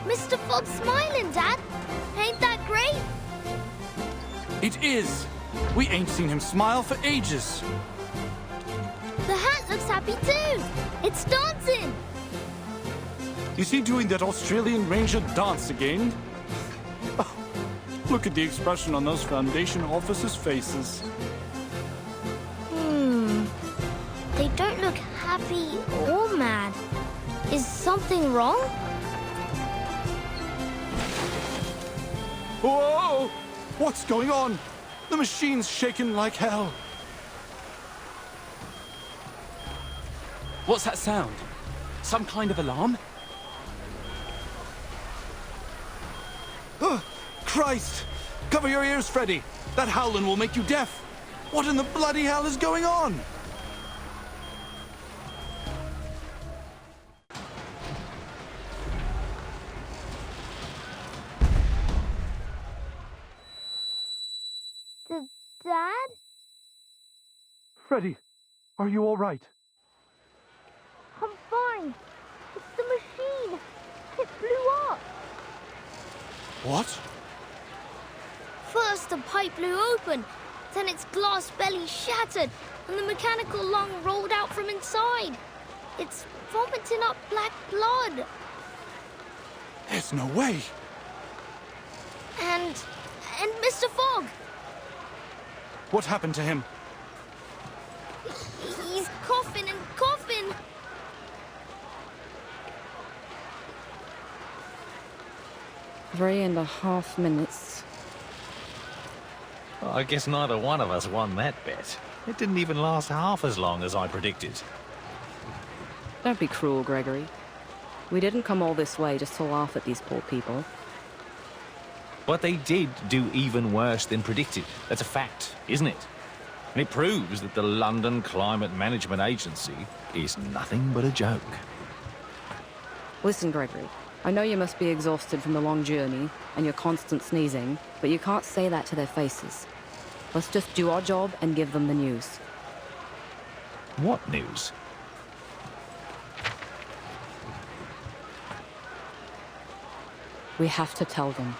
Mr. Fogg's smiling, Dad. Ain't that great? It is. We ain't seen him smile for ages. The hat looks happy too. It's dancing. Is he doing that Australian Ranger dance again? Oh, look at the expression on those Foundation officers' faces. They don't look happy or mad. Is something wrong? Whoa! What's going on? The machine's shaking like hell. What's that sound? Some kind of alarm? Oh, Christ! Cover your ears, Freddy. That howling will make you deaf. What in the bloody hell is going on? Dad? Freddy, are you all right? I'm fine. It's the machine. It blew up. What? First the pipe blew open, then its glass belly shattered, and the mechanical lung rolled out from inside. It's vomiting up black blood. There's no way. And Mr. Fogg. What happened to him? He's coughing and coughing. 3.5 minutes. Well, I guess neither one of us won that bet. It didn't even last half as long as I predicted. Don't be cruel, Gregory. We didn't come all this way just to laugh at these poor people. But they did do even worse than predicted. That's a fact, isn't it? And it proves that the London Climate Management Agency is nothing but a joke. Listen, Gregory. I know you must be exhausted from the long journey and your constant sneezing, but you can't say that to their faces. Let's just do our job and give them the news. What news? We have to tell them.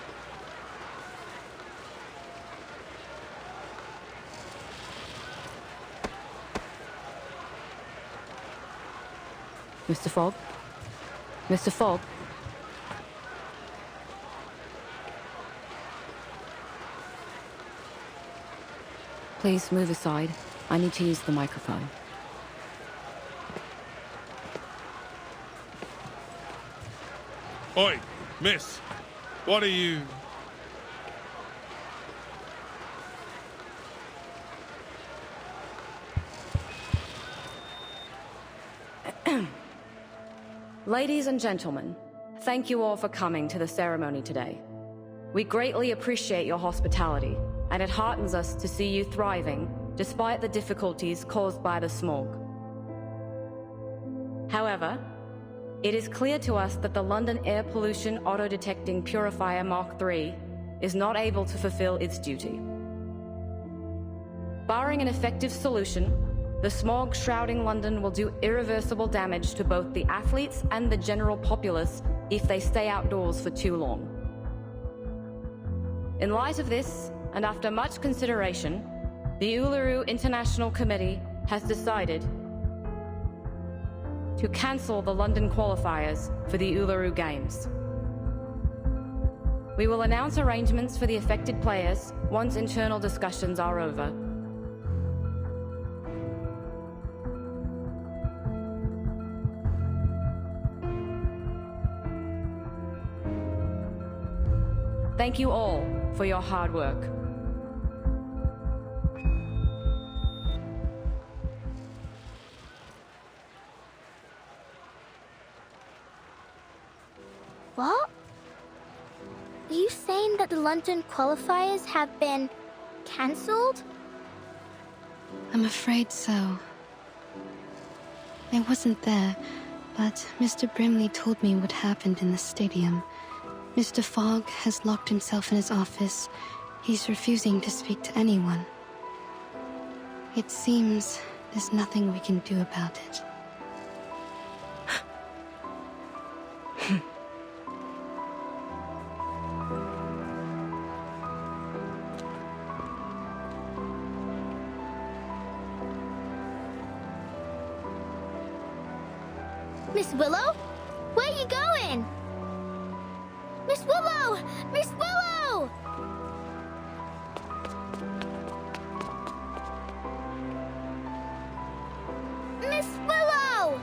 Mr. Fogg? Mr. Fogg? Please move aside. I need to use the microphone. Oi, miss. What are you... Ladies and gentlemen, thank you all for coming to the ceremony today. We greatly appreciate your hospitality, and it heartens us to see you thriving despite the difficulties caused by the smog. However, it is clear to us that the London Air Pollution Auto-Detecting Purifier Mark III is not able to fulfill its duty. Barring an effective solution, the smog shrouding London will do irreversible damage to both the athletes and the general populace if they stay outdoors for too long. In light of this, and after much consideration, the Uluru International Committee has decided to cancel the London qualifiers for the Uluru Games. We will announce arrangements for the affected players once internal discussions are over. Thank you all for your hard work. What? Are you saying that the London qualifiers have been cancelled? I'm afraid so. I wasn't there, but Mr. Brimley told me what happened in the stadium. Mr. Fogg has locked himself in his office. He's refusing to speak to anyone. It seems there's nothing we can do about it. Miss Willow? Where are you going? Miss Willow! Miss Willow! Miss Willow!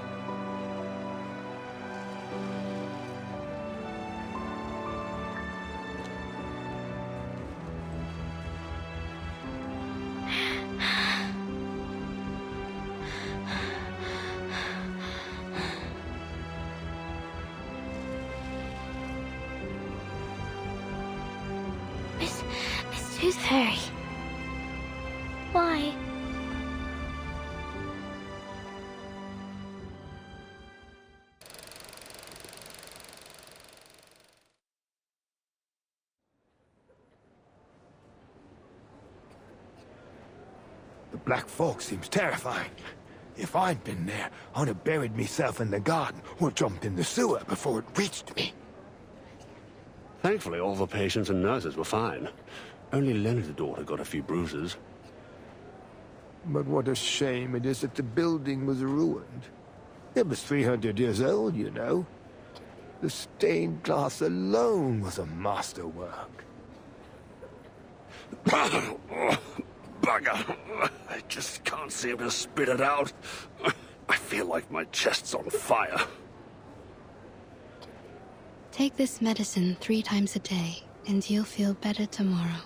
Miss Tooth Fairy. Why? The Black Fog seems terrifying. If I'd been there, I'd have buried myself in the garden or jumped in the sewer before it reached me. Thankfully, all the patients and nurses were fine. Only Leonard's daughter got a few bruises. But what a shame it is that the building was ruined. It was 300 years old, you know. The stained glass alone was a masterwork. Bugger! I just can't seem to spit it out. I feel like my chest's on fire. Take this medicine 3 times a day, and you'll feel better tomorrow.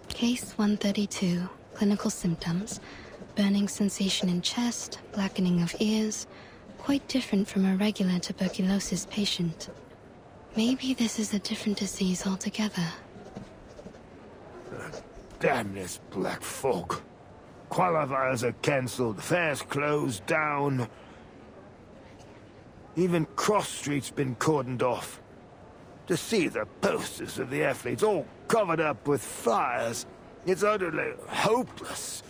Case 132. Clinical symptoms. Burning sensation in chest, blackening of ears. Quite different from a regular tuberculosis patient. Maybe this is a different disease altogether. Damn this Black Fog. Qualifiers are cancelled, fairs closed down. Even Cross Street's been cordoned off. To see the posters of the athletes all covered up with fires, it's utterly hopeless.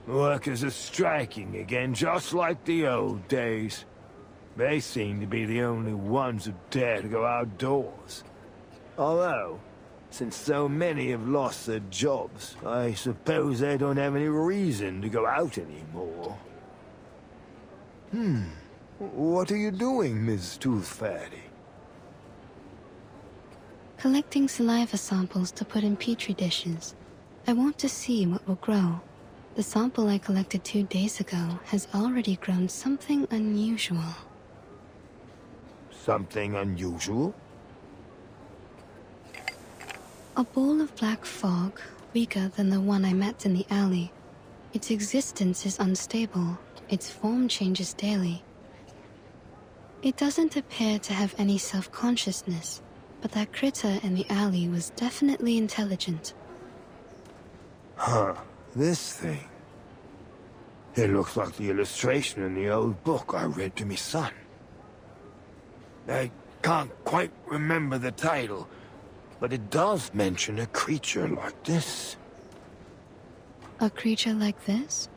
Workers are striking again, just like the old days. They seem to be the only ones who dare to go outdoors. Although, since so many have lost their jobs, I suppose they don't have any reason to go out anymore. What are you doing, Miss Tooth Fairy? Collecting saliva samples to put in petri dishes. I want to see what will grow. The sample I collected 2 days ago has already grown something unusual. Something unusual? A ball of black fog, weaker than the one I met in the alley. Its existence is unstable. Its form changes daily. It doesn't appear to have any self-consciousness, but that critter in the alley was definitely intelligent. Huh, this thing. It looks like the illustration in the old book I read to me son. I can't quite remember the title, but it does mention a creature like this. A creature like this?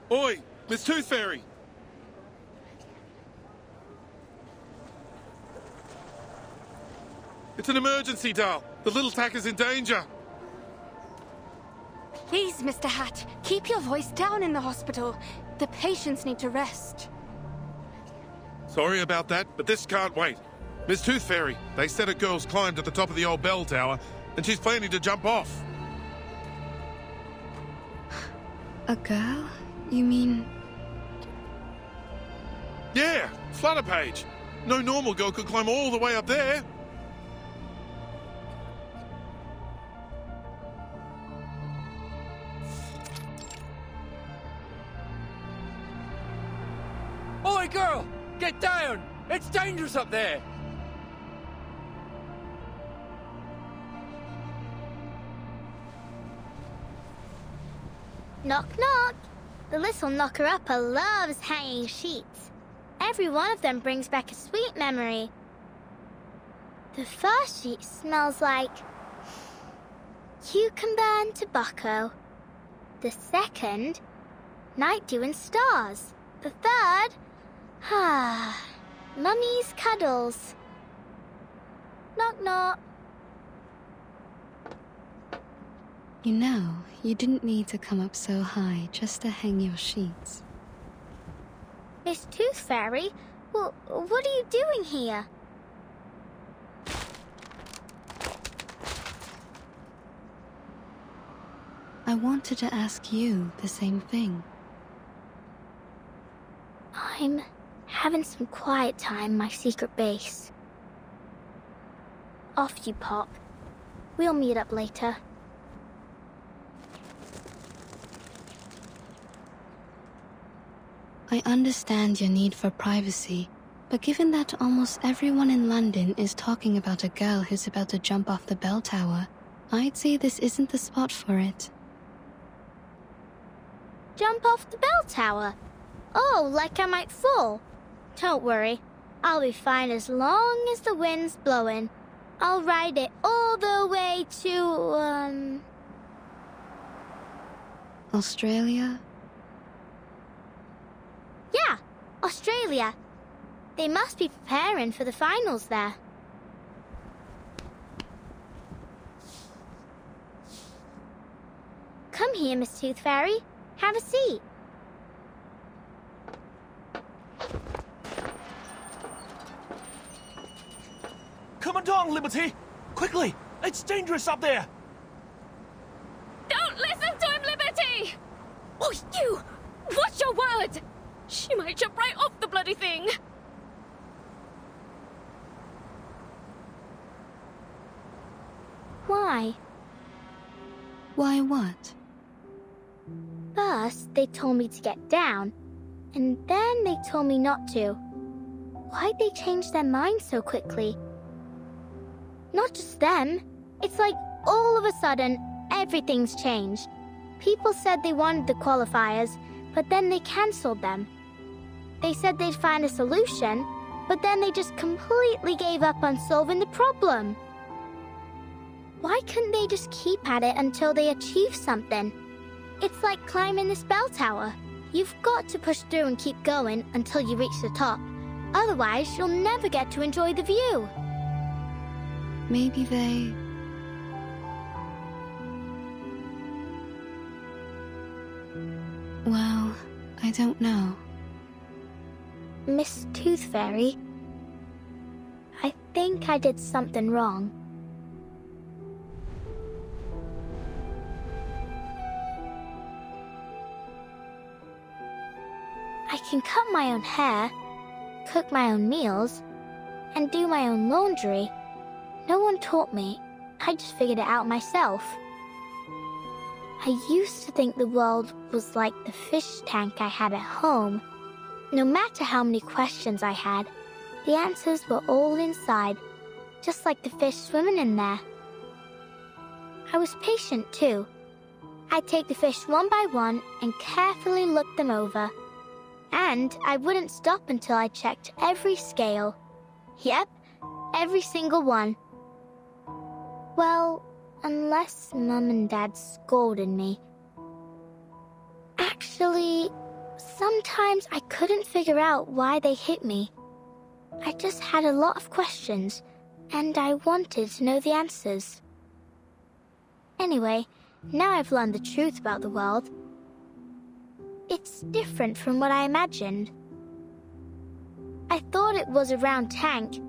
Oi, Miss Tooth Fairy! It's an emergency, Dal. The little tack is in danger. Please, Mr. Hat, keep your voice down in the hospital. The patients need to rest. Sorry about that, but this can't wait. Miss Tooth Fairy, they said a girl's climbed to the top of the old bell tower, and she's planning to jump off. A girl? You mean... Yeah, flutter page. No normal girl could climb all the way up there. Oi, girl! Get down! It's dangerous up there! Knock, knock. The little knocker-upper loves hanging sheets. Every one of them brings back a sweet memory. The first sheet smells like cucumber and tobacco. The second, night dew and stars. The third, mummy's cuddles. Knock, knock. You know, you didn't need to come up so high just to hang your sheets. Miss Tooth Fairy, what are you doing here? I wanted to ask you the same thing. I'm having some quiet time in my secret base. Off you pop. We'll meet up later. I understand your need for privacy, but given that almost everyone in London is talking about a girl who's about to jump off the bell tower, I'd say this isn't the spot for it. Jump off the bell tower? Oh, like I might fall. Don't worry. I'll be fine as long as the wind's blowing. I'll ride it all the way to, Australia? Yeah, Australia. They must be preparing for the finals there. Come here, Miss Tooth Fairy. Have a seat. Come along, Liberty! Quickly! It's dangerous up there! Don't listen to him, Liberty! Oh, you! Watch your word! She might jump right off the bloody thing! Why? Why what? First, they told me to get down, and then they told me not to. Why'd they change their minds so quickly? Not just them. It's like all of a sudden, everything's changed. People said they wanted the qualifiers, but then they cancelled them. They said they'd find a solution, but then they just completely gave up on solving the problem. Why couldn't they just keep at it until they achieve something? It's like climbing this bell tower. You've got to push through and keep going until you reach the top. Otherwise, you'll never get to enjoy the view. Maybe they... Well, I don't know. Miss Tooth Fairy, I think I did something wrong. I can cut my own hair, cook my own meals, and do my own laundry. No one taught me. I just figured it out myself. I used to think the world was like the fish tank I had at home. No matter how many questions I had, the answers were all inside, just like the fish swimming in there. I was patient too. I'd take the fish one by one and carefully look them over. And I wouldn't stop until I checked every scale. Yep, every single one. Well, unless Mum and Dad scolded me. Actually, sometimes I couldn't figure out why they hit me. I just had a lot of questions, and I wanted to know the answers. Anyway, now I've learned the truth about the world. It's different from what I imagined. I thought it was a round tank,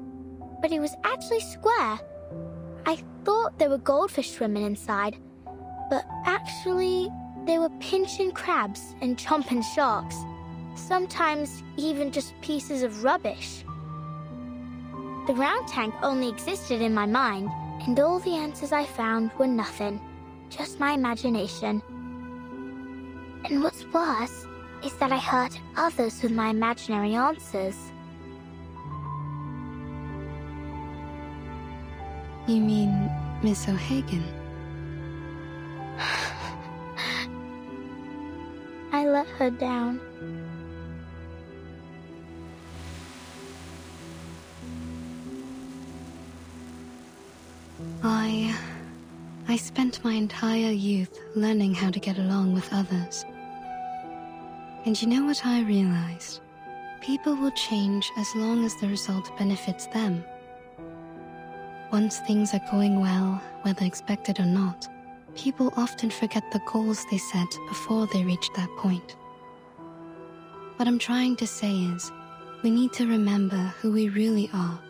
but it was actually square. I thought there were goldfish swimming inside, but actually there were pinching crabs and chomping sharks. Sometimes even just pieces of rubbish. The ground tank only existed in my mind, and all the answers I found were nothing. Just my imagination. And what's worse is that I hurt others with my imaginary answers. You mean Miss O'Hagan? I let her down. I spent my entire youth learning how to get along with others. And you know what I realized? People will change as long as the result benefits them. Once things are going well, whether expected or not, people often forget the goals they set before they reach that point. What I'm trying to say is, we need to remember who we really are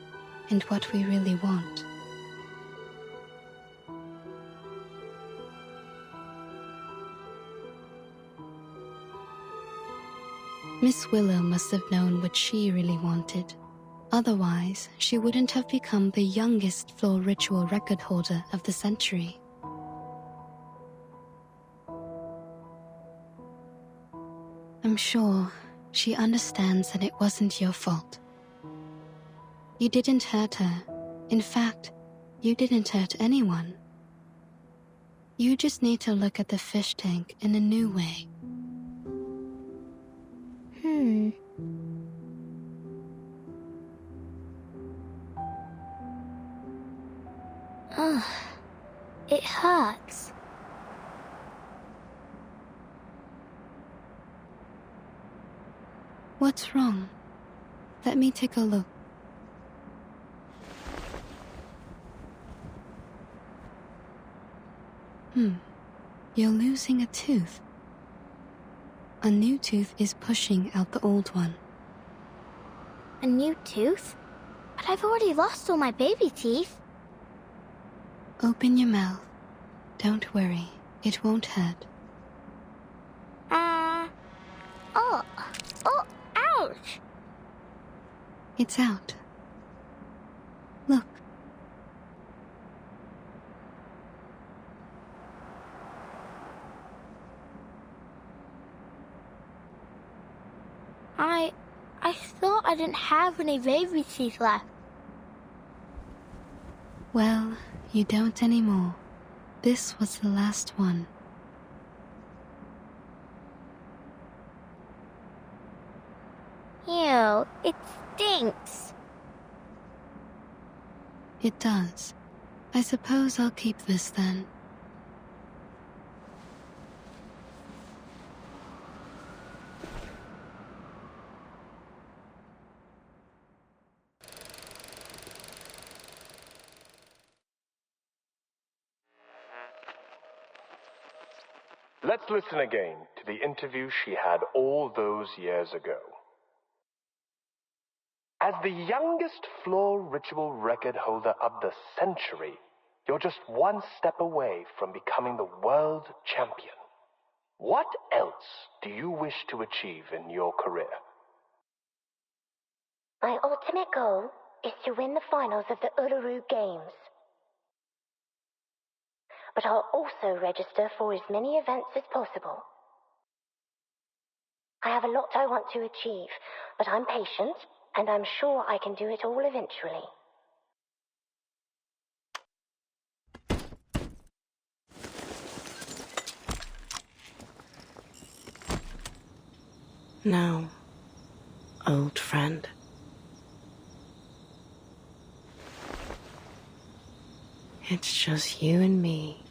and what we really want. Miss Willow must have known what she really wanted. Otherwise, she wouldn't have become the youngest floor ritual record holder of the century. I'm sure she understands that it wasn't your fault. You didn't hurt her. In fact, you didn't hurt anyone. You just need to look at the fish tank in a new way. Ugh. It hurts. What's wrong? Let me take a look. You're losing a tooth. A new tooth is pushing out the old one. A new tooth? But I've already lost all my baby teeth. Open your mouth. Don't worry, it won't hurt. Oh, ouch! It's out. Look. I thought I didn't have any baby teeth left. Well, you don't anymore. This was the last one. Ew, it stinks. It does. I suppose I'll keep this then. Let's listen again to the interview she had all those years ago. As the youngest floor ritual record holder of the century, you're just one step away from becoming the world champion. What else do you wish to achieve in your career? My ultimate goal is to win the finals of the Uluru Games. But I'll also register for as many events as possible. I have a lot I want to achieve, but I'm patient, and I'm sure I can do it all eventually. Now, old friend. It's just you and me,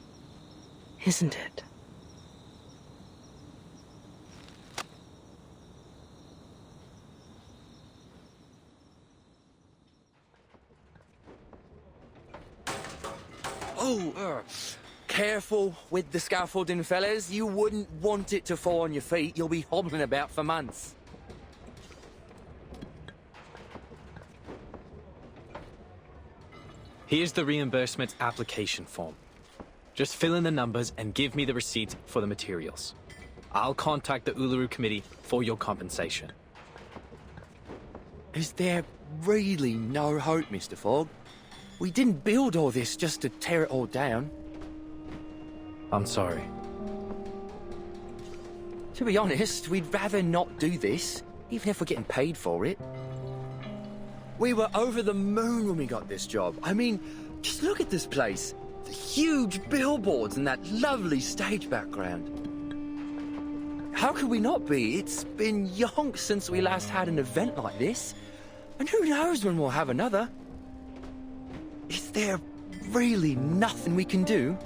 isn't it? Careful with the scaffolding, fellas. You wouldn't want it to fall on your feet. You'll be hobbling about for months. Here's the reimbursement application form. Just fill in the numbers and give me the receipt for the materials. I'll contact the Uluru Committee for your compensation. Is there really no hope, Mr. Fogg? We didn't build all this just to tear it all down. I'm sorry. To be honest, we'd rather not do this, even if we're getting paid for it. We were over the moon when we got this job. I mean, just look at this place. The huge billboards and that lovely stage background. How could we not be? It's been yonks since we last had an event like this. And who knows when we'll have another? Is there really nothing we can do?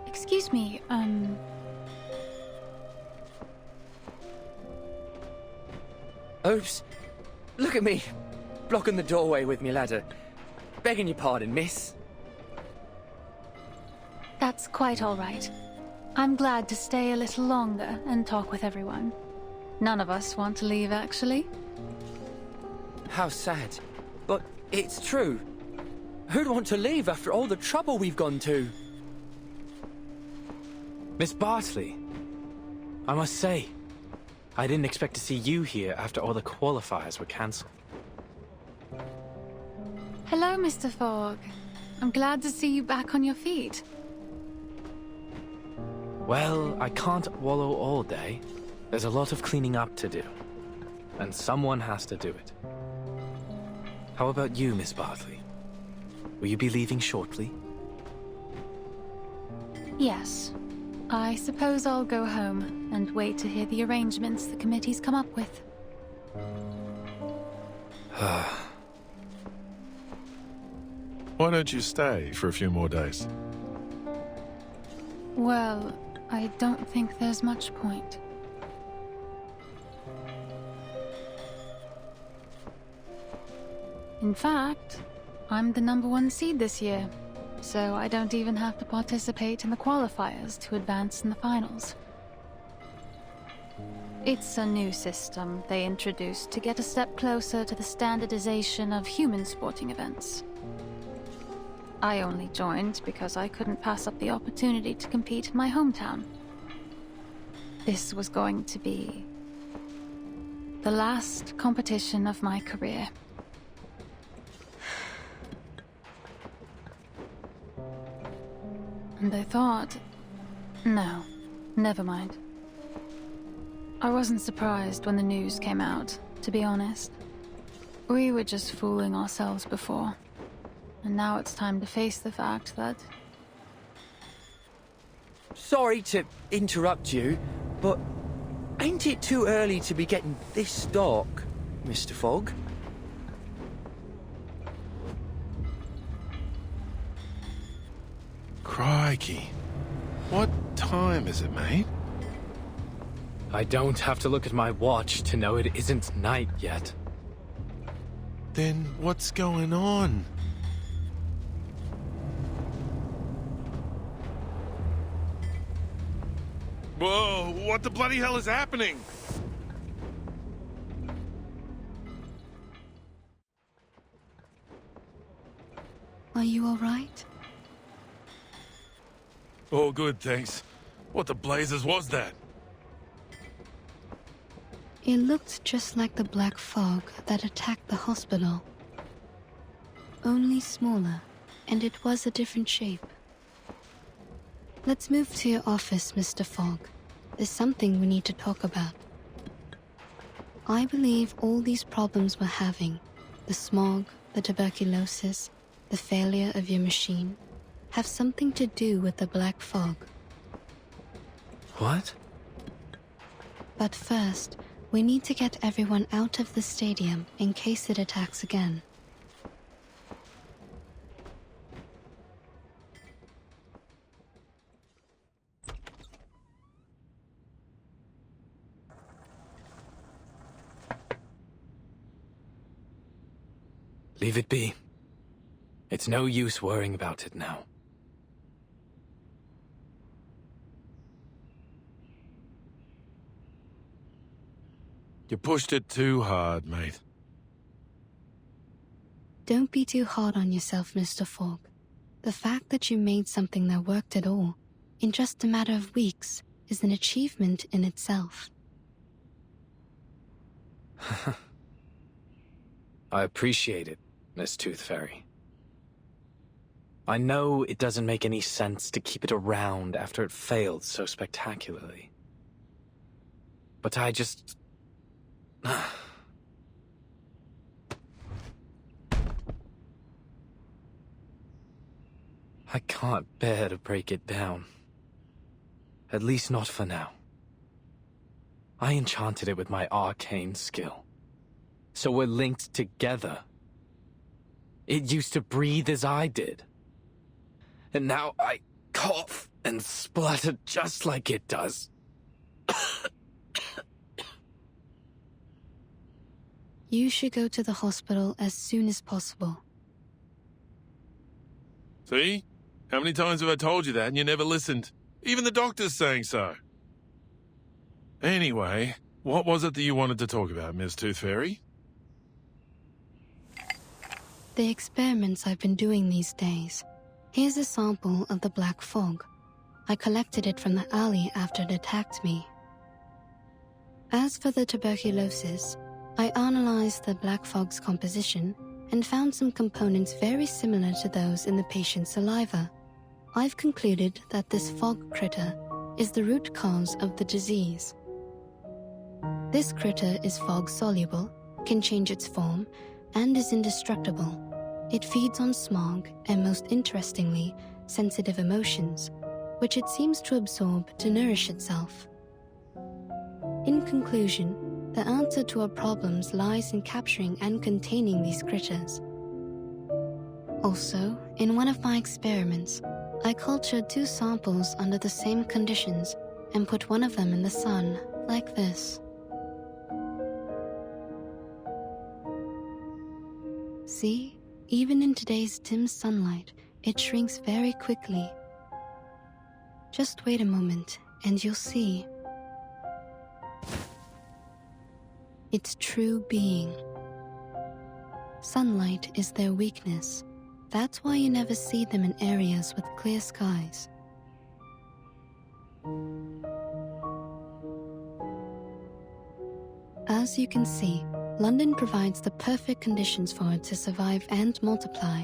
Excuse me, Oops. Look at me. Blocking the doorway with me ladder. Begging your pardon, miss. That's quite all right. I'm glad to stay a little longer and talk with everyone. None of us want to leave, actually. How sad. But it's true. Who'd want to leave after all the trouble we've gone to? Miss Bartley, I must say, I didn't expect to see you here after all the qualifiers were cancelled. Hello, Mr. Fogg. I'm glad to see you back on your feet. Well, I can't wallow all day. There's a lot of cleaning up to do. And someone has to do it. How about you, Miss Bartley? Will you be leaving shortly? Yes. I suppose I'll go home and wait to hear the arrangements the committee's come up with. Why don't you stay for a few more days? Well, I don't think there's much point. In fact, I'm the #1 seed this year, so I don't even have to participate in the qualifiers to advance in the finals. It's a new system they introduced to get a step closer to the standardization of human sporting events. I only joined because I couldn't pass up the opportunity to compete in my hometown. This was going to be the last competition of my career. And I thought, no, never mind. I wasn't surprised when the news came out, to be honest. We were just fooling ourselves before. And now it's time to face the fact that... Sorry to interrupt you, but ain't it too early to be getting this dark, Mr. Fogg? Crikey. What time is it, mate? I don't have to look at my watch to know it isn't night yet. Then what's going on? Whoa, what the bloody hell is happening? Are you all right? All good, thanks. What the blazes was that? It looked just like the black fog that attacked the hospital. Only smaller, and it was a different shape. Let's move to your office, Mr. Fogg. There's something we need to talk about. I believe all these problems we're having, the smog, the tuberculosis, the failure of your machine, have something to do with the black fog. What? But first, we need to get everyone out of the stadium in case it attacks again. Leave it be. It's no use worrying about it now. You pushed it too hard, mate. Don't be too hard on yourself, Mr. Fogg. The fact that you made something that worked at all, in just a matter of weeks, is an achievement in itself. I appreciate it, Miss Tooth Fairy. I know it doesn't make any sense to keep it around after it failed so spectacularly. But I just... I can't bear to break it down. At least not for now. I enchanted it with my arcane skill. So we're linked together. It used to breathe as I did. And now I cough and splutter just like it does. You should go to the hospital as soon as possible. See? How many times have I told you that and you never listened? Even the doctor's saying so. Anyway, what was it that you wanted to talk about, Miss Tooth Fairy? The experiments I've been doing these days. Here's a sample of the black fog. I collected it from the alley after it attacked me. As for the tuberculosis, I analyzed the black fog's composition and found some components very similar to those in the patient's saliva. I've concluded that this fog critter is the root cause of the disease. This critter is fog-soluble, can change its form, and is indestructible. It feeds on smog and, most interestingly, sensitive emotions, which it seems to absorb to nourish itself. In conclusion, the answer to our problems lies in capturing and containing these critters. Also, in one of my experiments, I cultured 2 samples under the same conditions and put one of them in the sun, like this. See? Even in today's dim sunlight, it shrinks very quickly. Just wait a moment, and you'll see. Its true being. Sunlight is their weakness. That's why you never see them in areas with clear skies. As you can see, London provides the perfect conditions for it to survive and multiply.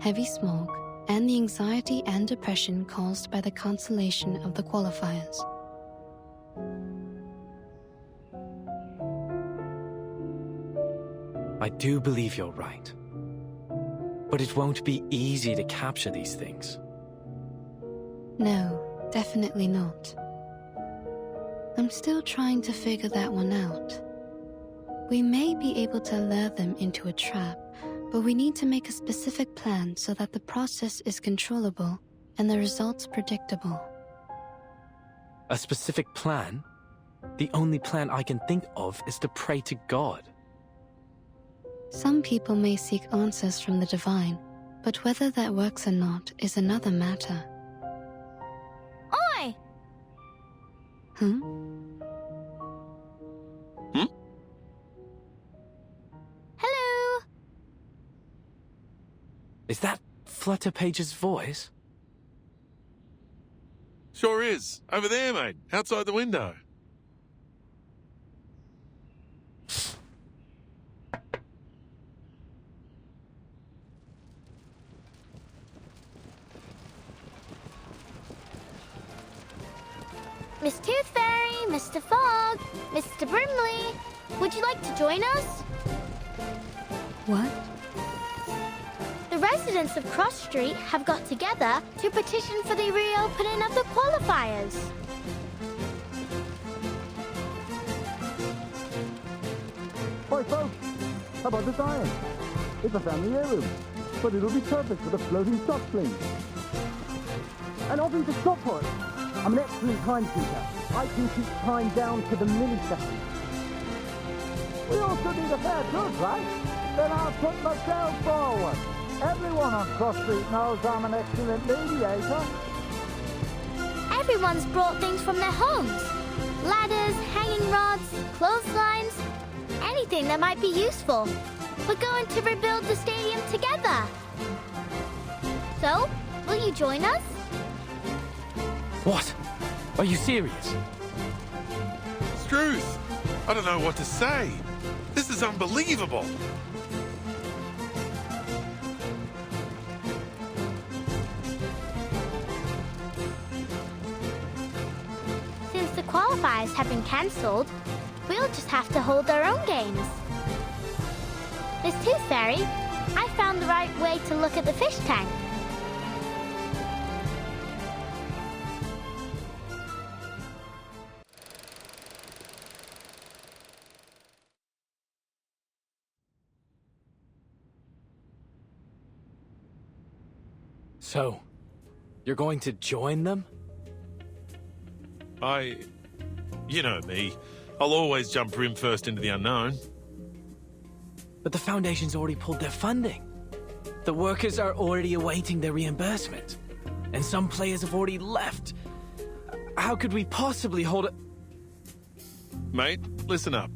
Heavy smog, and the anxiety and depression caused by the cancellation of the qualifiers. I do believe you're right. But it won't be easy to capture these things. No, definitely not. I'm still trying to figure that one out. We may be able to lure them into a trap, but we need to make a specific plan so that the process is controllable and the results predictable. A specific plan? The only plan I can think of is to pray to God. Some people may seek answers from the divine, but whether that works or not is another matter. Oi! Hello? Is that Flutter Page's voice? Sure is. Over there, mate. Outside the window. Miss Tooth Fairy, Mr. Fogg, Mr. Brimley, would you like to join us? What? The residents of Cross Street have got together to petition for the reopening of the qualifiers. Hi folks, how about this iron? It's a family heirloom, but it'll be perfect for the floating stock fling. And I'll be the stopwatch. I'm an excellent timekeeper. I can keep time down to the millisecond. We also need a fair judge, right? Then I'll put myself forward. Everyone on Cross Street knows I'm an excellent mediator. Everyone's brought things from their homes. Ladders, hanging rods, clotheslines, anything that might be useful. We're going to rebuild the stadium together. So, Will you join us? What? Are you serious? Struth! I don't know what to say. This is unbelievable. Since the qualifiers have been cancelled, we'll just have to hold our own games. Miss Tooth Fairy, I found the right way to look at the fish tank. So, you're going to join them? You know me. I'll always jump rim first into the unknown. But the Foundation's already pulled their funding. The workers are already awaiting their reimbursement. And some players have already left. How could we possibly hold it? Mate, listen up.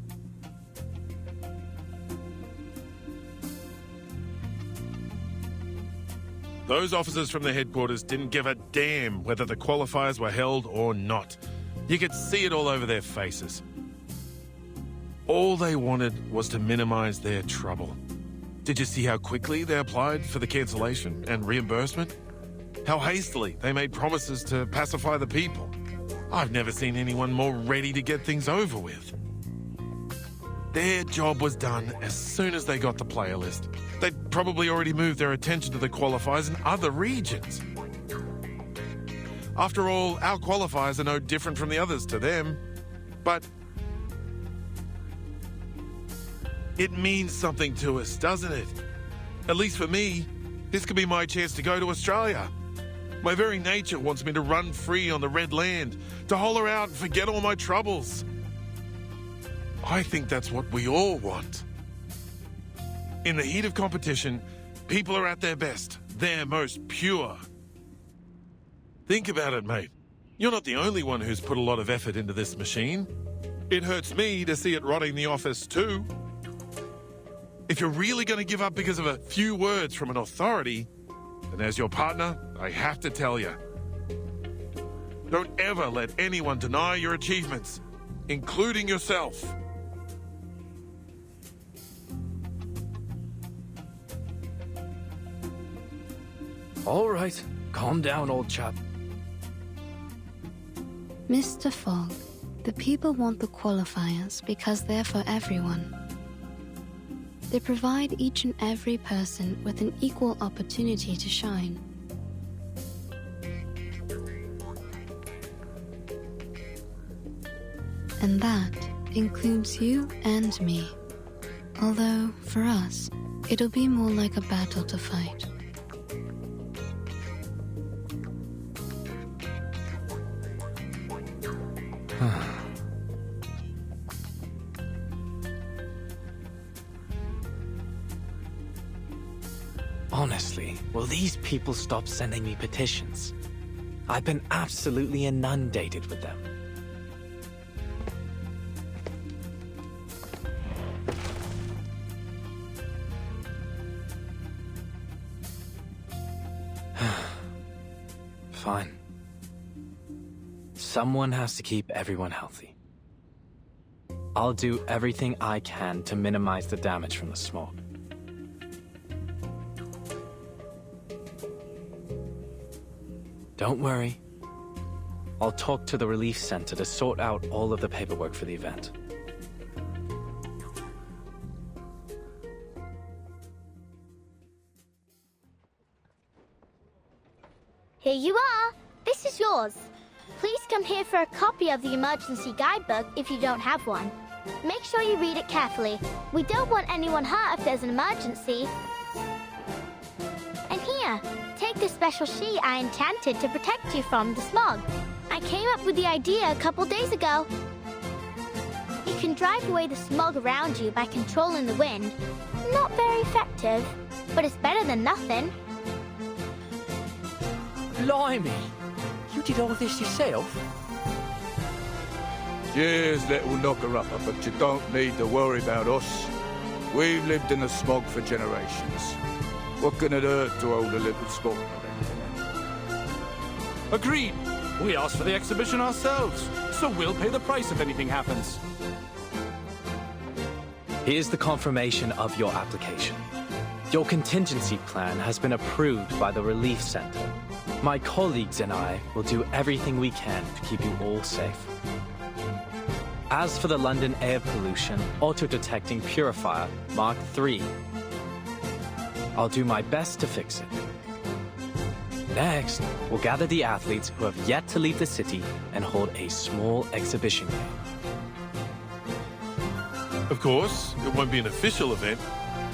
Those officers from the headquarters didn't give a damn whether the qualifiers were held or not. You could see it all over their faces. All they wanted was to minimize their trouble. Did you see how quickly they applied for the cancellation and reimbursement? How hastily they made promises to pacify the people. I've never seen anyone more ready to get things over with. Their job was done as soon as they got the player list. They'd probably already moved their attention to the qualifiers in other regions. After all, our qualifiers are no different from the others to them. But it means something to us, doesn't it? At least for me, this could be my chance to go to Australia. My very nature wants me to run free on the Red Land, to holler out and forget all my troubles. I think that's what we all want. In the heat of competition, people are at their best, their most pure. Think about it, mate. You're not the only one who's put a lot of effort into this machine. It hurts me to see it rotting the office too. If you're really going to give up because of a few words from an authority, then as your partner, I have to tell you. Don't ever let anyone deny your achievements, including yourself. All right, calm down, old chap. Mr. Fogg, the people want the qualifiers because they're for everyone. They provide each and every person with an equal opportunity to shine. And that includes you and me. Although, for us, it'll be more like a battle to fight. Honestly, will these people stop sending me petitions? I've been absolutely inundated with them. Fine. Someone has to keep everyone healthy. I'll do everything I can to minimize the damage from the smoke. Don't worry. I'll talk to the relief center to sort out all of the paperwork for the event. Here you are. This is yours. Please come here for a copy of the emergency guidebook if you don't have one. Make sure you read it carefully. We don't want anyone hurt if there's an emergency. And here, take this special sheet I enchanted to protect you from the smog. I came up with the idea a couple days ago. You can drive away the smog around you by controlling the wind. Not very effective, but it's better than nothing. Blimey! You did all this yourself? Cheers, little knocker-upper, but you don't need to worry about us. We've lived in the smog for generations. What can it hurt to hold a little sport? Agreed. We asked for the exhibition ourselves, so we'll pay the price if anything happens. Here's the confirmation of your application. Your contingency plan has been approved by the Relief Center. My colleagues and I will do everything we can to keep you all safe. As for the London air pollution auto-detecting purifier Mark III, I'll do my best to fix it. Next, we'll gather the athletes who have yet to leave the city and hold a small exhibition game. Of course, it won't be an official event,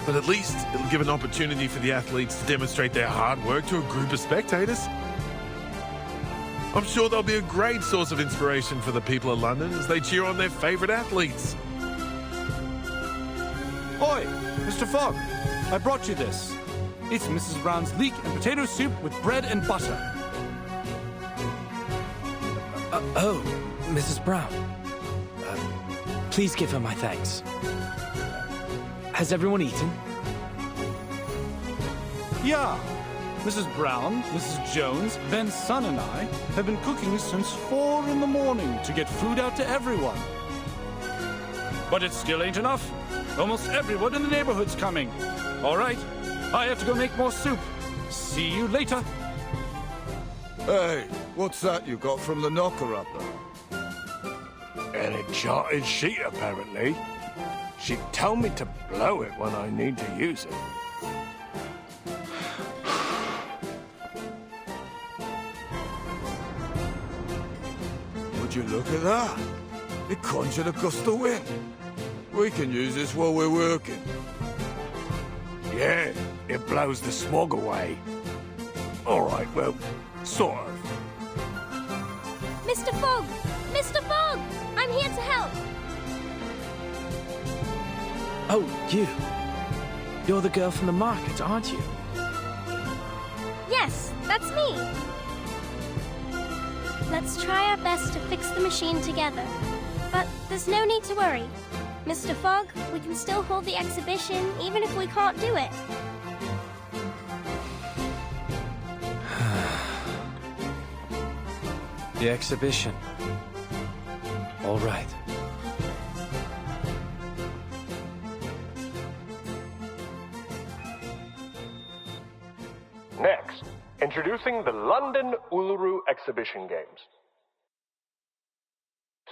but at least it'll give an opportunity for the athletes to demonstrate their hard work to a group of spectators. I'm sure they'll be a great source of inspiration for the people of London as they cheer on their favourite athletes. Oi, Mr. Fogg, I brought you this. It's Mrs. Brown's leek and potato soup with bread and butter. Oh, Mrs. Brown. Please give her my thanks. Has everyone eaten? Yeah. Mrs. Brown, Mrs. Jones, Ben's son and I have been cooking since 4 in the morning to get food out to everyone. But it still ain't enough. Almost everyone in the neighborhood's coming. All right, I have to go make more soup. See you later. Hey, what's that you got from the knocker-upper? An enchanted sheet, apparently. She'd tell me to blow it when I need to use it. Would you look at that? It conjured a gust of wind. We can use this while we're working. Yeah, it blows the smog away. All right, well, sort of. Mr. Fogg! Mr. Fogg! I'm here to help! Oh, you. You're the girl from the market, aren't you? Yes, that's me. Let's try our best to fix the machine together. But there's no need to worry. Mr. Fogg, we can still hold the exhibition even if we can't do it. The exhibition. All right. Next, introducing the London Uluru Exhibition Games.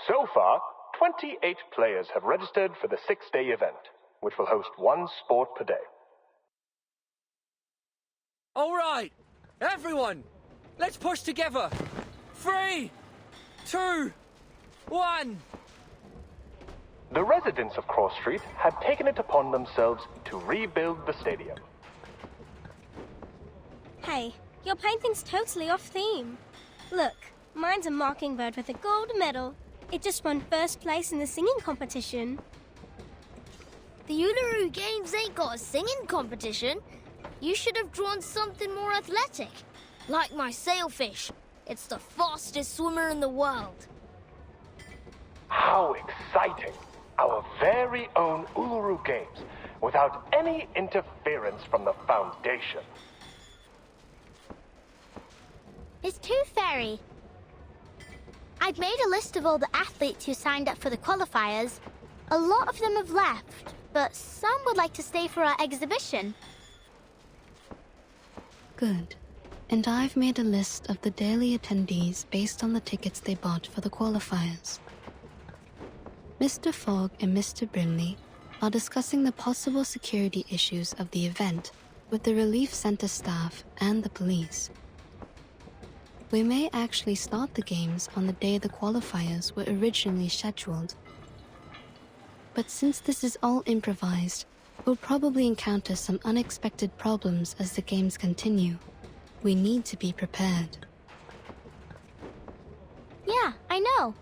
So far, 28 players have registered for the 6-day event, which will host one sport per day. All right, everyone, let's push together. 3, 2, 1. The residents of Cross Street have taken it upon themselves to rebuild the stadium. Hey, your painting's totally off theme. Look, mine's a mockingbird with a gold medal. It just won first place in the singing competition. The Uluru Games ain't got a singing competition. You should have drawn something more athletic. Like my sailfish. It's the fastest swimmer in the world. How exciting! Our very own Uluru Games, without any interference from the Foundation. It's too fairy. I've made a list of all the athletes who signed up for the qualifiers. A lot of them have left, but some would like to stay for our exhibition. Good. And I've made a list of the daily attendees based on the tickets they bought for the qualifiers. Mr. Fogg and Mr. Brimley are discussing the possible security issues of the event with the Relief Center staff and the police. We may actually start the games on the day the qualifiers were originally scheduled. But since this is all improvised, we'll probably encounter some unexpected problems as the games continue. We need to be prepared. Yeah, I know.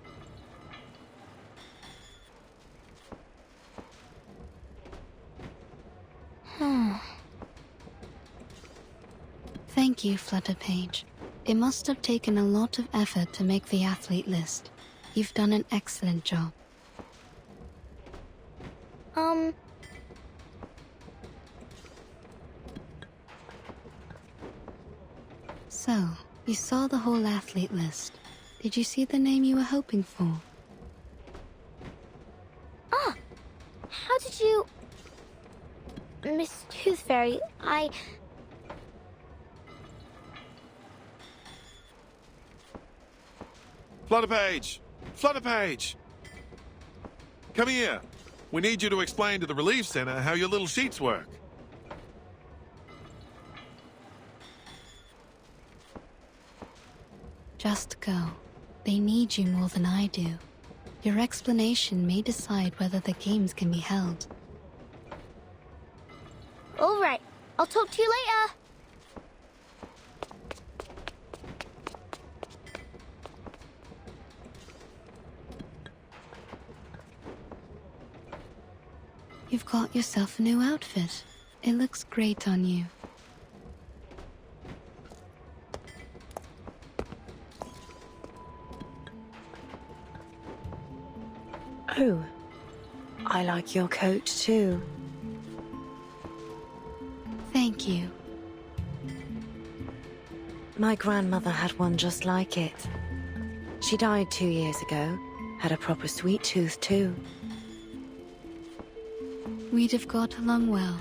Thank you, Flutterpage. It must have taken a lot of effort to make the athlete list. You've done an excellent job. So, You saw the whole athlete list. Did you see the name you were hoping for? Ah! How did you... Miss Tooth Fairy, Flutterpage! Flutterpage! Come here. We need you to explain to the Relief Center how your little sheets work. Just go. They need you more than I do. Your explanation may decide whether the games can be held. All right. I'll talk to you later. You've got yourself a new outfit. It looks great on you. Oh, I like your coat too. Thank you. My grandmother had one just like it. She died 2 years ago. Had a proper sweet tooth too. We'd have got along well.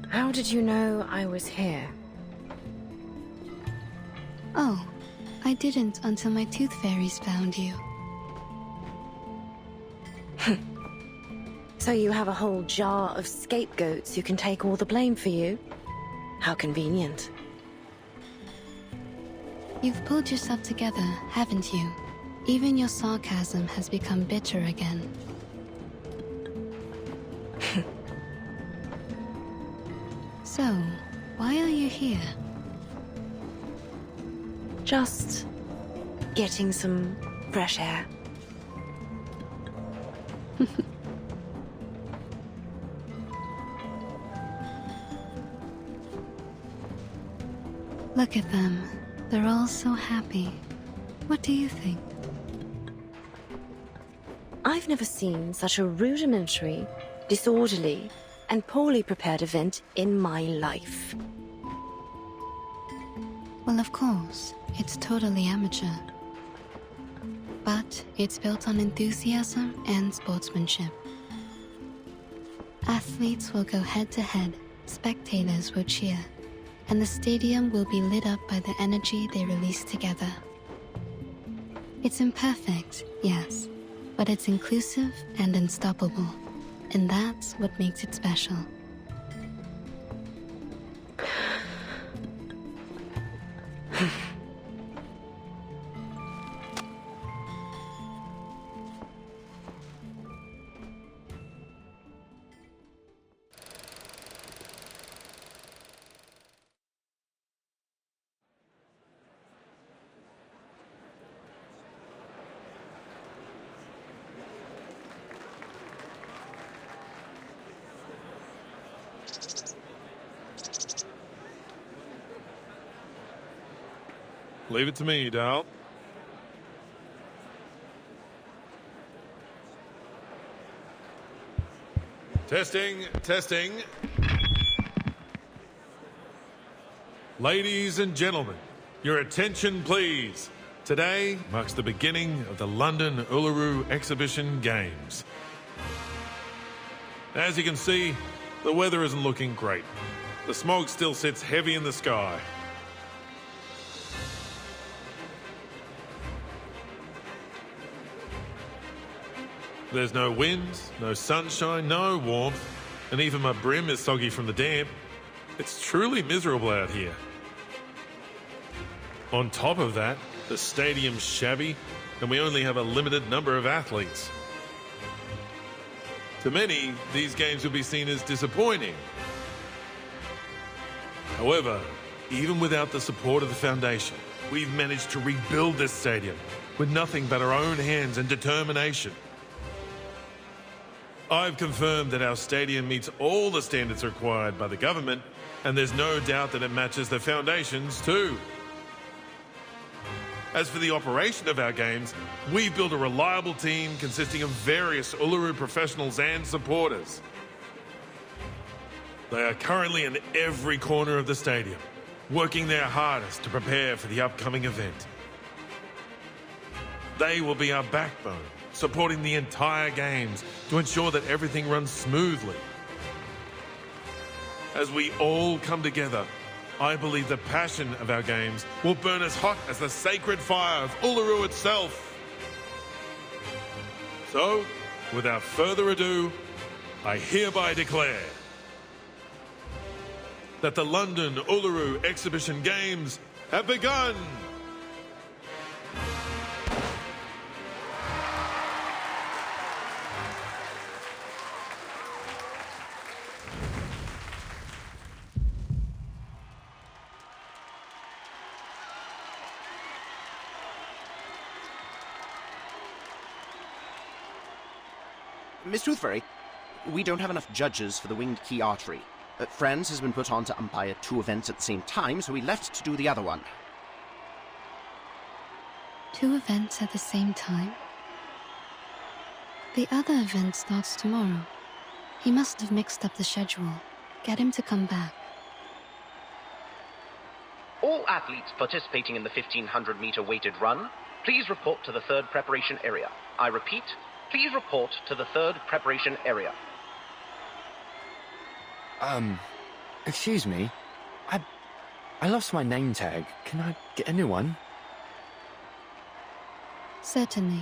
How did you know I was here? Oh, I didn't until my tooth fairies found you. So you have a whole jar of scapegoats who can take all the blame for you? How convenient. You've pulled yourself together, haven't you? Even your sarcasm has become bitter again. So, why are you here? Just getting some fresh air. Look at them. They're all so happy. What do you think? I've never seen such a rudimentary, disorderly, and poorly prepared event in my life. Well, of course, it's totally amateur. But it's built on enthusiasm and sportsmanship. Athletes will go head-to-head, spectators will cheer, and the stadium will be lit up by the energy they release together. It's imperfect, yes, but it's inclusive and unstoppable, and that's what makes it special. Leave it to me, Dal. Testing, testing. Ladies and gentlemen, your attention please. Today marks the beginning of the London Uluru Exhibition Games. As you can see, the weather isn't looking great. The smog still sits heavy in the sky. There's no wind, no sunshine, no warmth, and even my brim is soggy from the damp. It's truly miserable out here. On top of that, the stadium's shabby, and we only have a limited number of athletes. To many, these games will be seen as disappointing. However, even without the support of the Foundation, we've managed to rebuild this stadium with nothing but our own hands and determination. I've confirmed that our stadium meets all the standards required by the government, and there's no doubt that it matches the Foundation's too. As for the operation of our games, we've built a reliable team consisting of various Uluru professionals and supporters. They are currently in every corner of the stadium, working their hardest to prepare for the upcoming event. They will be our backbone, supporting the entire games to ensure that everything runs smoothly. As we all come together, I believe the passion of our games will burn as hot as the sacred fire of Uluru itself. So, without further ado, I hereby declare that the London Uluru Exhibition Games have begun! Miss Toothfairy, we don't have enough judges for the Winged Key Archery. Friends has been put on to umpire 2 events at the same time, so we left to do the other one. 2 events at the same time? The other event starts tomorrow. He must have mixed up the schedule. Get him to come back. All athletes participating in the 1500-meter weighted run, please report to the 3rd preparation area. I repeat, please report to the 3rd preparation area. Excuse me. I lost my name tag. Can I get a new one? Certainly.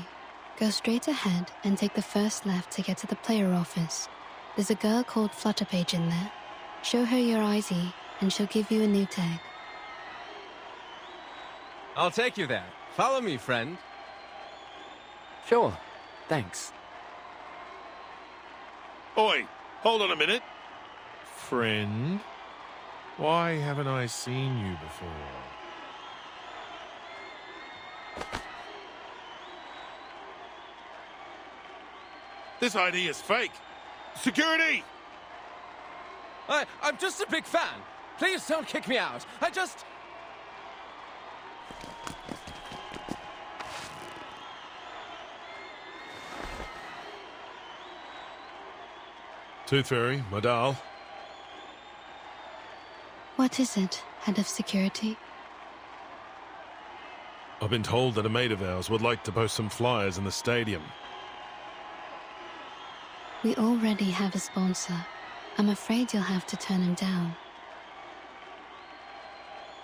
Go straight ahead and take the first left to get to the player office. There's a girl called Flutterpage in there. Show her your ID and she'll give you a new tag. I'll take you there. Follow me, friend. Sure. Thanks. Oi, hold on a minute. Friend, why haven't I seen you before? This ID is fake. Security! I'm just a big fan. Please don't kick me out. Tooth Fairy, my doll. What is it, Head of Security? I've been told that a mate of ours would like to post some flyers in the stadium. We already have a sponsor. I'm afraid you'll have to turn him down.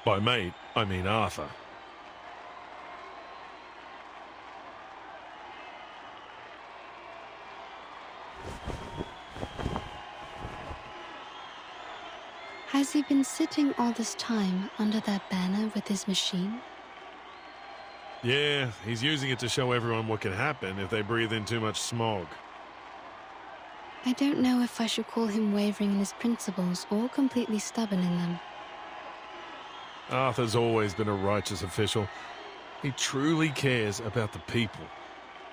By mate, I mean Arthur. Has he been sitting all this time under that banner with his machine? Yeah, he's using it to show everyone what can happen if they breathe in too much smog. I don't know if I should call him wavering in his principles or completely stubborn in them. Arthur's always been a righteous official. He truly cares about the people.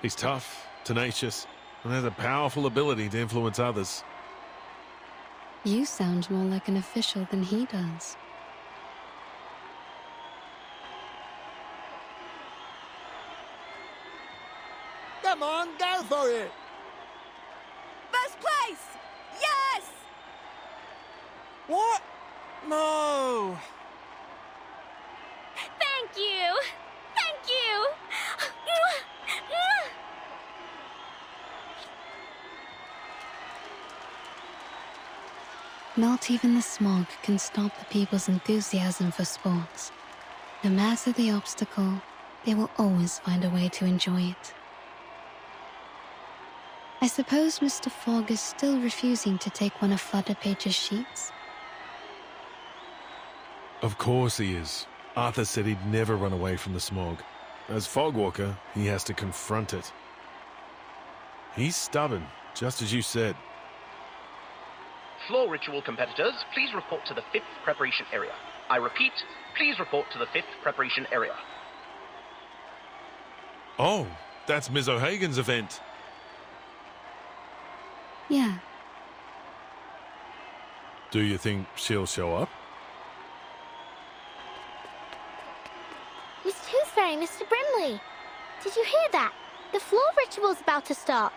He's tough, tenacious, and has a powerful ability to influence others. You sound more like an official than he does. Come on, go for it! First place! Yes! What? No! Thank you! Thank you! Not even the smog can stop the people's enthusiasm for sports. No matter the obstacle, they will always find a way to enjoy it. I suppose Mr. Fogg is still refusing to take one of Flutterpage's sheets? Of course he is. Arthur said he'd never run away from the smog. As Fogwalker, he has to confront it. He's stubborn, just as you said. Floor ritual competitors, please report to the 5th preparation area. I repeat, please report to the 5th preparation area. Oh, that's Ms. O'Hagan's event. Yeah. Do you think she'll show up? Miss Toothfairy, Mr. Brimley. Did you hear that? The floor ritual's about to start.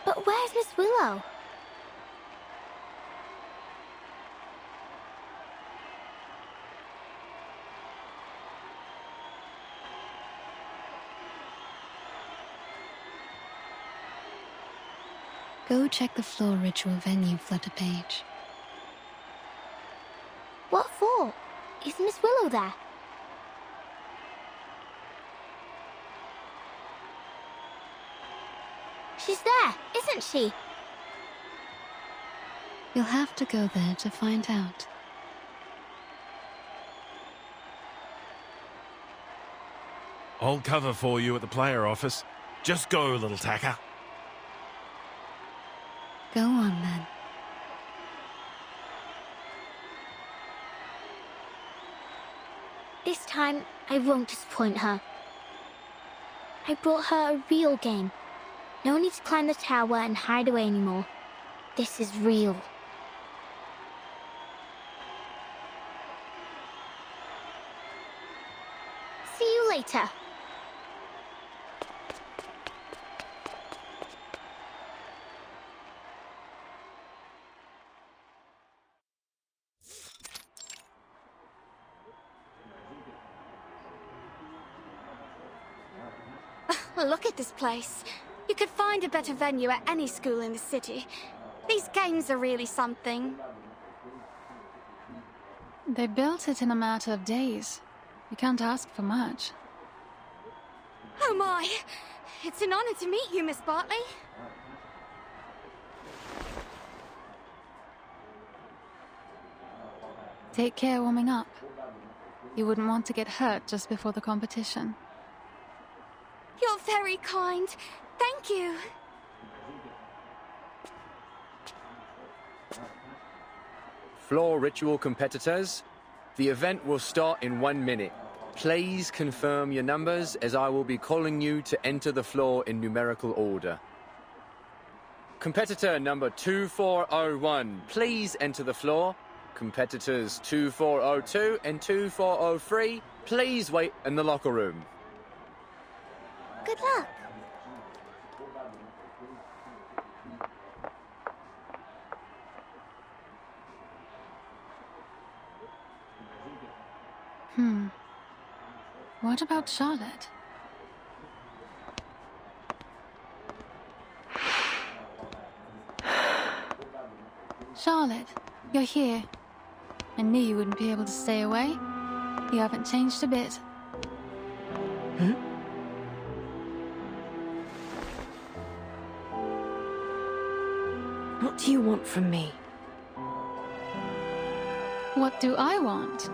But where's Miss Willow? Go check the floor ritual venue flutter page. What for? Is Miss Willow there? She's there, isn't she? You'll have to go there to find out. I'll cover for you at the player office. Just go, little tacker. Go on then. This time, I won't disappoint her. I brought her a real game. No need to climb the tower and hide away anymore. This is real. See you later. Look at this place. You could find a better venue at any school in the city. These games are really something. They built it in a matter of days. You can't ask for much. Oh my! It's an honor to meet you, Miss Bartley. Take care warming up. You wouldn't want to get hurt just before the competition. You're very kind. Thank you. Floor ritual competitors, the event will start in 1 minute. Please confirm your numbers as I will be calling you to enter the floor in numerical order. Competitor number 2401, please enter the floor. Competitors 2402 and 2403, please wait in the locker room. Good luck. What about Charlotte? Charlotte, you're here. I knew you wouldn't be able to stay away. You haven't changed a bit. What do you want from me? What do I want?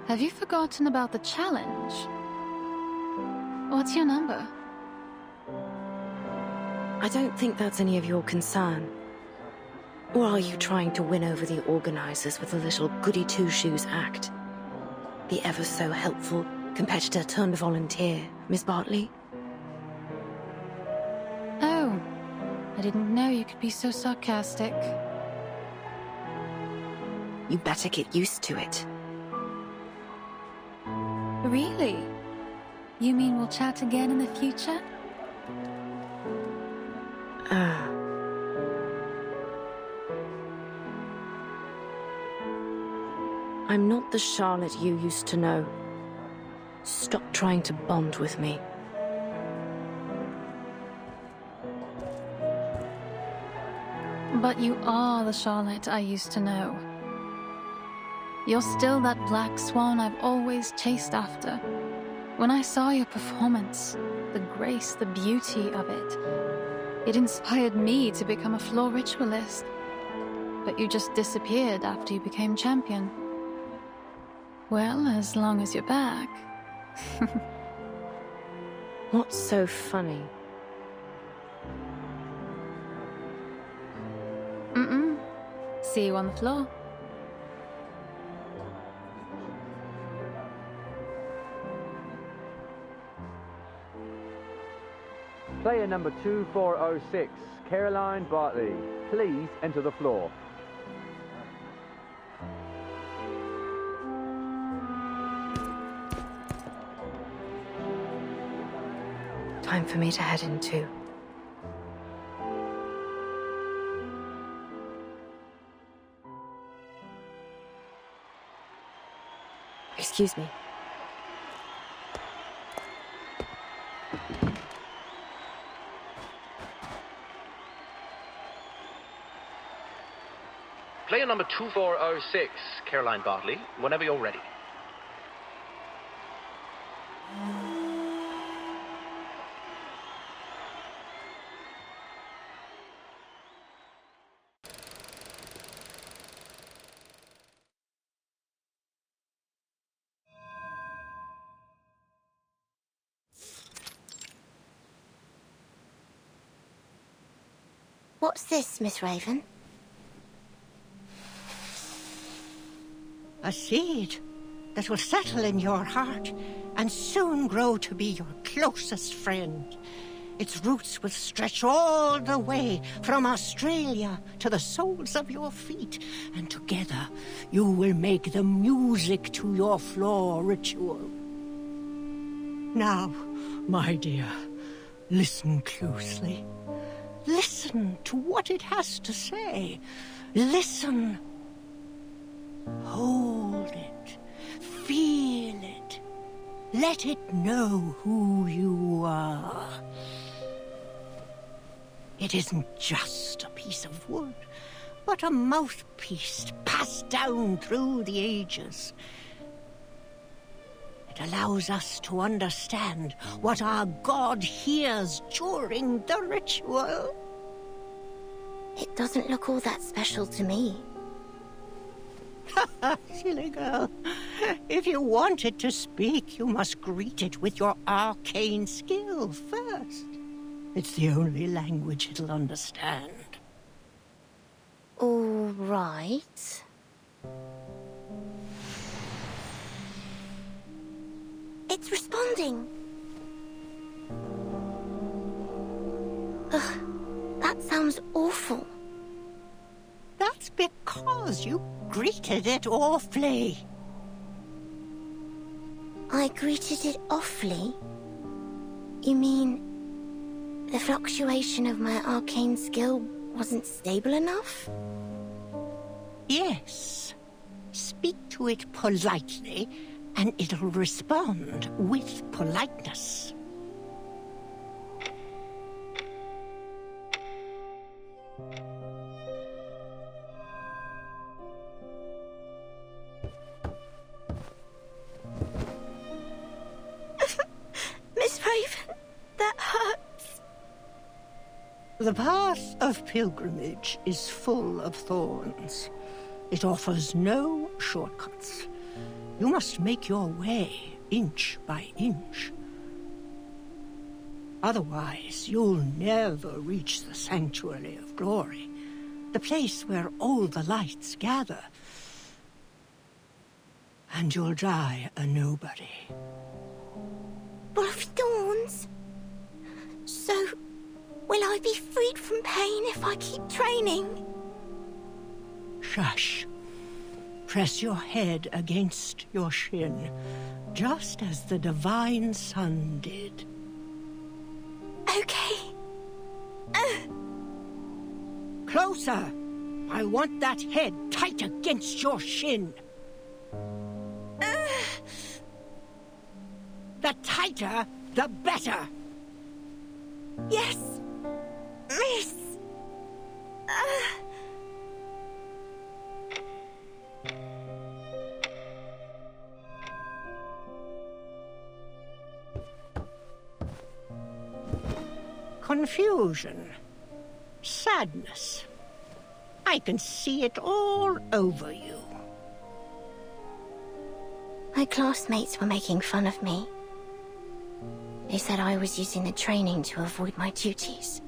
Have you forgotten about the challenge? What's your number? I don't think that's any of your concern. Or are you trying to win over the organizers with a little goody-two-shoes act? The ever-so-helpful competitor turned volunteer, Miss Bartley? Oh, I didn't know you could be so sarcastic. You better get used to it. Really? You mean we'll chat again in the future? I'm not the Charlotte you used to know. Stop trying to bond with me. But you are the Charlotte I used to know. You're still that black swan I've always chased after. When I saw your performance, the grace, the beauty of it, it inspired me to become a floor ritualist. But you just disappeared after you became champion. Well, as long as you're back. What's so funny? See you on the floor. Player number 2406, Caroline Bartley. Please enter the floor. Time for me to head in too. Excuse me. Player number 2406, Caroline Bartley, whenever you're ready. What's this, Miss Raven? A seed that will settle in your heart and soon grow to be your closest friend. Its roots will stretch all the way from Australia to the soles of your feet, and together you will make the music to your floor ritual. Now, my dear, listen closely. Listen to what it has to say. Listen. Hold it. Feel it. Let it know who you are. It isn't just a piece of wood, but a mouthpiece passed down through the ages. It allows us to understand what our God hears during the ritual. It doesn't look all that special to me. Silly girl. If you want it to speak, you must greet it with your arcane skill first. It's the only language it'll understand. All right. It's responding. Ugh, that sounds awful. That's because you greeted it awfully. I greeted it awfully? You mean the fluctuation of my arcane skill wasn't stable enough? Yes. Speak to it politely, and it'll respond with politeness. Miss Raven, that hurts. The path of pilgrimage is full of thorns. It offers no shortcuts. You must make your way inch by inch. Otherwise, you'll never reach the Sanctuary of Glory, the place where all the lights gather. And you'll die a nobody. Full of thorns? So, will I be freed from pain if I keep training? Shush. Press your head against your shin, just as the Divine Sun did. Okay. Closer! I want that head tight against your shin. The tighter, the better. Yes, miss. Confusion. Sadness. I can see it all over you. My classmates were making fun of me. They said I was using the training to avoid my duties.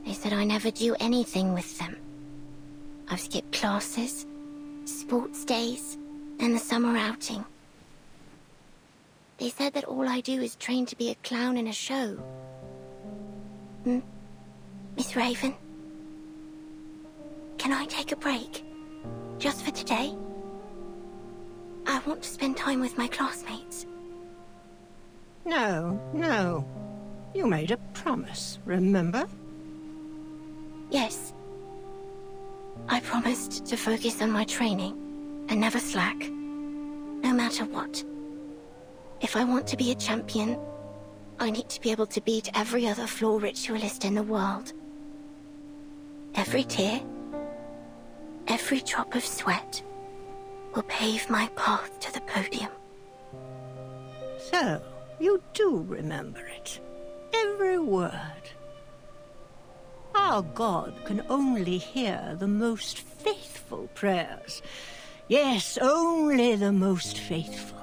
They said I never do anything with them. I've skipped classes, sports days, and the summer outing. They said that all I do is train to be a clown in a show. Miss Raven? Can I take a break? Just for today? I want to spend time with my classmates. No, no. You made a promise, remember? Yes. I promised to focus on my training and never slack, no matter what. If I want to be a champion, I need to be able to beat every other floor ritualist in the world. Every tier, every drop of sweat will pave my path to the podium. So, you do remember it. Every word. Our God can only hear the most faithful prayers. Yes, only the most faithful.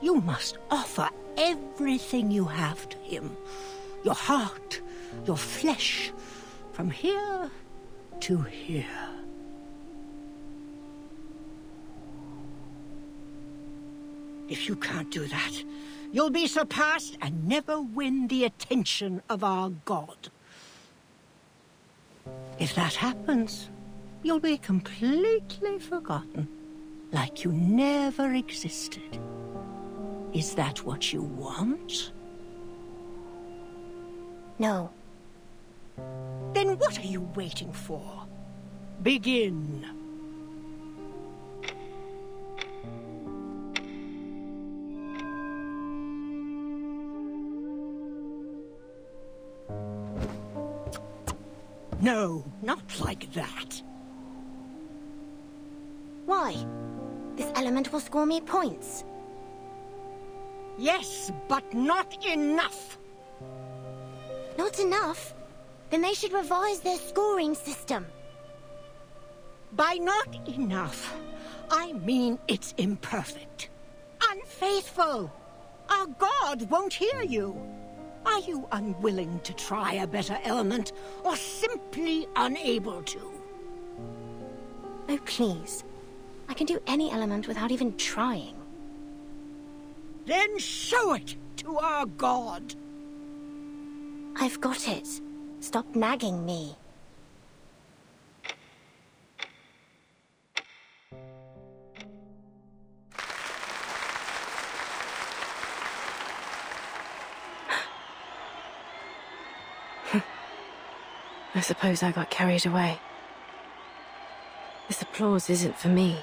You must offer everything you have to him. Your heart, your flesh, from here to here. If you can't do that, you'll be surpassed and never win the attention of our God. If that happens, you'll be completely forgotten, like you never existed. Is that what you want? No. Then what are you waiting for? Begin. No, not like that. Why? This element will score me points. Yes, but not enough. Not enough? Then they should revise their scoring system. By not enough, I mean it's imperfect. Unfaithful. Our God won't hear you. Are you unwilling to try a better element, or simply unable to? Oh, please. I can do any element without even trying. Then show it to our God. I've got it. Stop nagging me. I suppose I got carried away. This applause isn't for me.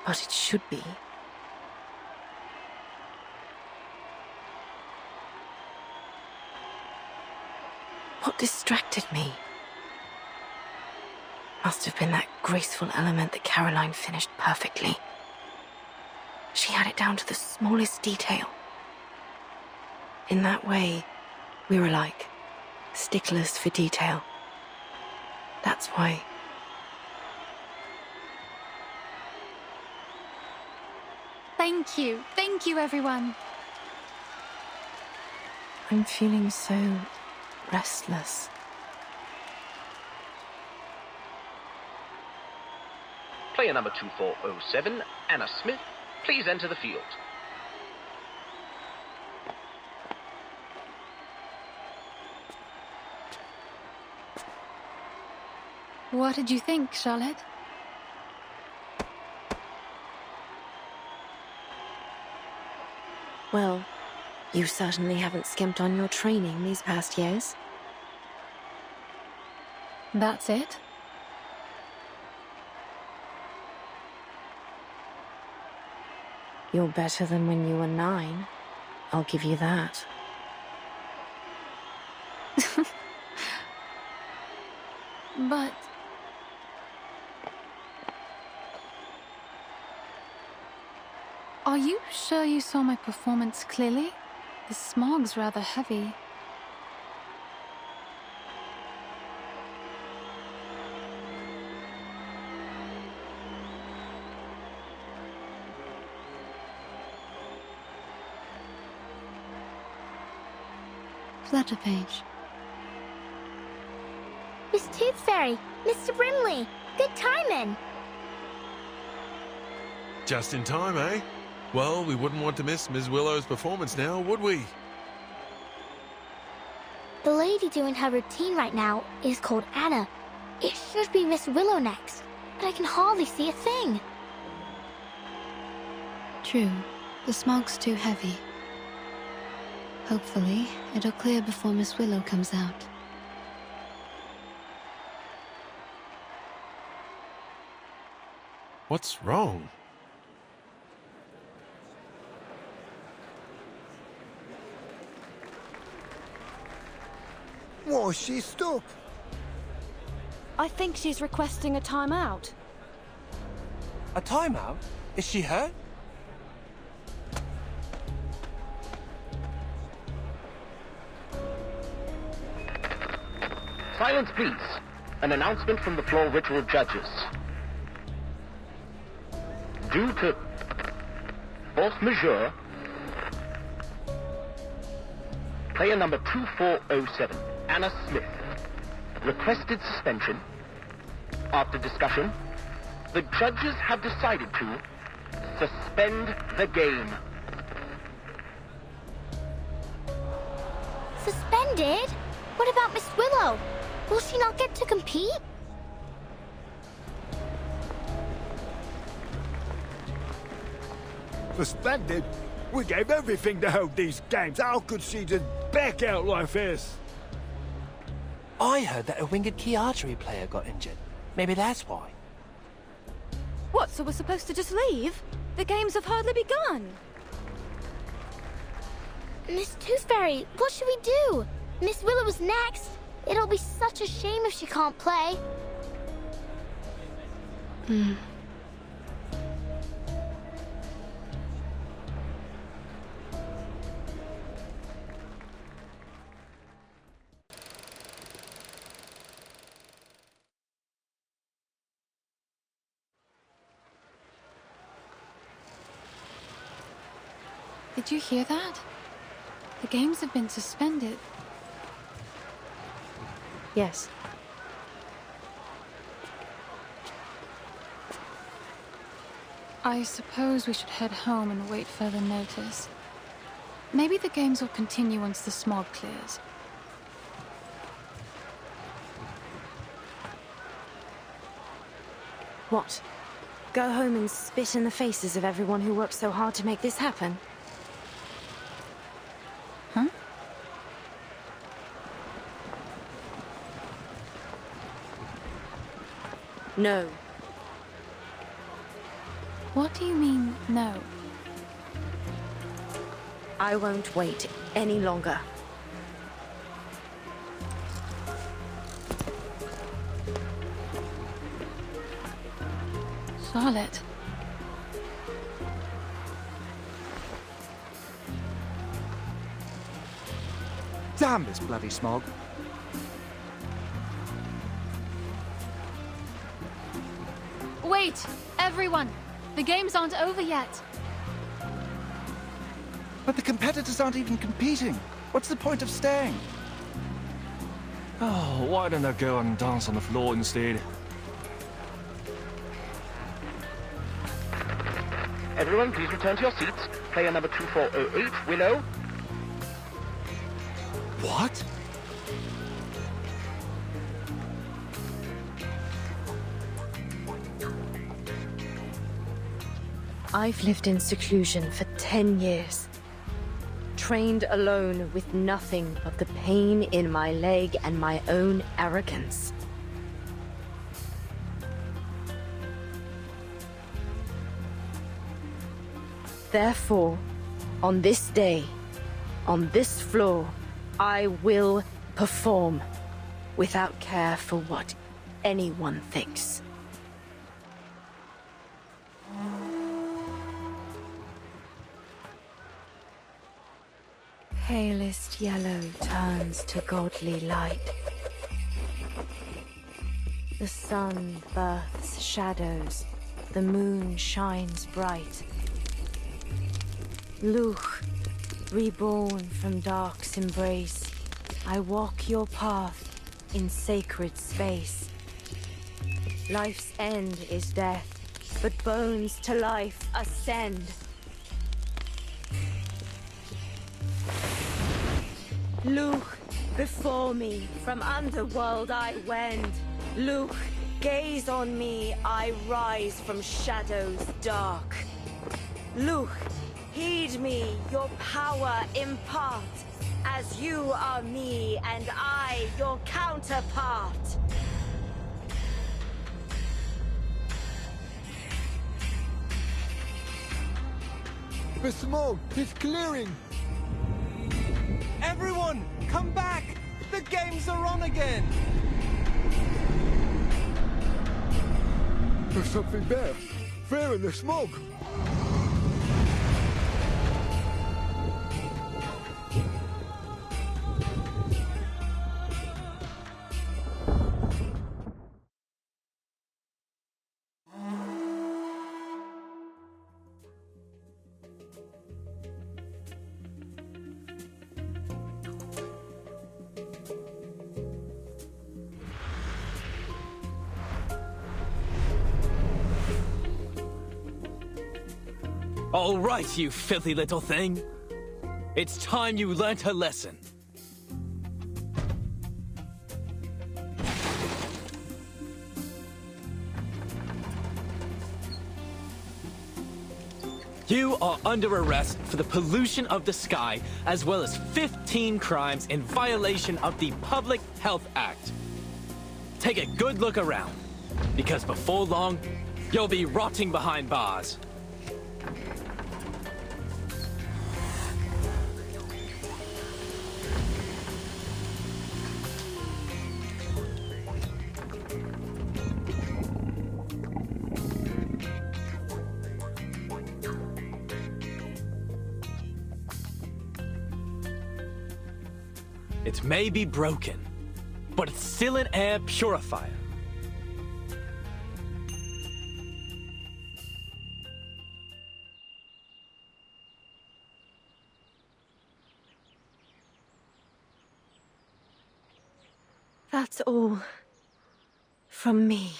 But it should be. What distracted me? Must have been that graceful element that Caroline finished perfectly. She had it down to the smallest detail. In that way, we were like sticklers for detail. That's why. Thank you, everyone. I'm feeling so restless. Player number 2407, Anna Smith, please enter the field. What did you think, Charlotte? Well, you certainly haven't skimped on your training these past years. That's it? You're better than when you were 9. I'll give you that. But... Are you sure you saw my performance clearly? The smog's rather heavy. Flutter page. Miss Tooth Fairy, Mr. Brimley, good timing. Just in time, eh? Well, we wouldn't want to miss Ms. Willow's performance now, would we? The lady doing her routine right now is called Anna. It should be Miss Willow next, but I can hardly see a thing. True, the smog's too heavy. Hopefully, it'll clear before Miss Willow comes out. What's wrong? Was she stuck? I think she's requesting a timeout. A timeout? Is she hurt? Silence, please. An announcement from the floor ritual judges. Due to force majeure, player number 2407, Anna Smith, requested suspension. After discussion, the judges have decided to suspend the game. Suspended? What about Miss Willow? Will she not get to compete? Suspended? We gave everything to hold these games. How could she just back out like this? I heard that a winged key archery player got injured. Maybe that's why. What, so we're supposed to just leave? The games have hardly begun. Miss Tooth Fairy, what should we do? Miss Willow is next. It'll be such a shame if she can't play. Did you hear that? The games have been suspended. Yes. I suppose we should head home and wait further notice. Maybe the games will continue once the smog clears. What? Go home and spit in the faces of everyone who worked so hard to make this happen? Huh? No. What do you mean, no? I won't wait any longer. Charlotte. Damn this bloody smog. Wait! Everyone! The games aren't over yet! But the competitors aren't even competing. What's the point of staying? Oh, why don't I go and dance on the floor instead? Everyone, please return to your seats. Player number 2408, Willow. What? I've lived in seclusion for 10 years. Trained alone with nothing but the pain in my leg and my own arrogance. Therefore, on this day, on this floor, I will perform without care for what anyone thinks. Palest yellow turns to godly light. The sun births shadows, the moon shines bright. Luch, reborn from dark's embrace, I walk your path in sacred space. Life's end is death, but bones to life ascend. Luch, before me, from underworld I wend. Luch, gaze on me, I rise from shadows dark. Luch, heed me, your power impart, as you are me and I your counterpart. The smoke is clearing. Everyone, come back! The games are on again! There's something there. There in the smoke. All right, you filthy little thing. It's time you learnt a lesson. You are under arrest for the pollution of the sky, as well as 15 crimes in violation of the Public Health Act. Take a good look around, because before long, you'll be rotting behind bars. It may be broken, but it's still an air purifier. That's all from me.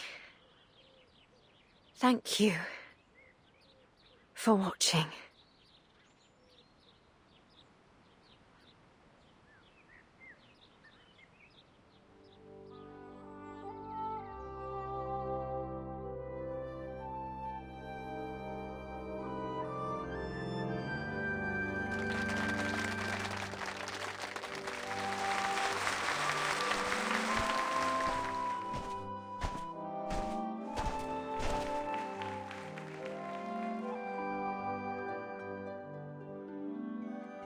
Thank you for watching.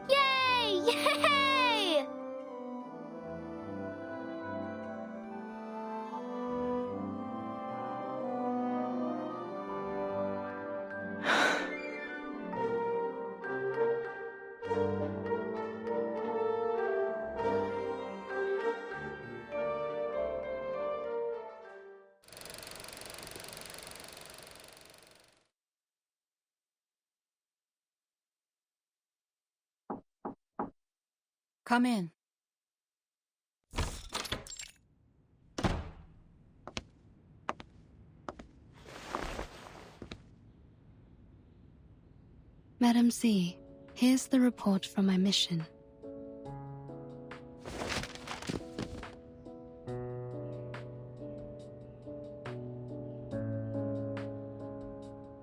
Yay! Come in. Madam Z, here's the report from my mission.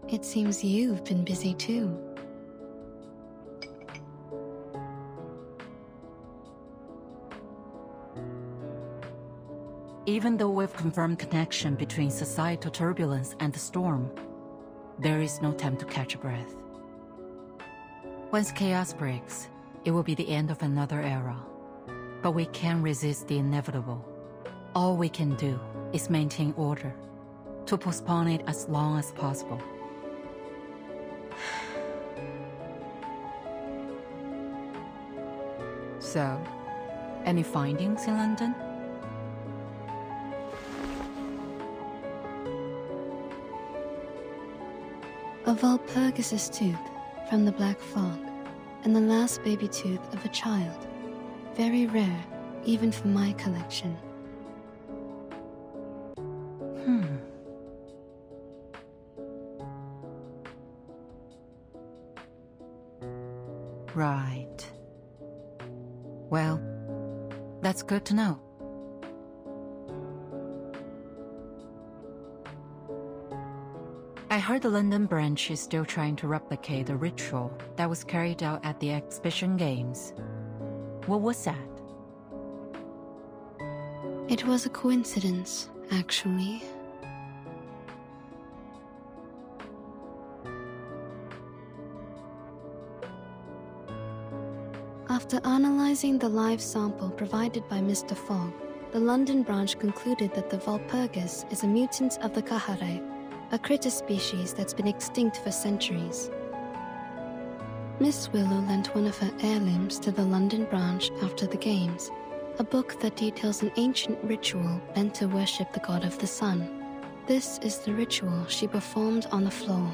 It seems you've been busy too. Even though we've confirmed connection between societal turbulence and the storm, there is no time to catch a breath. Once chaos breaks, it will be the end of another era. But we can't resist the inevitable. All we can do is maintain order, to postpone it as long as possible. So, any findings in London? A Walpurgis tooth from the Black Fog, and the last baby tooth of a child. Very rare, even for my collection. Right. Well, that's good to know. I heard the London branch is still trying to replicate the ritual that was carried out at the exhibition games. What was that? It was a coincidence, actually. After analyzing the live sample provided by Mr. Fogg, the London branch concluded that the Walpurgis is a mutant of the Kahare, a critter species that's been extinct for centuries. Miss Willow lent one of her heirlooms to the London branch after the games, a book that details an ancient ritual meant to worship the god of the sun. This is the ritual she performed on the floor.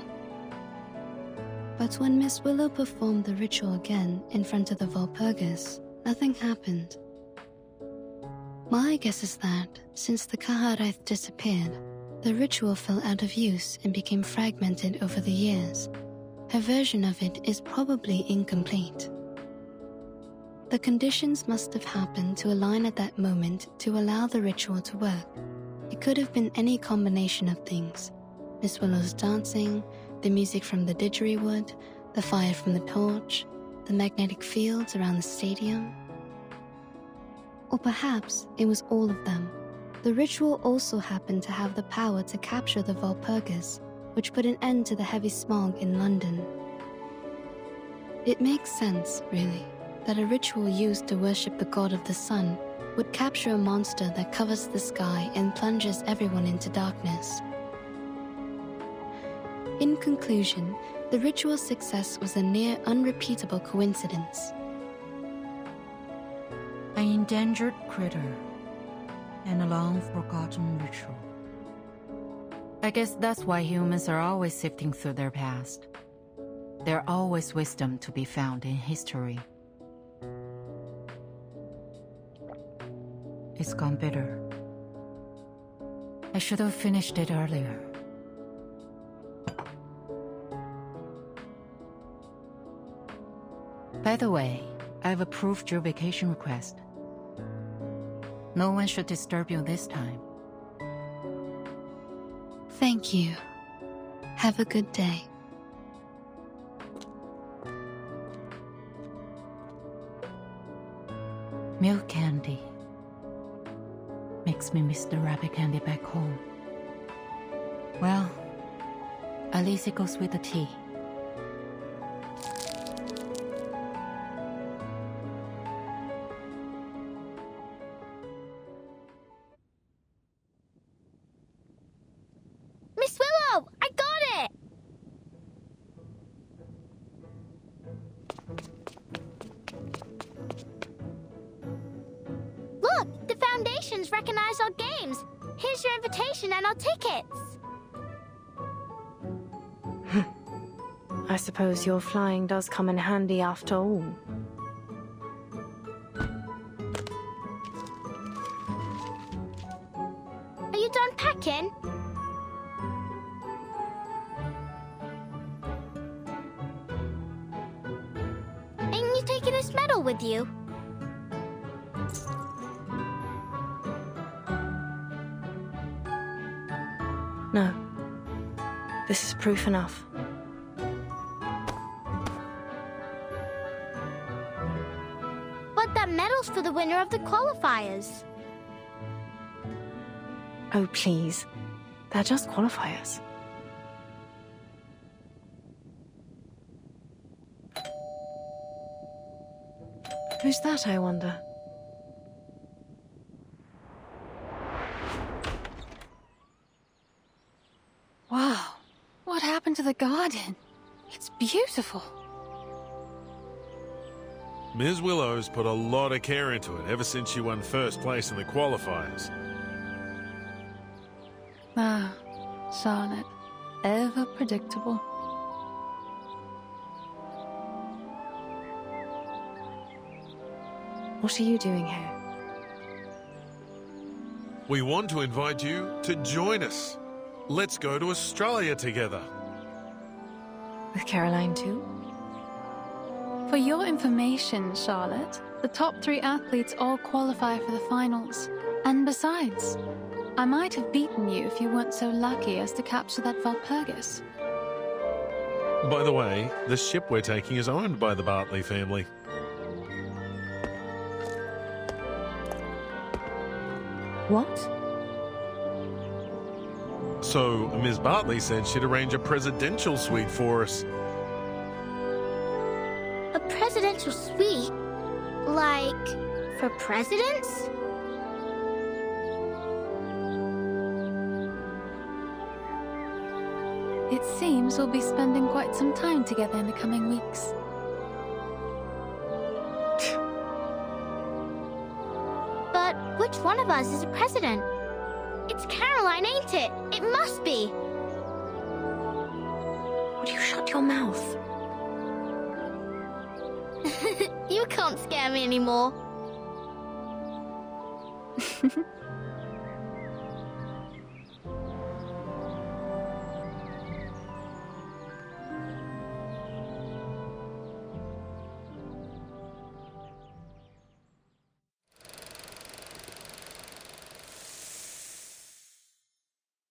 But when Miss Willow performed the ritual again in front of the Walpurgis, nothing happened. My guess is that, since the Kaharaith disappeared, the ritual fell out of use and became fragmented over the years. Her version of it is probably incomplete. The conditions must have happened to align at that moment to allow the ritual to work. It could have been any combination of things. Miss Willow's dancing, the music from the didgeridoo, the fire from the torch, the magnetic fields around the stadium. Or perhaps it was all of them. The ritual also happened to have the power to capture the Walpurgis, which put an end to the heavy smog in London. It makes sense, really, that a ritual used to worship the god of the sun would capture a monster that covers the sky and plunges everyone into darkness. In conclusion, the ritual's success was a near unrepeatable coincidence. An endangered critter and a long-forgotten ritual. I guess that's why humans are always sifting through their past. There's always wisdom to be found in history. It's gone bitter. I should have finished it earlier. By the way, I've approved your vacation request. No one should disturb you this time. Thank you. Have a good day. Milk candy makes me miss the rabbit candy back home. Well, at least it goes with the tea. Miss Willow, I got it! Look, the Foundations recognize our games. Here's your invitation and our tickets. I suppose your flying does come in handy after all. Are you done packing? Ain't you taking this medal with you? No. This is proof enough. But that medal's for the winner of the qualifiers. Oh, please. They're just qualifiers. Who's that, I wonder? Wow, what happened to the garden? It's beautiful. Ms. Willow's put a lot of care into it ever since she won first place in the qualifiers. Ah, Charlotte, ever predictable. What are you doing here? We want to invite you to join us. Let's go to Australia together. With Caroline too? For your information, Charlotte, the top 3 athletes all qualify for the finals. And besides, I might have beaten you if you weren't so lucky as to capture that Walpurgis. By the way, the ship we're taking is owned by the Bartley family. What? So, Ms. Bartley said she'd arrange a presidential suite for us. A presidential suite? Like, for presidents? It seems we'll be spending quite some time together in the coming weeks. But which one of us is a president? It's Caroline, ain't it? It must be. Would you shut your mouth? You can't scare me anymore.